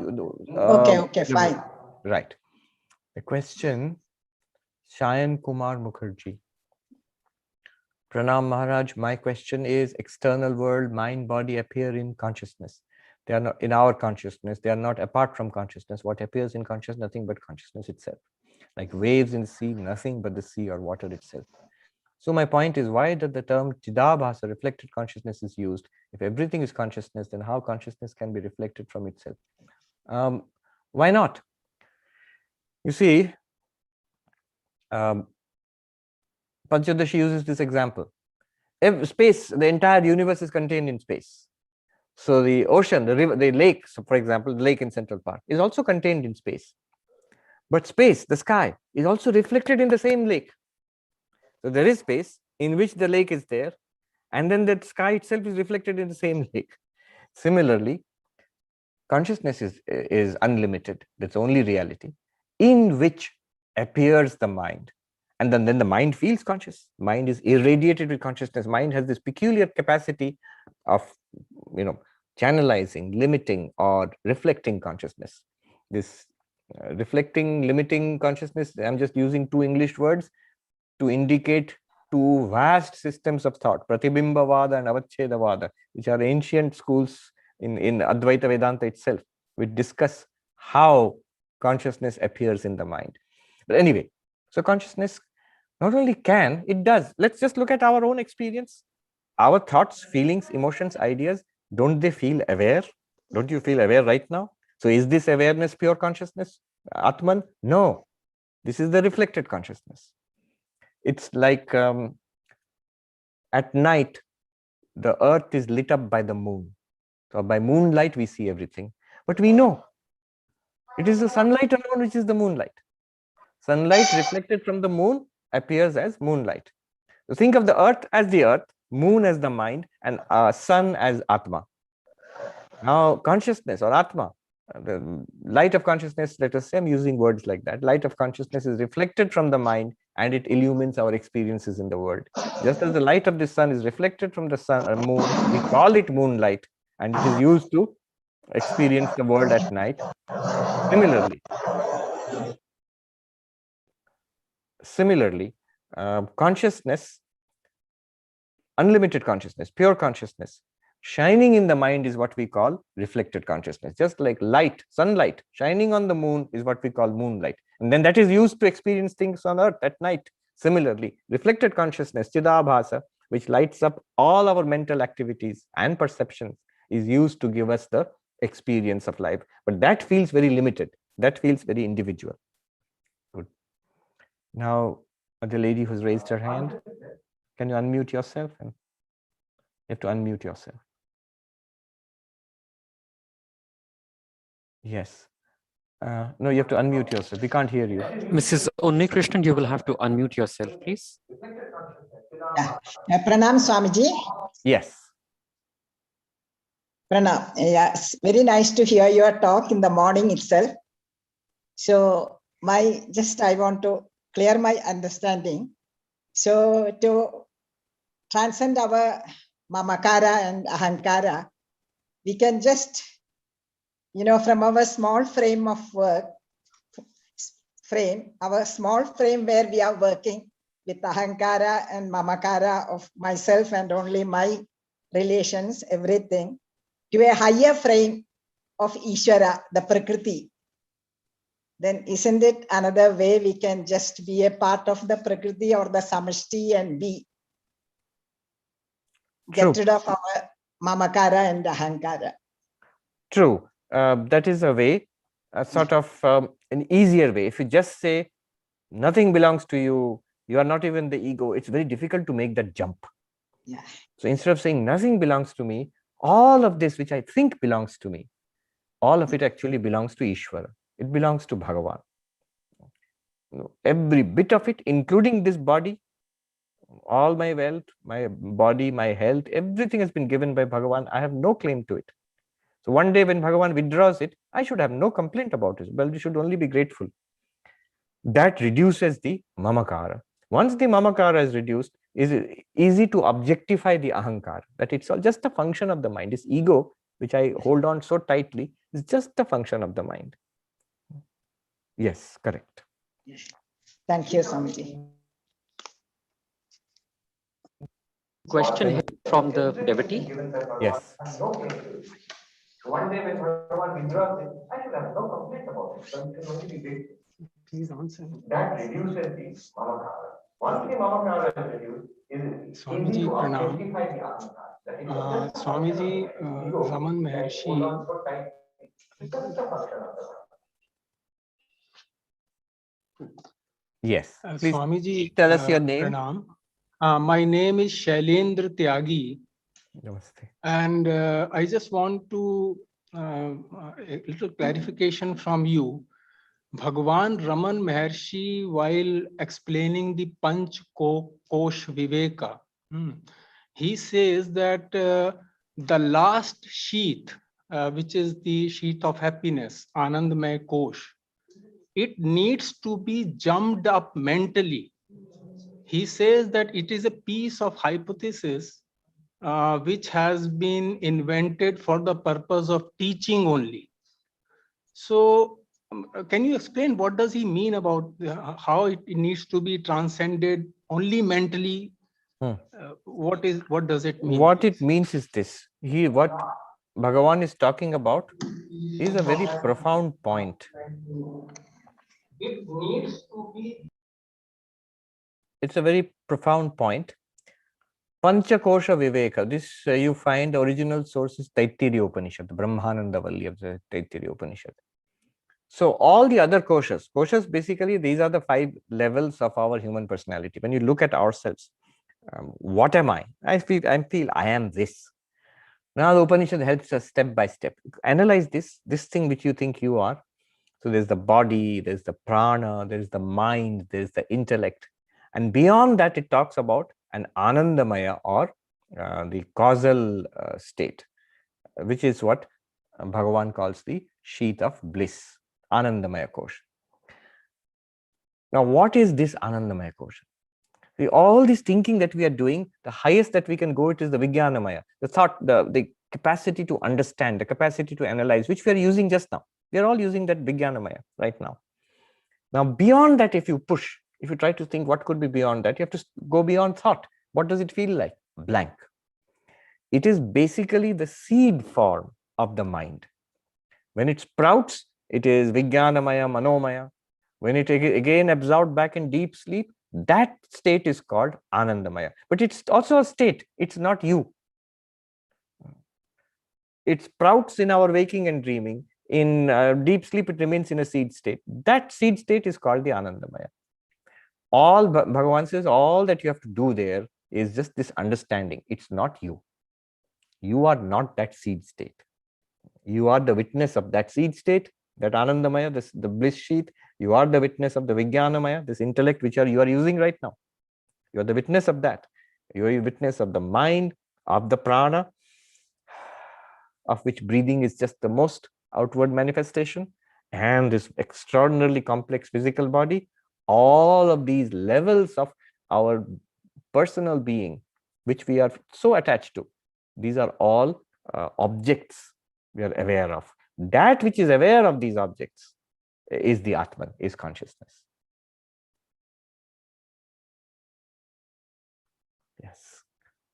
Okay, fine. Right. The question, Shayan Kumar Mukherjee. Pranam Maharaj, my question is, external world, mind, body appear in consciousness. They are not in our consciousness. They are not apart from consciousness. What appears in consciousness, nothing but consciousness itself. Like waves in the sea, nothing but the sea or water itself. So my point is, why that the term Chidabhasa, reflected consciousness, is used? If everything is consciousness, then how consciousness can be reflected from itself? Why not? You see, Panchadashi uses this example. Space, the entire universe is contained in space. So the ocean, the river, the lake, so for example, the lake in Central Park is also contained in space. But space, the sky, is also reflected in the same lake. So there is space in which the lake is there, and then that sky itself is reflected in the same lake. Similarly, consciousness is unlimited. That's only reality, in which appears the mind. And then the mind feels conscious. Mind is irradiated with consciousness. Mind has this peculiar capacity of, channelizing, limiting, or reflecting consciousness. This reflecting, limiting consciousness, I'm just using two English words to indicate two vast systems of thought, Pratibhimbavada and Avachedavada, which are ancient schools in Advaita Vedanta itself, which discuss how consciousness appears in the mind. But anyway, so consciousness not only can, it does. Let's just look at our own experience. Our thoughts, feelings, emotions, ideas, don't they feel aware? Don't you feel aware right now? So is this awareness pure consciousness, Atman? No, this is the reflected consciousness. It's like at night, the earth is lit up by the moon. So by moonlight, we see everything. But we know it is the sunlight alone which is the moonlight. Sunlight reflected from the moon appears as moonlight. So think of the earth as the earth, moon as the mind, and sun as Atma. Now, consciousness or Atma, the light of consciousness, let us say, I'm using words like that. Light of consciousness is reflected from the mind and it illumines our experiences in the world. Just as the light of the sun is reflected from the sun or moon, we call it moonlight, and it is used to experience the world at night. Similarly, consciousness, unlimited consciousness, pure consciousness, shining in the mind is what we call reflected consciousness. Just like light, sunlight, shining on the moon is what we call moonlight. And then that is used to experience things on earth at night. Similarly, reflected consciousness, Chidabhasa, which lights up all our mental activities and perceptions, is used to give us the experience of life. But that feels very limited. That feels very individual. Good. Now, the lady who's raised her hand, can you unmute yourself? You have to unmute yourself. Yes. No, you have to unmute yourself. We can't hear you. Mrs. Unnikrishnan, you will have to unmute yourself, please. Pranam Swamiji. Yes. Pranam. Yes, very nice to hear your talk in the morning itself. So I want to clear my understanding. So to transcend our mamakara and ahankara, we can just, from our small frame of work, our small frame where we are working with ahankara and mamakara of myself and only my relations, everything, to a higher frame of Ishvara, the Prakriti, then isn't it another way we can just be a part of the Prakriti or the Samashti and get rid of our mamakara and ahankara? True. That is a way, a sort of an easier way. If you just say nothing belongs to you, you are not even the ego, it's very difficult to make that jump. Yeah. So instead of saying nothing belongs to me, all of this which I think belongs to me, all of it actually belongs to Ishvara. It belongs to Bhagavan. Every bit of it, including this body, all my wealth, my body, my health, everything has been given by Bhagavan. I have no claim to it. So one day when Bhagavan withdraws it, I should have no complaint about it. Well, we should only be grateful. That reduces the mamakara. Once the mamakara is reduced, is it easy to objectify the ahankara, that it's all just a function of the mind. This ego, which I hold on so tightly, is just a function of the mind. Yes, correct. Thank you, Swamiji. Question here from the devotee. Yes. One day when Bhagavan withdraws it, I should have no complaint about it. But it can only be grateful. Please answer. That reduces the mamakara. Swamiji Pranam. Swamiji, Raman Maharshi. Yes. Please Swamiji, tell us your name. Pranam. My name is Shailendra Tyagi. Namaste. And I just want to a little clarification from you. Bhagwan Raman Maharshi, while explaining the Panch Kosh Viveka, he says that the last sheath, which is the sheath of happiness, Anandamaya Kosh, it needs to be jumped up mentally. He says that it is a piece of hypothesis which has been invented for the purpose of teaching only. So can you explain what does he mean about how it needs to be transcended only mentally? What does it mean? What it means is this. What Bhagavan is talking about is a very profound point. It needs to be. It's a very profound point. Panchakosha Viveka. This you find the original source is Taittiriya Upanishad, the Brahmananda Valli of the Taittiriya Upanishad. So all the other koshas basically, these are the 5 levels of our human personality. When you look at ourselves, what am I? I feel I am this. Now the Upanishad helps us step by step. Analyze this thing which you think you are. So there's the body, there's the prana, there's the mind, there's the intellect. And beyond that, it talks about an Anandamaya or the causal state, which is what Bhagavan calls the sheath of bliss, Anandamaya Kosha. Now, what is this Anandamaya Kosha? All this thinking that we are doing, the highest that we can go, it is the Vijnanamaya, the thought, the capacity to understand, the capacity to analyze, which we are using just now. We are all using that Vijnanamaya right now. Now, beyond that, if you try to think what could be beyond that, you have to go beyond thought. What does it feel like? Blank. It is basically the seed form of the mind. When it sprouts, it is Vijnanamaya, Manomaya. When it again absorbed back in deep sleep, that state is called Anandamaya. But it's also a state. It's not you. It sprouts in our waking and dreaming. In deep sleep, it remains in a seed state. That seed state is called the Anandamaya. All Bhagavan says, all that you have to do there is just this understanding. It's not you. You are not that seed state. You are the witness of that seed state, that Anandamaya, the bliss sheath. You are the witness of the Vijnanamaya, this intellect which you are using right now. You are the witness of that. You are the witness of the mind, of the prana, of which breathing is just the most outward manifestation, and this extraordinarily complex physical body. All of these levels of our personal being, which we are so attached to, these are all objects we are aware of. That which is aware of these objects is the Atman, is consciousness. Yes.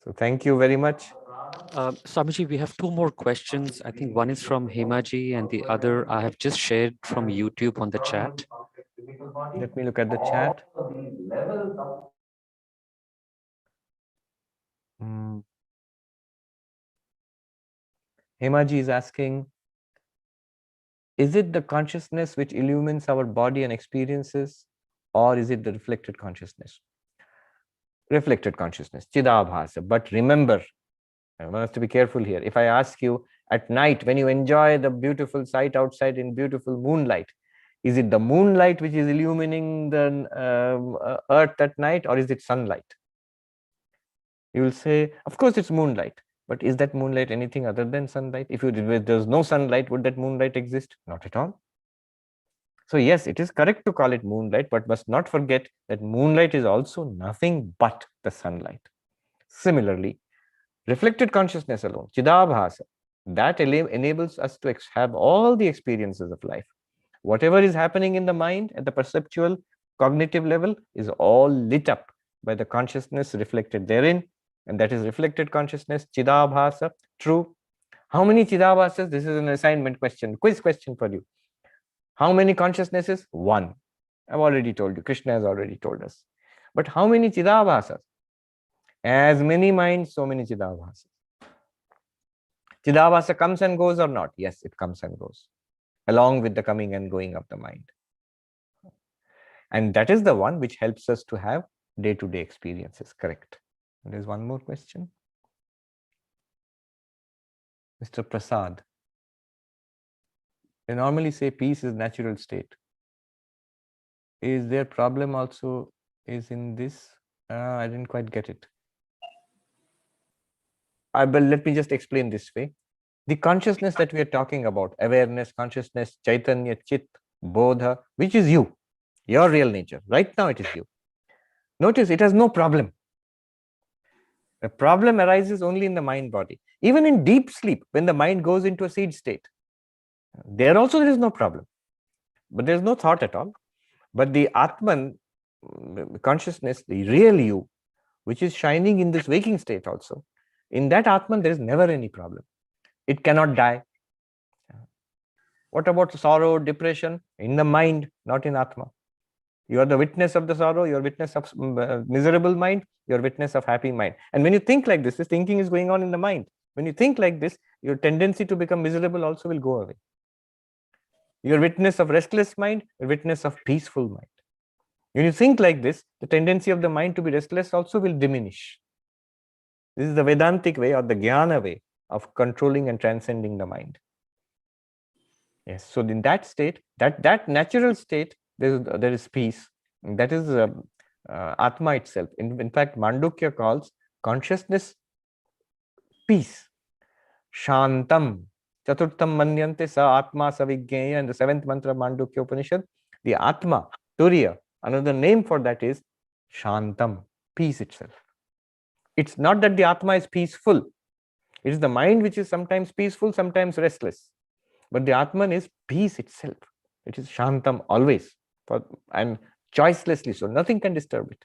So thank you very much. Swamiji, we have 2 more questions. I think one is from Hemaji and the other I have just shared from YouTube on the chat. Let me look at the chat. Hemaji is asking, is it the consciousness which illumines our body and experiences, or is it the reflected consciousness? Reflected consciousness, Chidabhasa. But remember, I want us to be careful here. If I ask you at night, when you enjoy the beautiful sight outside in beautiful moonlight, is it the moonlight which is illumining the earth at night, or is it sunlight? You will say, of course it's moonlight. But is that moonlight anything other than sunlight? If there's no sunlight, would that moonlight exist? Not at all. So yes, it is correct to call it moonlight, but must not forget that moonlight is also nothing but the sunlight. Similarly, reflected consciousness alone, Chidabhasa, that enables us to have all the experiences of life. Whatever is happening in the mind at the perceptual, cognitive level is all lit up by the consciousness reflected therein. And that is reflected consciousness, Chidabhasa, true. How many Chidabhasas? This is an assignment question, quiz question for you. How many consciousnesses? One. I've already told you, Krishna has already told us. But how many Chidabhasas? As many minds, so many Chidabhasas. Chidabhasa comes and goes or not? Yes, it comes and goes, along with the coming and going of the mind. And that is the one which helps us to have day-to-day experiences, correct? There's one more question. Mr. Prasad. They normally say peace is natural state. Is there problem also is in this? I didn't quite get it. But let me just explain this way. The consciousness that we are talking about, awareness, consciousness, Chaitanya, Chit, Bodha, which is you, your real nature. Right now it is you. Notice it has no problem. The problem arises only in the mind body. Even in deep sleep, when the mind goes into a seed state, there also there is no problem. But there is no thought at all. But the Atman consciousness, the real you, which is shining in this waking state also, in that Atman there is never any problem. It cannot die. What about sorrow, depression? In the mind, not in Atma. You are the witness of the sorrow, you are witness of miserable mind, you are witness of happy mind. And when you think like this thinking is going on in the mind. When you think like this, your tendency to become miserable also will go away. You are witness of restless mind, you are witness of peaceful mind. When you think like this, the tendency of the mind to be restless also will diminish. This is the Vedantic way or the Jnana way of controlling and transcending the mind. Yes, so in that state, that natural state, there is peace. That is Atma itself. In fact, Mandukya calls consciousness peace. Shantam. Chaturtham manyante sa Atma savigneya. In the 7th mantra of Mandukya Upanishad, the Atma, Turiya, another name for that is Shantam, peace itself. It's not that the Atma is peaceful. It is the mind which is sometimes peaceful, sometimes restless. But the Atman is peace itself. It is Shantam always, and choicelessly so. Nothing can disturb it.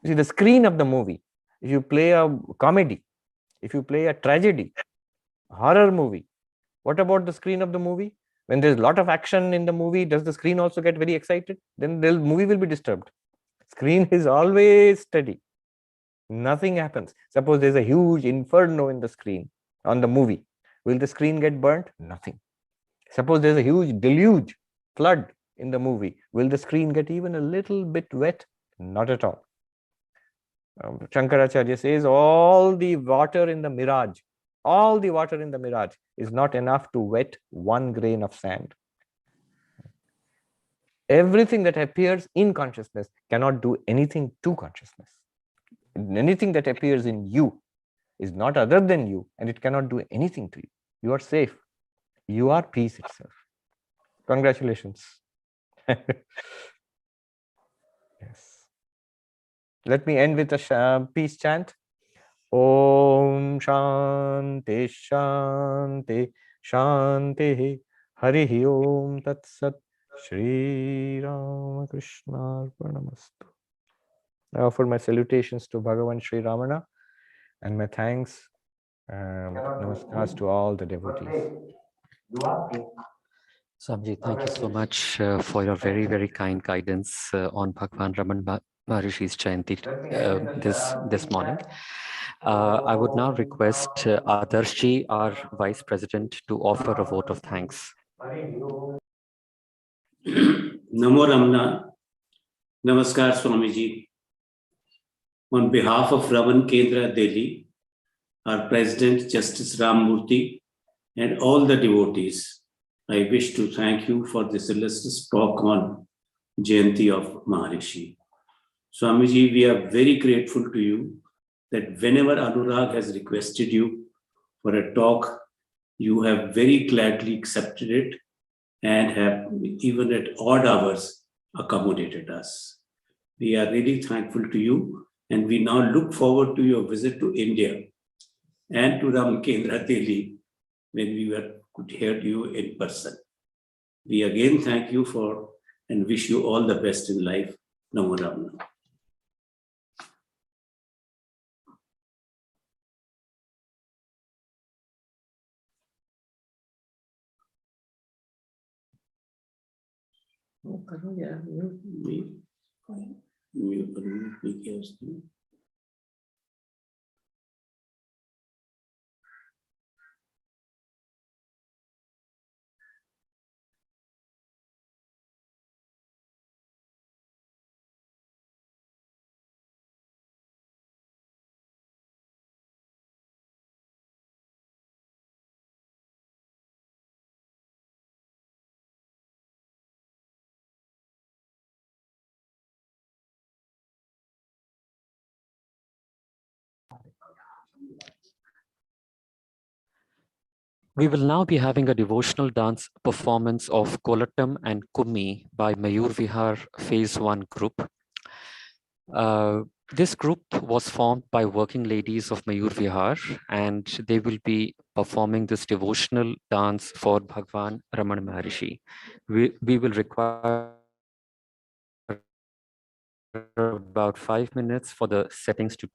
You see, the screen of the movie, if you play a comedy, if you play a tragedy, horror movie, what about the screen of the movie? When there's a lot of action in the movie, does the screen also get very excited? Then the movie will be disturbed. Screen is always steady. Nothing happens. Suppose there's a huge inferno in the screen on the movie. Will the screen get burnt? Nothing. Suppose there's a huge deluge, flood in the movie. Will the screen get even a little bit wet? Not at all. Shankaracharya says all the water in the mirage, is not enough to wet one grain of sand. Everything that appears in consciousness cannot do anything to consciousness. Anything that appears in you is not other than you, and it cannot do anything to you. You are safe. You are peace itself. Congratulations. Yes. Let me end with a peace chant. Om Shanti Shanti Shanti Harihi Om Tat Sat Shri Ramakrishna Arpanamastu. I offer my salutations to Bhagavan Sri Ramana and my thanks, namaskars to all the devotees. Swamiji, thank you so much for your very, very kind guidance on Bhagwan Ramana Maharishi's Jayanti this morning. I would now request Adarshji, our Vice President, to offer a vote of thanks. Namo Ramana. Namaskar Swamiji. On behalf of Ramana Kendra Delhi, our President Justice Ram Murthy, and all the devotees, I wish to thank you for this illustrious talk on Jayanti of Maharishi. Swamiji, we are very grateful to you that whenever Anurag has requested you for a talk, you have very gladly accepted it and have, even at odd hours, accommodated us. We are really thankful to you, and we now look forward to your visit to India and to Ramana Kendra Delhi when we could hear you in person. We again thank you for and wish you all the best in life. Namo Ramana. We will now be having a devotional dance performance of Kolattam and Kummi by Mayur Vihar Phase 1 group. This group was formed by working ladies of Mayur Vihar, and they will be performing this devotional dance for Bhagwan Ramana Maharishi. We will require about 5 minutes for the settings to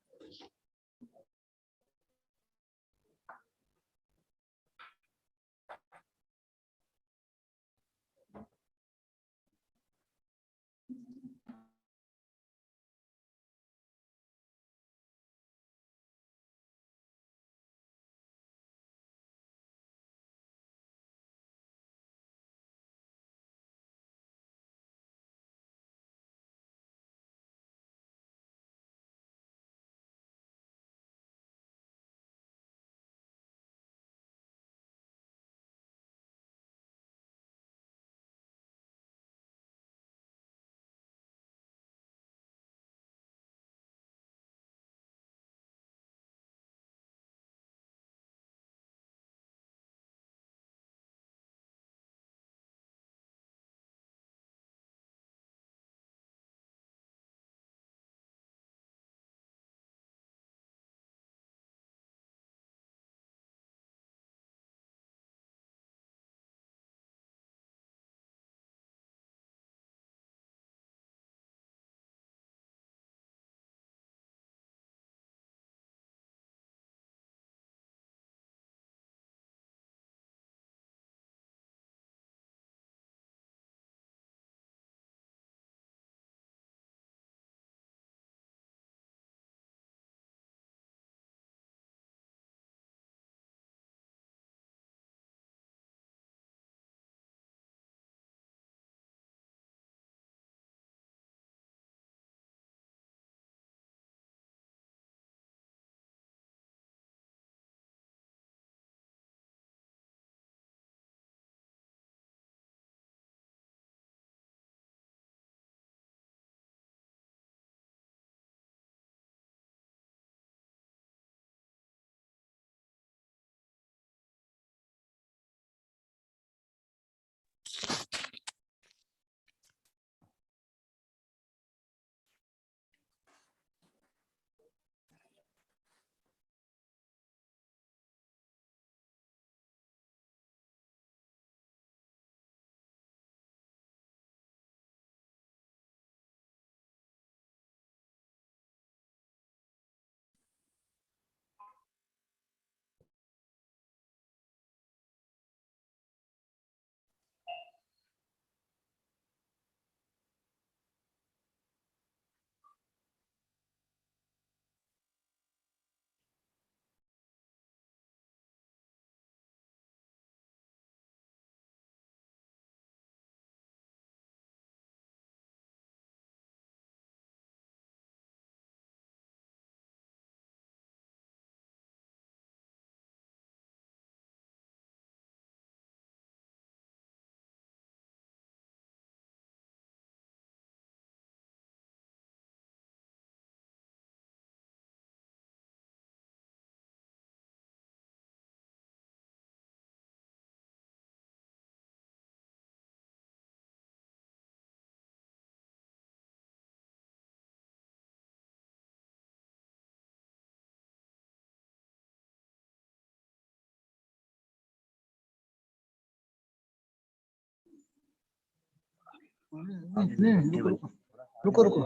रुको रुको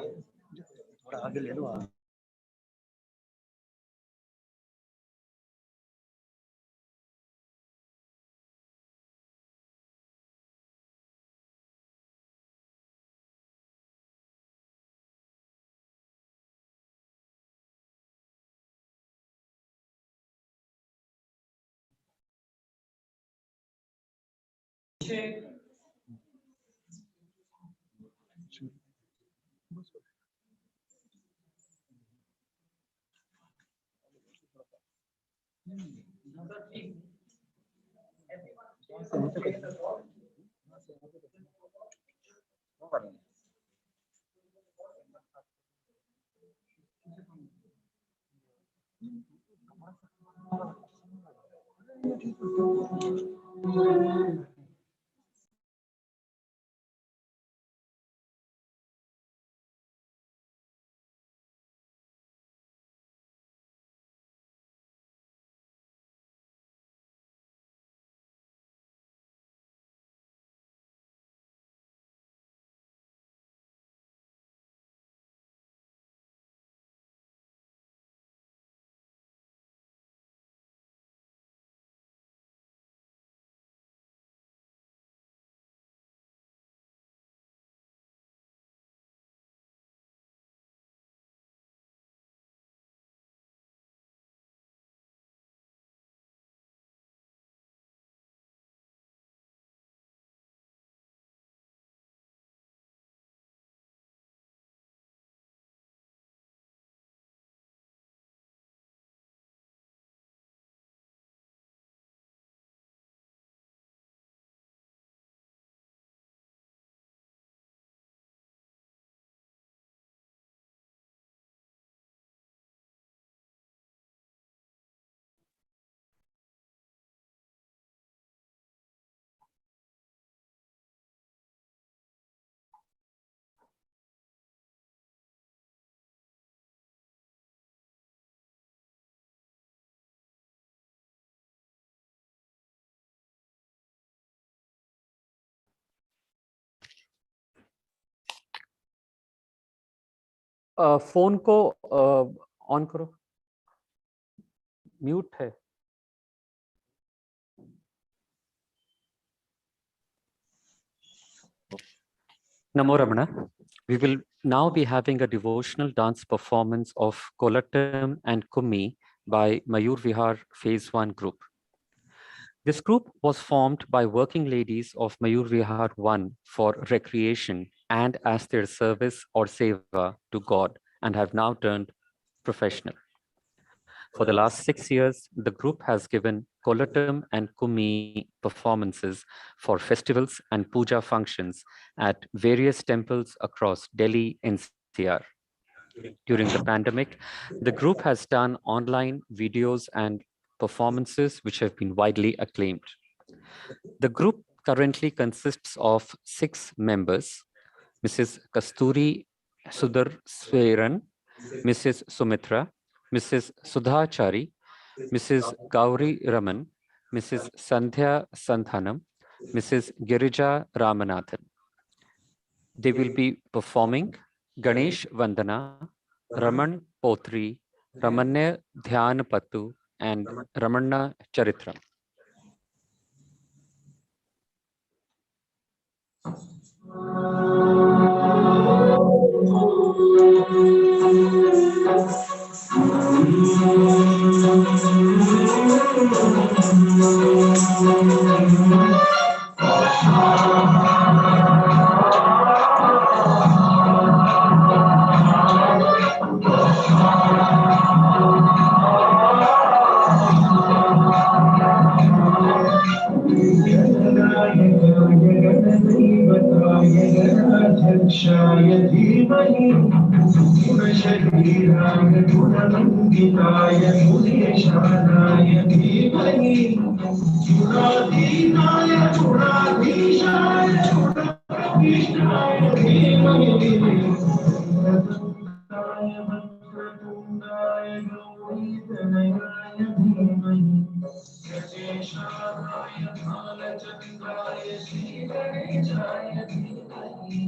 थोड़ा आगे ले लो phone को on करो, mute है। Namo Ramana. We will now be having a devotional dance performance of Kolattam and Kummi by Mayur Vihar Phase 1 group. This group was formed by working ladies of Mayur Vihar 1 for recreation and as their service or seva to God, and have now turned professional. For the last 6 years, the group has given Kolattam and Kummi performances for festivals and puja functions at various temples across Delhi NCR. During the pandemic, the group has done online videos and performances which have been widely acclaimed. The group currently consists of 6 members: Mrs. Kasturi Sudar Sweran, Mrs. Sumitra, Mrs. Sudhachari, Mrs. Gauri Raman, Mrs. Sandhya Santhanam, Mrs. Girija Ramanathan. They will be performing Ganesh Vandana, Raman Potri, Ramanya Dhyan Patu, and Ramana Charitram. अध्यक्षाय धीमहि गुणशरीराय गुणमण्डिताय गुणेशानाय धीमहि गुणाधीनाय गुणाधीशाय गुणप्रविष्टाय धीमहि वक्रतुण्डाय वक्रतुण्डाय गौरीतनयाय धीमहि गजेशानाय भालचन्द्राय श्रीगणेशाय धीमहि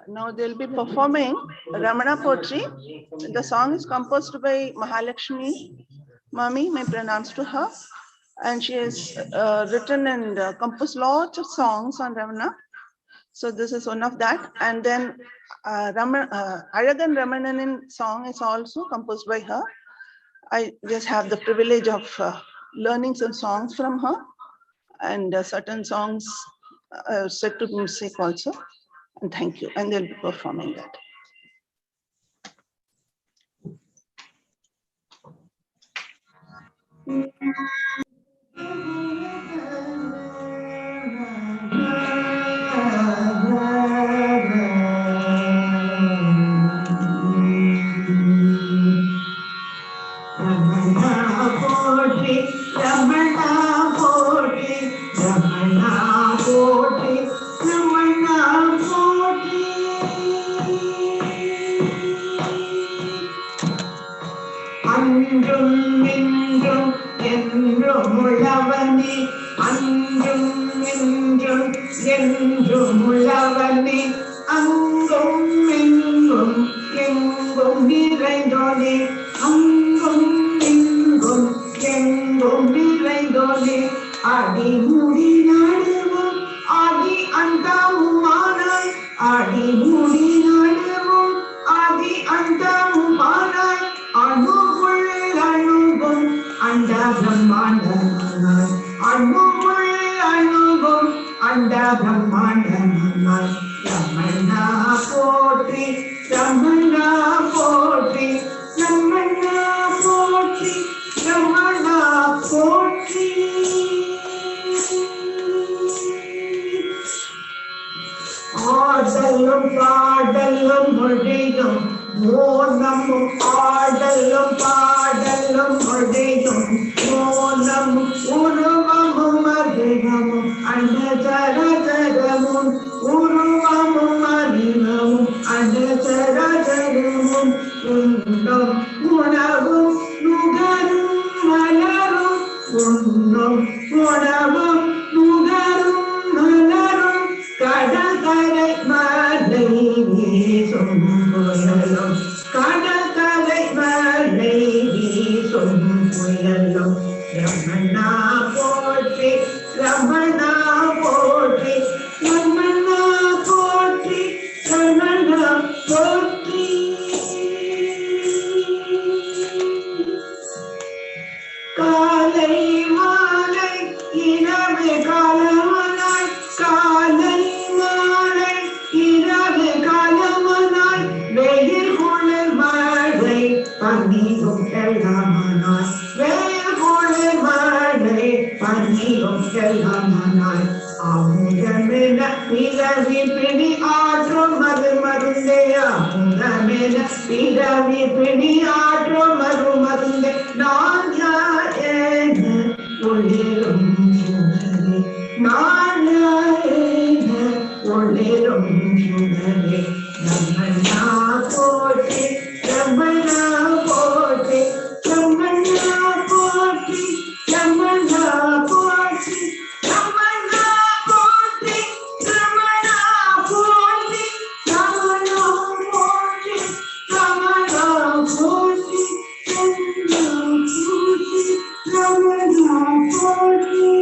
Now they'll be performing Ramana poetry. The song is composed by Mahalakshmi. Mami, my pranams to her. And she has written and composed lots of songs on Ramana. So this is one of that. And then Aragan Ramananin song is also composed by her. I just have the privilege of learning some songs from her, and certain songs set to music also. And thank you. And they'll be performing that. Ramana போற்றி ரமணா போற்றி ரமணா போற்றி ரமணா போற்றி. ஆடலும் பாடலும் மொழியும் மோனமும் ஆடலும் பாடலும் மொழியும் மோனமும் உருவமும் அதிகமும் அண்டசரசரமும் உருவமும் அதிகமும் அண்டசரசரமும் உண்ணும் உணவும் நுகரும் மலரும் உண்ணும் உணவும் நுகரும் மலரும் கடற்கரை மலை வீசும் புயலும் கடற்கரை மலை வீசும் புயலும் ரமணா போற்றி ரமணா போற்றி ரமணா போற்றி ரமணா போற்றி. காலை மாலை இரவு காலமனாய் காலை மாலை இரவு காலமனாய் வெயில் குளிர் மழை பனியும் எல்லாமனாய் வெயில் குளிர் மழை பனியும் எல்லாமனாய் அமுதமென பிறவி பிடி ஆற்றும் மது மருந்தே அமுதமென பிறவி பிடி ஆற்றும் மது மருந்தே நான் யார் என ஒளிரும் சுடரே நான் யார் என ஒளிரும் சுடரே ரமணா போற்றி ரமணா போற்றி ரமணா போற்றி ரமணா போற்றி ரமணா போற்றி ரமணா போற்றி ரமணா போற்றி ரமணா போற்றி ரமணா போற்றி.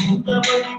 இந்த வழி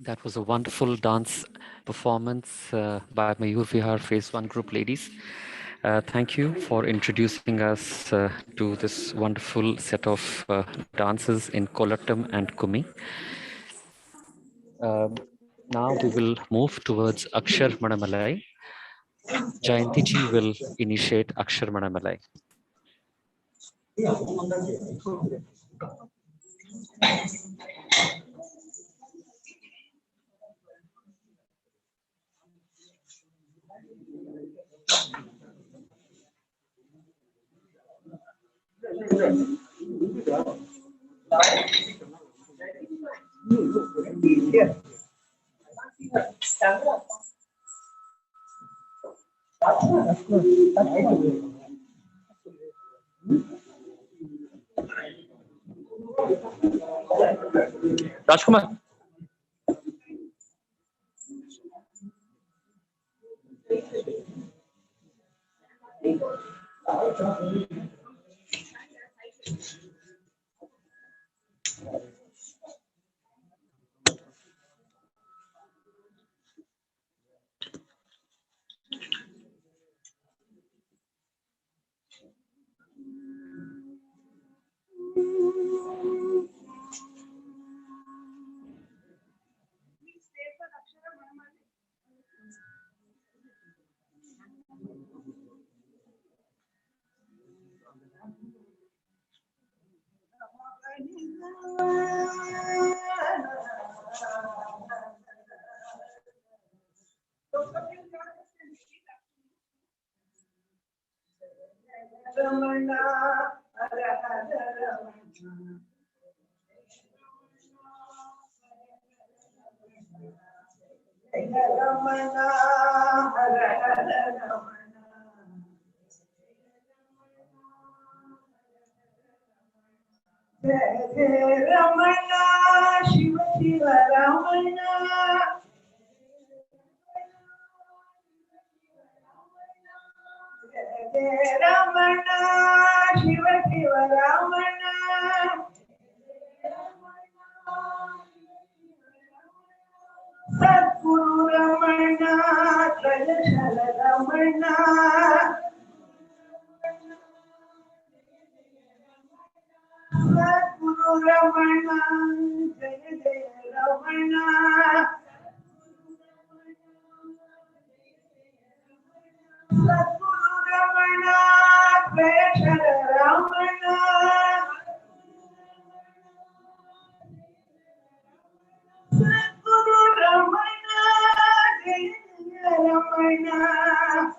That was a wonderful dance performance by Mayur Vihar Phase 1 group ladies. Thank you for introducing us to this wonderful set of dances in Kolattam and Kumi. Now we will move towards Akshar Manamalai. Jayanti ji will initiate Akshar Manamalai. Rajkumar. Ramana, Hara Hara Ramana. Ramana, Hara Hara Ramana. Jai Jai Ramana, Shiva Shiva Ramana. Jai Jai Ramana, Shiva Shiva Ramana. Sadguru Ramana, Trayashala Ramana. Sadguru Ramana, Jaya Jaya Ramana. Sadguru Ramana, Trayashala Ramana. Sadguru Ramana, Jaya Jaya Ramana.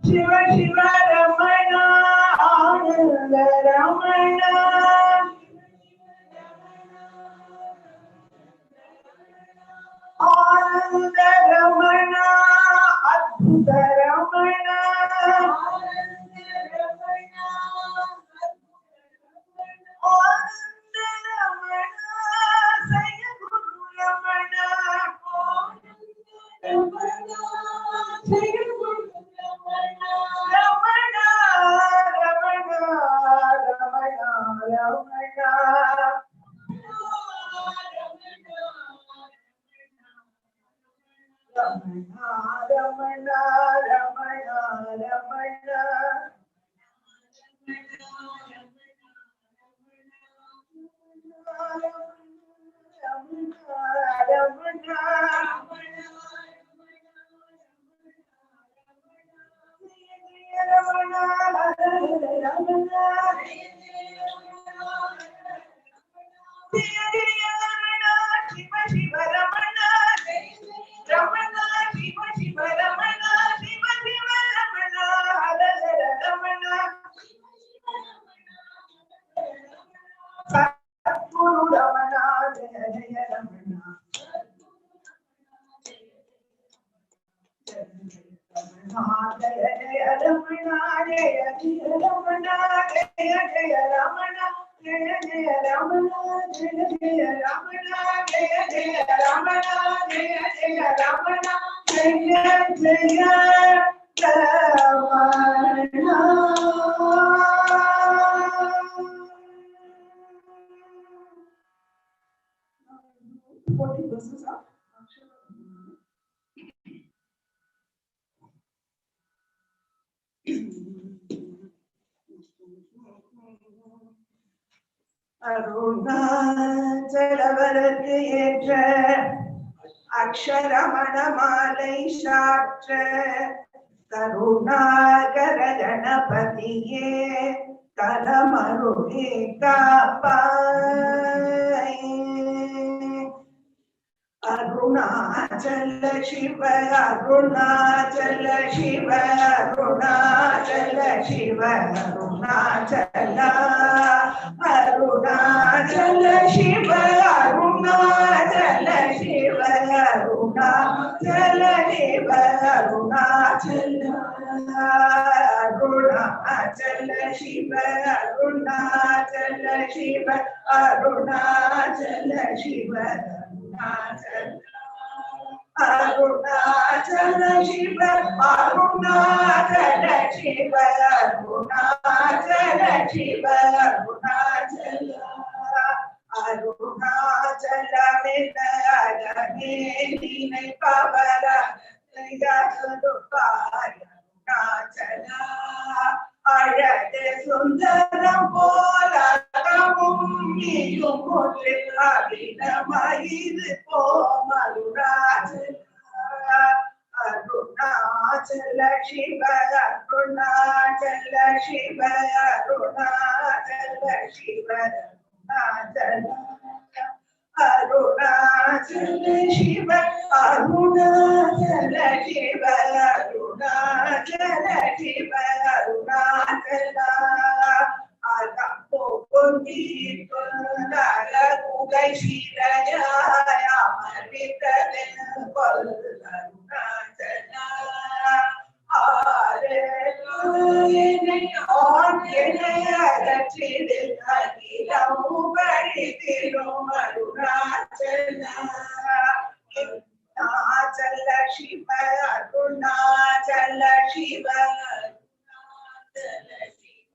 Shiva Shiva Ramana, Ananda Ramana. Ananda Ramana, Adbhuta Ramana. Ananda Ramana, Saya Guru Ramana. அருணாச்சலவரது ஏற்ற அக்ஷரமணமாலை சாற்ற கருணாகர கணபதியே கலமருளே காப்பாய். அருணாச்சல சிவ அருணாச்சல சிவ அருணாச்சல சிவ அருணாச்சல அருணாச்சல சிவ அருணாச்சல சிவ அருணாச்சல சிவ அருணாச்சல அருணாச்சல சிவ அருணாச்சல சிவ அருணாச்சல சிவ அருணாச்சல சிவ அருணாச்சல சிவ அருணாச்சல சிவ அருணாச்சல அருணாச்சல வினயனே நினைப்பவர அருணாச்சல அழகு சுந்தரம் போல நீயும் ஒன்றில் அபிநமயிது போம் அருணாச்சல அருணாச்சல சிவ அருணாச்சல சிவ அருணாச்சல சிவ அருணாச்சல அருணாச்சல சிவ அருணாச்சல சிவ அருணாச்சல சிவ அருணாச்சல குகை அருணாச்சல சிவ அருணாச்சல சிவ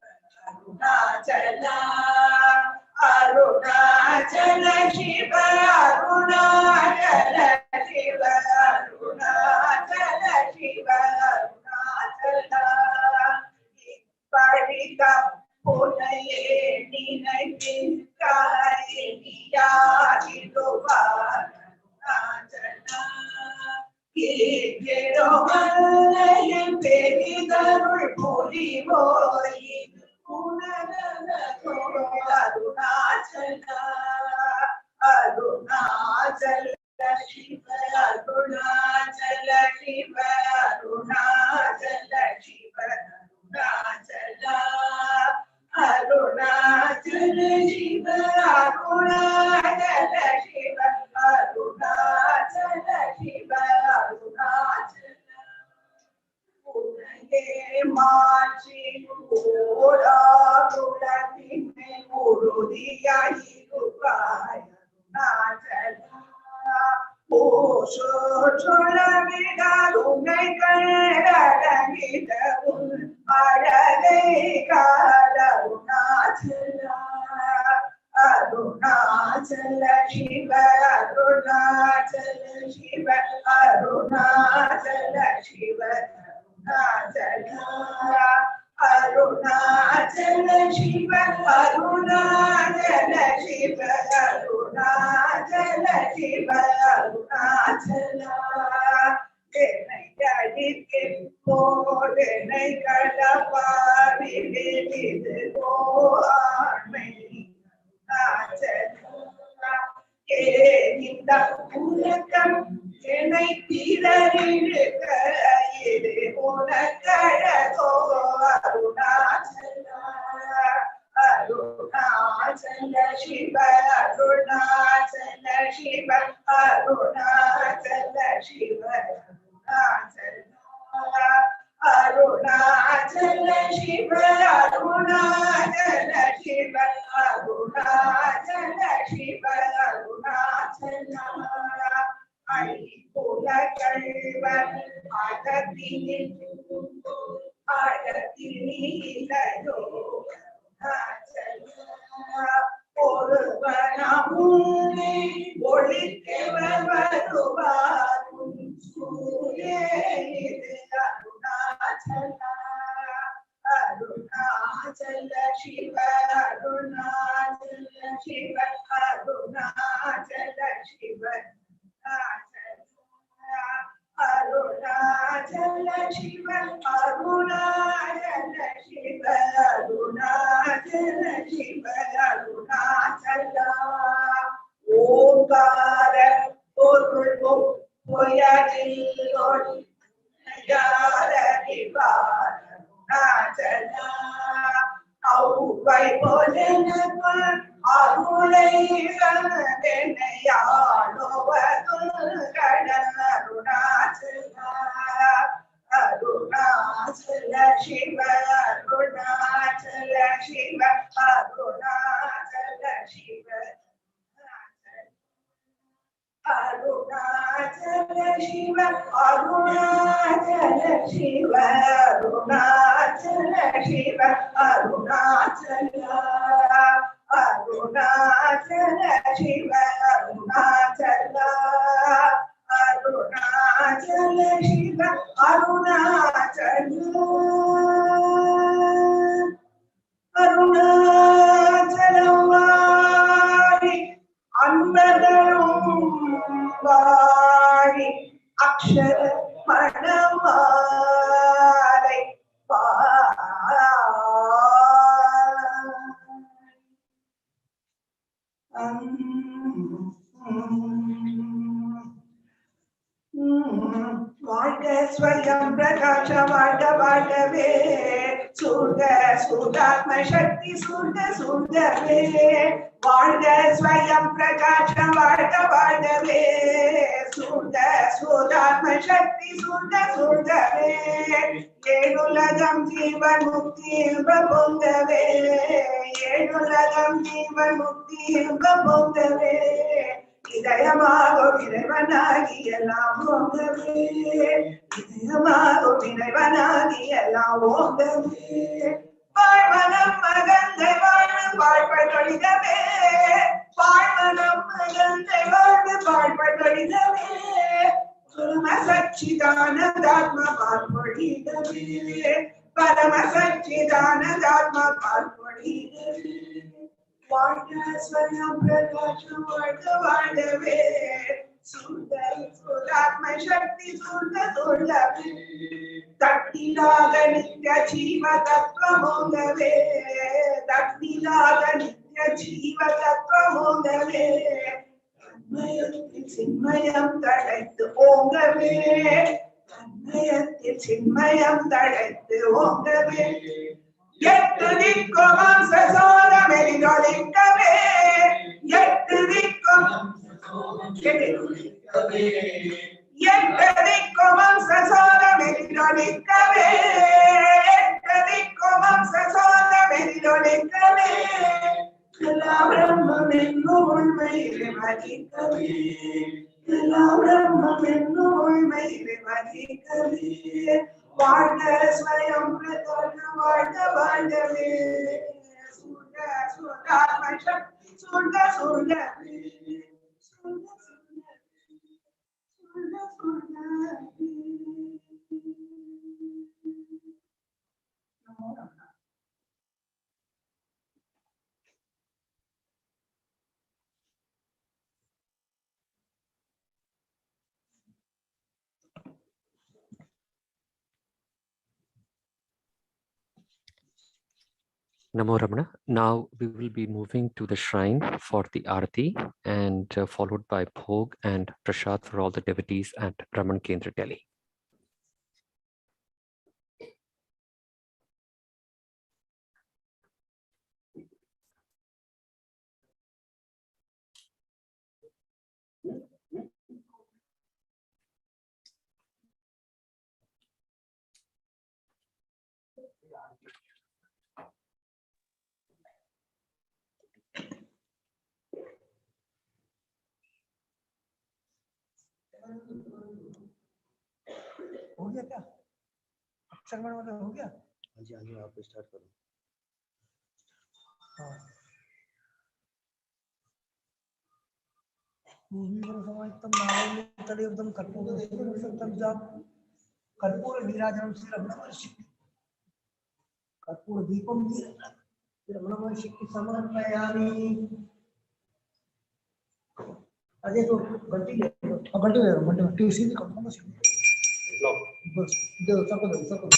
அருணாச்சல அருணாச்சல சிவ அருணாச்சல சிவ அருணாச்சல சிவ அருணாச்சல படிக்க புனையே நினைப்பிற்காய் நீயாகிடுவார் அருணாச்சல கேட்கிறோம் பெரிதருள் புரிவோய் அருணாச்சல அருணாச்சல சிவ அருணாச்சல சிவ அருணாச்சல சிவ அருணாச்சல அருணாச்சல சிவ அருணாச்சல சிவ அருணாச்சல சிவ அருணாச்சல மாற்றி ஓடாதுலத்தினை உறுதியாயிருப்பாய் அருணாச்சல ஓசோ சொல்லவிடாது உன்னை கண்டடங்கிடவும் அழகை காலருணாச்சலா அருணாச்சல சிவ அருணாச்சல சிவ அருணாச்சல சிவ அருணாச்சல சிவ அருணாச்சல சிவ அருணாச்சல சிவ அருணாச்சல என்னை அழிக்கும் போதனை கடப்பாரிலிது போஆண்மை இந்த உலகம் என்னை பிறரிழுக்க இது உனக்கழகோ அருணாச்சலா அருணாச்சல சிவ அருணாச்சல சிவ அருணாச்சல சிவ அருணாச்சல சிவ அருணாச்சல சிவ அருணாச்சல சிவ அருணாச்சல ஐபுல கள்வன் அகத்தினில் அகத்தினிலையோ ஒருவனமுனை ஒளித்தவர் வருவாரும் சூரே இது அருணாச்சலா அருணாச்சல சிவ அருணாச்சல சிவ அருணாச்சல சிவ அருணாச்சல சிவ அருணாச்சல சிவ அருணாச்சல சிவ அருணாச்சல ஓங்கார பொருள் பொய்யாதில் யார நிவார அருணாச்சல அவ்வை போலனவன் அருளை சனதனையாளோவது கடல் அருணாச்சல அருணாச்சல சிவ அருணாச்சல சிவ அருணாச்சல சிவ அருணாச்சல சிவ அருணாச்சல சிவ அருணாச்சல சிவ அருணாச்சல அருணாச்சல சிவ அருணாச்சல அருணாச்சல சிவ அருணாச்சல அருணாச்சலம் வாரி அன்பர்களும் வாரி அக்ஷர மணமாலை வாழ்க ஸ்வயம் பிரகாஷ வாழ்க வாழ்கவே சூழ்க சூதாத்ம சக்தி சூழ்க சூழ்கவே வாழ்க ஸ்வயம் பிரகாஷ வாழ்க வாழ்கவே சூழ்க சூதாத்ம சக்தி சூழ்க சூழ்கவே ஏழுலகம் ஜீவன் முக்தி இன்ப பொங்கவே ஏழுலகம் ஜீவன் முக்தி இன்ப பொங்கவே இதயமாகும் இறைவனாகி எல்லாம் ஓங்கவே இதயமாகும் இறைவனாகி எல்லாம் ஓங்கவே வாழ்மனம் மகந்தை வாழ்வு வாழ்பொழிகவே வாழ்மனம் மகந்தை வாழ்வு வாழ்பொழிகவே பரம சச்சிதானந்தாத்ம பார்ப்பொழிகவே பரம சச்சிதானந்தாத்ம பார்ப்பொழிகவே வாழ்க ஸ்வயம் பிரகாஷம் வாழ்க வாழ்கவே சுந்தர் சுதாத்ம சக்தி சூழ்க சூழ்கவே தட்டிலாக நித்ய ஜீவ தத்துவமோங்கவே தட்டிலாக நித்ய ஜீவ தத்துவமோங்கவே தன்மயத்தில் சின்மயம் தழைத்து ஓங்கவே தன்மயத்தில் சின்மயம் தழைத்து ஓங்கவே எட்டு திக்கும் அம்சசோதமெலிடொழிக்கவே எட்டு திக்கும் எட்டு திக்கும் அம்சசோதமெலிடொழிக்கவே எட்டு திக்கும் அம்சசோதமெலிடொழிக்கவே கலா பிரம்மம் என்னும் உண்மையை மதிக்கவே எல்லாம் பிரம்மம் என்னும் உண்மை விவரிக்கவே வாழ்க ஸ்வயம் பிரதோஷ வாழ்க வாழ்கவே சூழ்க சூழ்காமஷம் சூழ்க சூழ்கவே சூழ்க சூழ்கவே சூழ்க சூழ்கவே நமோ நமः. Namo Ramana. Now we will be moving to the shrine for the Arati and followed by Bhog and Prasad for all the devotees at Ramana Kendra Delhi. हो गया क्या? अक्षर वाला हो गया? हाँ जी आप स्टार्ट करो. हाँ. एकदम नारायण तले एकदम कर्पूर जाप कर्पूर नीराजनम श्री रमण महर्षि कर्पूर दीपम रमण महर्षि की समर्पयामि. अजय तो घंटी ले घंटी उसी में करना बस दो सबको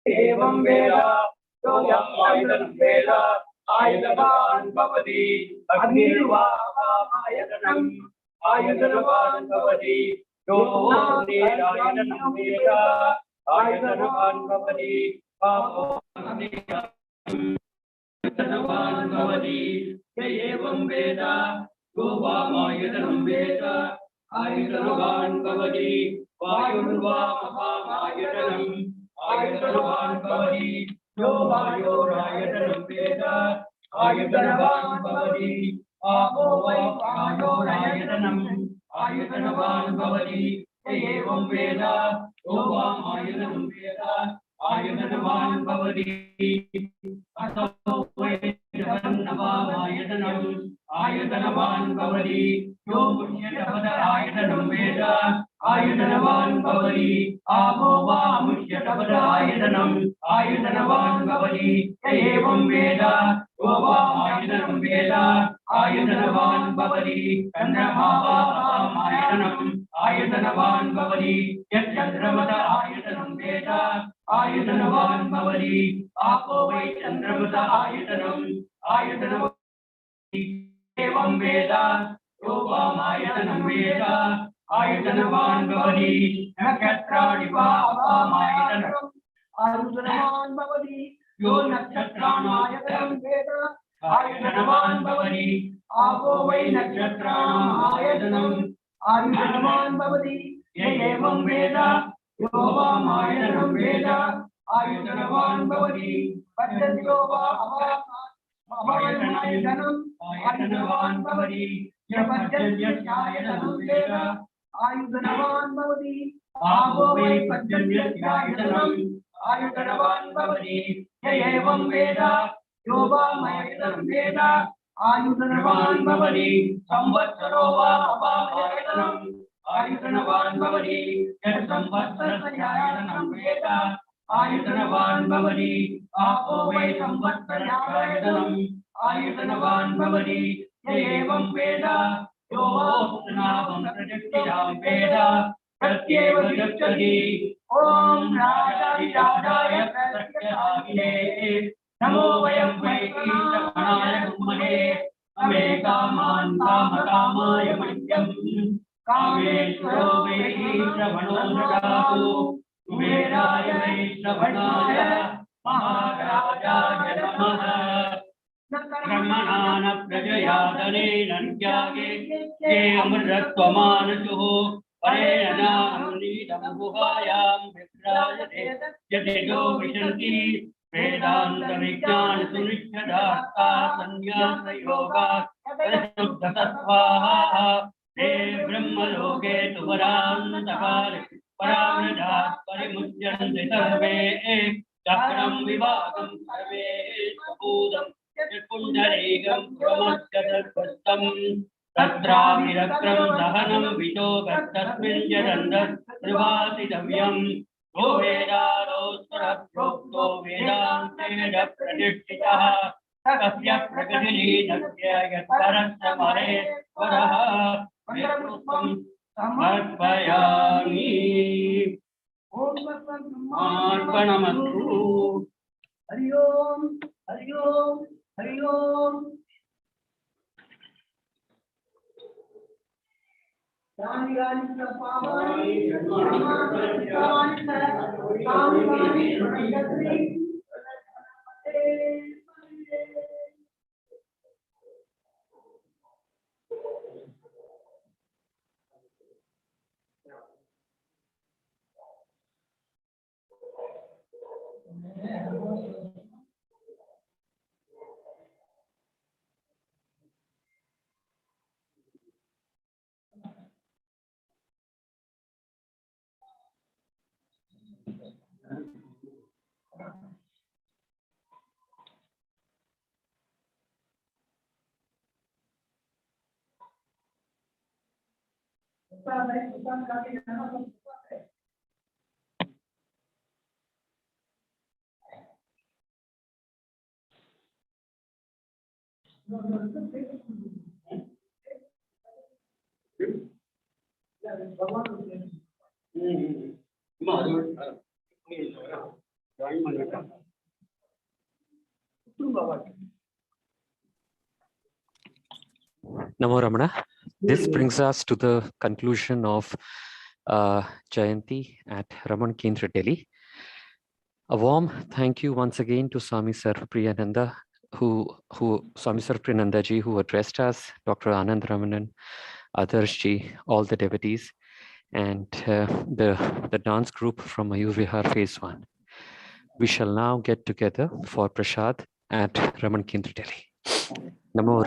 एवं वेद यो यम् वेद आयुधवान् भवति अग्निर्वापमायतनम् आयुधवान् भवति यो नीरायतनं वेद आयुधवान् भवति आयुधवान् भवति एवं वेद यो वामायुधनं वेद आयुधवान् भवति वायुर्वामहामायुधनम् आयुधवान् भवति यो वायोरायुधनं वेद आयुधवान् भवति आपो वै वायोरायुधनम् आयुधवान् भवति एवं वेद यो वामायुधनं वेद आयुधवान् भवति असो वै नवामायुधनम् आयुधवान् भवति यो मुष्यशब्दायुधनं वेद आयुधवान् भवति आपो वा मुष्यशब्दायुधनम् आयुधवान् भवति एवं वेद यो वा आयुधनं वेद आयुधवान् भवति चन्द्रमा वा अपामायुधनम् आयुधवान् भवति यच्चन्द्रमस आयुधनं वेद आयुधवान् भवति आपो वै चन्द्रमस आयुधनम् आयुधवान् एवं वेद यो वामायुधनं वेद आयुधवान् भवति नक्षत्राणि वा अपामायुधनम् आयुधवान् भवति यो नक्षत्राणायुधनं वेद आयुधवान् भवति आपो वै नक्षत्राणाम् आयुधनम् आयुधवान् भवति एवं वेद यो वामायुधनं वेद आयुधवान् भवति पश्यन्तो वा अवायुधनम् आयुधवान् भवति यपश्यन्त्यायुधनं वेद आयुधवान् भवति आपो वै पश्यन्त्यायुधनम् आयुधवान् भवति एवं वेद यो वामायुधनं वेद आयुधवान् भवति संवत्सरो वा अपामायुधनम् आयुधवान् भवति यत् संवत्सरस्यायुधनं वेद आयुधवान् भवति आपो वै संवत्सरस्यायुधनम् आयुधवान् भवति एवं वेद यो नामं प्रदक्षिणां वेद प्रत्येव गच्छति ॐ राजाय प्रत्यहागिने नमो वयं वै श्रवणाय कुर्महे अमे कामान् कामकामाय मह्यम् कामेश्वरो वै श्रवणो ददातु कुबेराय वै श्रवणाय महाराजाय नमः ब्रह्मणान प्रजया धनेन त्यागे ये अमृतत्वमानसुः परेण नामनीतं गुहायां विभ्राजते यदिदो विशन्ति वेदान्तविज्ञान सुनिश्चयार्था संन्यासयोगात् शुद्धसत्त्वाः ते ब्रह्मलोके तु परान्तकाले परामृतात् परिमुच्यन्ते सर्वे चक्रं विभागं सर्वे स्वभूतं पुण्डरीकं प्रमस्करस्तं तत्राविरक्रं दहनं विशोकस्तस्मिन् जरन्दस्त्रिवासितव्यम् यो वेदारोत्तरप्रोक्तो वेदान्तेन प्रतिष्ठितः तस्य प्रगतिलीनस्य यत्परस्मरेश्वरः समर्पयामि। अर्पणमस्तु। हरि ओम हरि ओम हरि ओम। ಜಾಯಿನ್ ಮಾಡ್ಬೇಕಾ Namo Ramana. This brings us to the conclusion of Jayanti at Ramana Kendra Delhi. A warm thank you once again to Swami Sarvapriyananda, Swami Sarvapriyananda ji, who addressed us, Dr. Anand Ramanan, Adarsh ji, all the devotees, and the dance group from Mayur Vihar Phase 1. We shall now get together for Prasad at Ramana Kendra Delhi. Namo